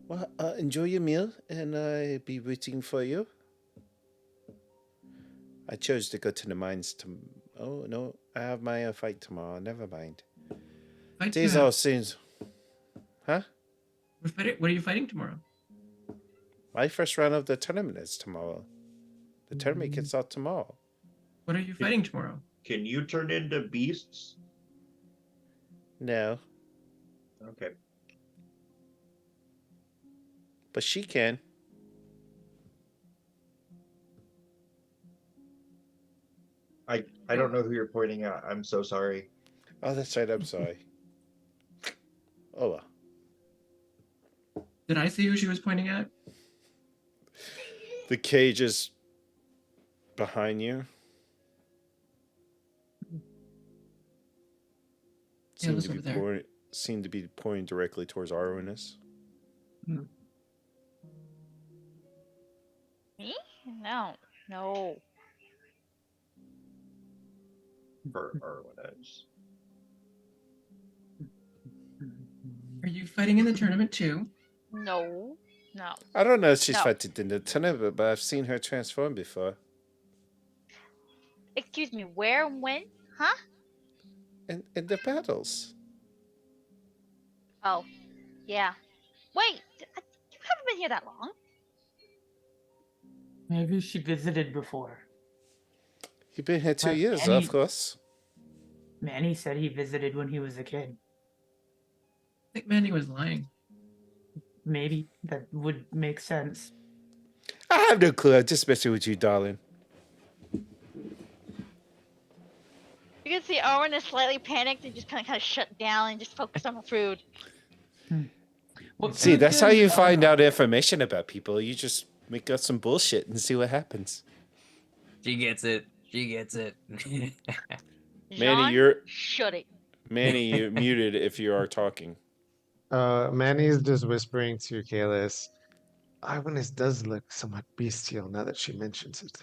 well, enjoy your meal, and I'll be waiting for you. I chose to go to the mines Oh, no, I have my fight tomorrow. Never mind. Fight These you all have. seems... Huh? What are you fighting tomorrow? My first round of the tournament is tomorrow. The tournament gets out tomorrow. What are you fighting tomorrow? Can you turn into beasts? No, Okay. but she can. I don't know who you're pointing at. I'm so sorry. Oh, that's right. I'm sorry. Oh, well. Did I see who she was pointing at? The cage is behind you. Yeah, it was over there. Seem to be pointing directly towards Arwenus. Me? No. No. For Arwenus. Are you fighting in the tournament too? No. No. I don't know if she's No. fighting in the tournament, but I've seen her transform before. Excuse me, where and when? Huh? In the battles. Oh. Yeah. Wait, you haven't been here that long. Maybe she visited before. You've been here 2 But years, any- of course. Manny said he visited when he was a kid. I think Mandy was lying. Maybe that would make sense. I have no clue. I'm just messing with you, darling. You can see Owen is slightly panicked and just kind of shut down and just focused on the food. What See, food that's how does you find Arno- out information about people. You just make up some bullshit and see what happens. She gets it. She gets it. Manny, Jean, shut it. Manny, you're muted if you are talking. Manny's just whispering to Kalis. Arwenus does look somewhat bestial now that she mentions it.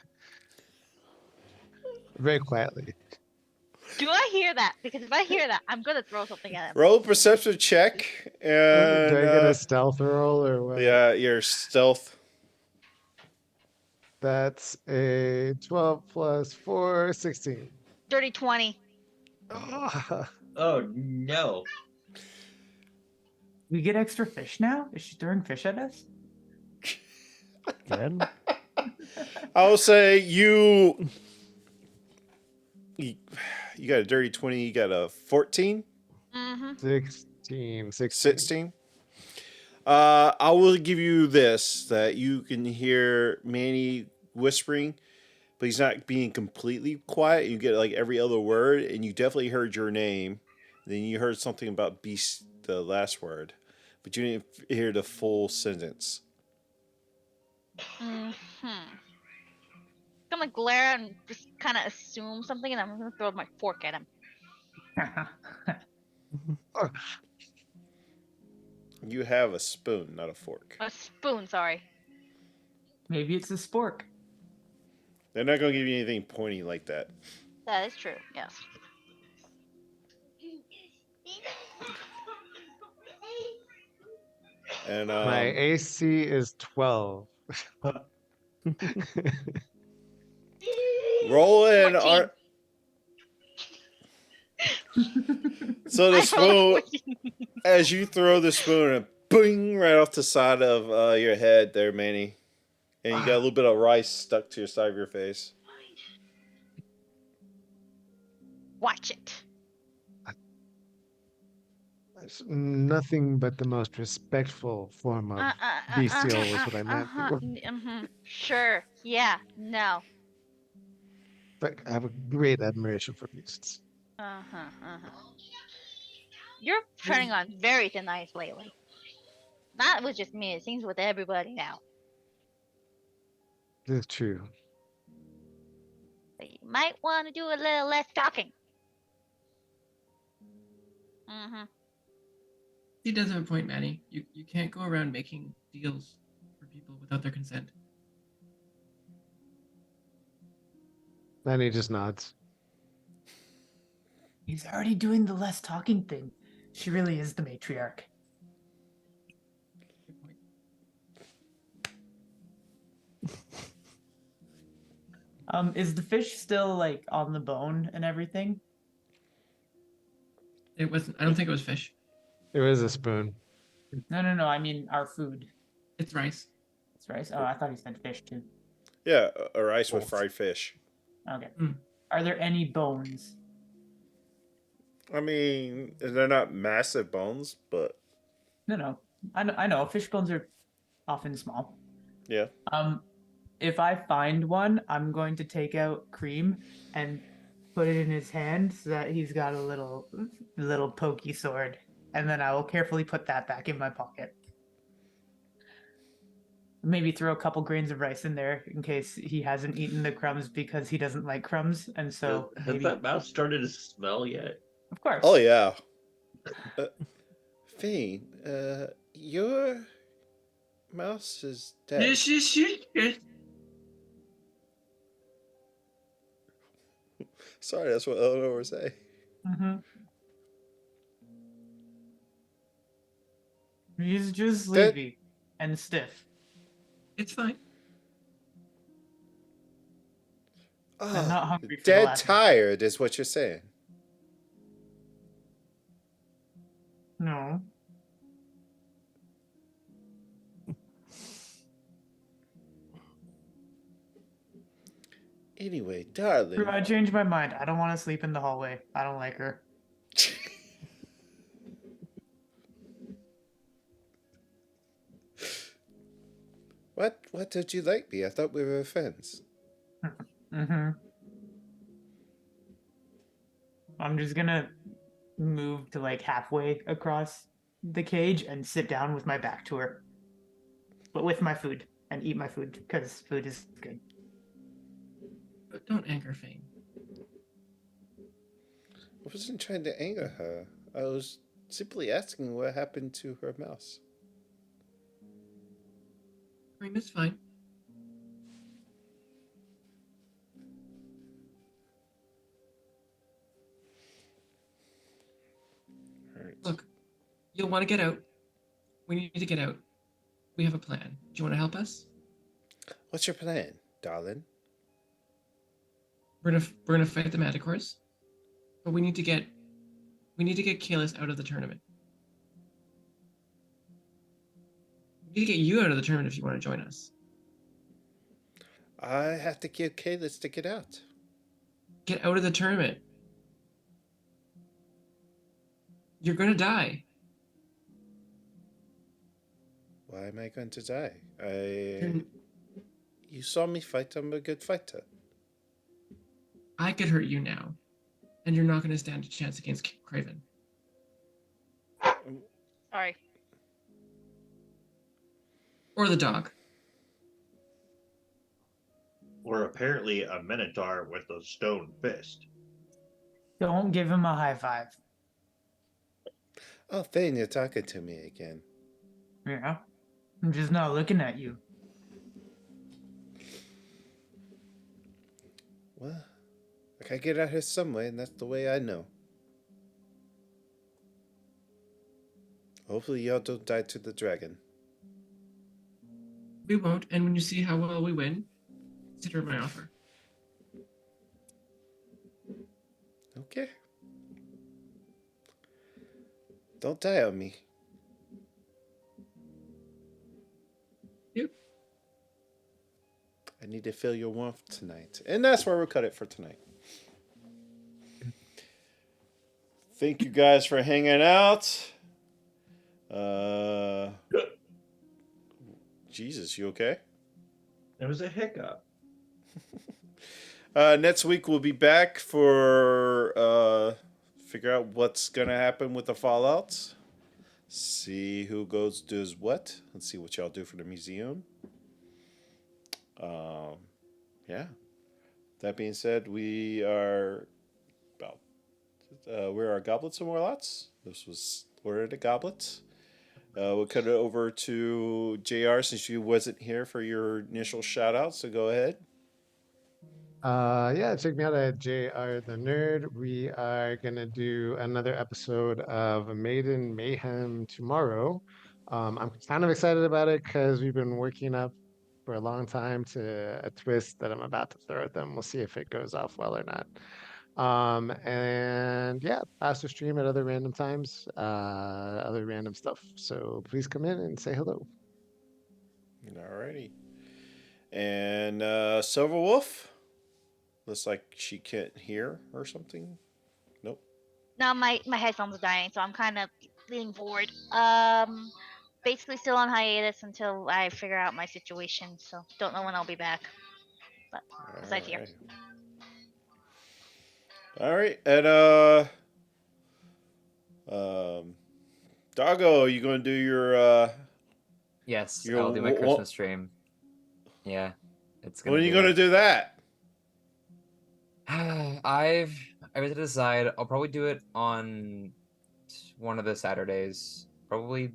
Very quietly. Do I hear that? Because if I hear that, I'm gonna throw something at him. Roll a perception check, and Do I get a stealth roll or what? yeah, your stealth. That's a 12 plus 4, 16. Dirty 20. Ah, Oh no. We get extra fish now? Is she throwing fish at us? Again? I will say you got a dirty 20. You got a 14, Mm-hmm. 16. 16. I will give you this, that you can hear Manny whispering, but he's not being completely quiet. You get like every other word, and you definitely heard your name. Then you heard something about beast, the last word, but you didn't hear the full sentence. Mm-hmm. I'm gonna glare and just kind of assume something, and I'm gonna throw my fork at him. You have a spoon, not a fork. A spoon, sorry. Maybe it's a spork. They're not going to give you anything pointy like that. That is true. Yes. And My AC is 12. roll in 14. art. So the I rolled a spoon, 14. as you throw the spoon, and bing right off the side of your head there, Manny. And you got a little bit of rice stuck to your side of your face. Watch it. It's nothing but the most respectful form of bestial was what I meant. Sure. Yeah. No. But I have a great admiration for beasts. You're turning on very thin ice lately. Not with just me. It seems with everybody now. This is true. So you might want to do a little less talking. He does have a point, Manny. You can't go around making deals for people without their consent. And he just nods. He's already doing the less talking thing. She really is the matriarch. Good point. Is the fish still like on the bone and everything? It wasn't. I don't think it was fish. It was a spoon. No. I mean our food. It's rice. It's rice. Oh, I thought he said fish too. Yeah, a rice with fried fish. Okay. Mm. Are there any bones? I mean, they're not massive bones, but No. I know. Fish bones are often small. yeah. If I find one, I'm going to take out Cream and put it in his hand so that he's got a little pokey sword, and then I will carefully put that back in my pocket. Maybe throw a couple grains of rice in there in case he hasn't eaten the crumbs because he doesn't like crumbs, and so Has maybe, that mouse started to smell yet? of course. Oh yeah. Fiend, your mouse is dead. Yes. Sorry, that's what Eleanor was saying. He's just That- sleepy and stiff. It's fine. I'm not hungry for the Dead last tired is what you're saying. No. Anyway, darling. I changed my mind. I don't want to sleep in the hallway. I don't like her. What did you like me? I thought we were friends. I'm just gonna move to like halfway across the cage and sit down with my back to her, but with my food, and eat my food because food is good. But don't anger Fane. I wasn't trying to anger her. I was simply asking what happened to her mouse. I mean, it's fine. Right. Look, you'll want to get out. We need to get out. We have a plan. Do you want to help us? What's your plan, darling? We're gonna fight the Manticores, but we need to get Kalis out of the tournament. We need to get you out of the tournament if you want to join us. I have to kill Kalis to get out. Get out of the tournament. You're gonna die. Why am I going to die? You're- You saw me fight. I'm a good fighter. I could hurt you now, and you're not gonna stand a chance against Craven. Sorry. Or the dog. Or apparently a minotaur with a stone fist. Don't give him a high five. Oh, Thane, you're talking to me again. Yeah. I'm just not looking at you. Well, I gotta get out here some way, and that's the way I know. Hopefully y'all don't die to the dragon. We won't, and when you see how well we win, consider my offer. Okay. Don't die on me. Yep. I need to feel your warmth tonight. And that's where we'll cut it for tonight. Thank you guys for hanging out. Jesus, you okay? It was a hiccup. Next week we'll be back for figure out what's gonna happen with the fallouts. See who does what. Let's see what y'all do for the museum. Yeah. That being said, we're our Goblets and Warlocks. This was Lord of the Goblets. We'll cut it over to JR since you wasn't here for your initial shout out, so go ahead. Yeah, check me out at JR the Nerd. We are gonna do another episode of Maiden Mayhem tomorrow. I'm kind of excited about it because we've been working up for a long time to a twist that I'm about to throw at them. We'll see if it goes off well or not. And yeah, faster stream at other random times, other random stuff. So please come in and say hello. Alrighty. And Silver Wolf? Looks like she can't hear or something. Nope. No, my headphones are dying, so I'm kind of leaning forward. Basically still on hiatus until I figure out my situation. So don't know when I'll be back. But besides here. All right, and Doggo, you gonna do your Yes, your I'll do my Christmas stream. Yeah, it's gonna. When are you gonna do that? I was to decide. I'll probably do it on one of the Saturdays. Probably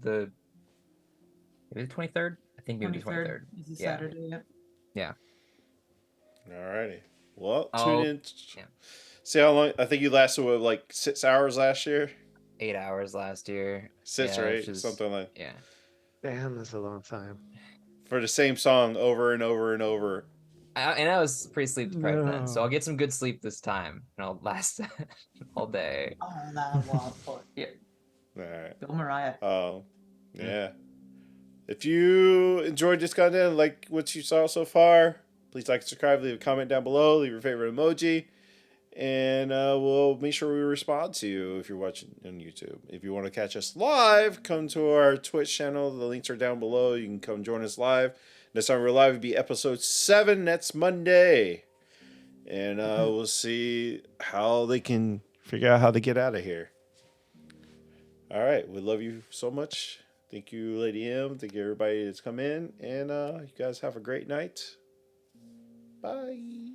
maybe the 23rd. I think maybe the 23rd. Is a Saturday. Yep. Yeah. Alrighty. Well, tune in. Yeah. See how long? I think you lasted with like 6 hours last year. 8 hours last year. 6 or 8, something like. Yeah. Damn, that's a long time. For the same song over and over and over. And I was pretty sleep deprived then, so I'll get some good sleep this time, and I'll last all day. Oh, that was fun. Yeah. All right. Bill Mariah. Oh, yeah. If you enjoyed this content, like what you saw so far, please like and subscribe, leave a comment down below, leave your favorite emoji, and we'll make sure we respond to you if you're watching on YouTube. If you want to catch us live, come to our Twitch channel. The links are down below. You can come join us live. Next time we're live will be episode 7. That's Monday. And we'll see how they can figure out how to get out of here. All right. We love you so much. Thank you, Lady M. Thank you, everybody that's come in. And you guys have a great night. Bye.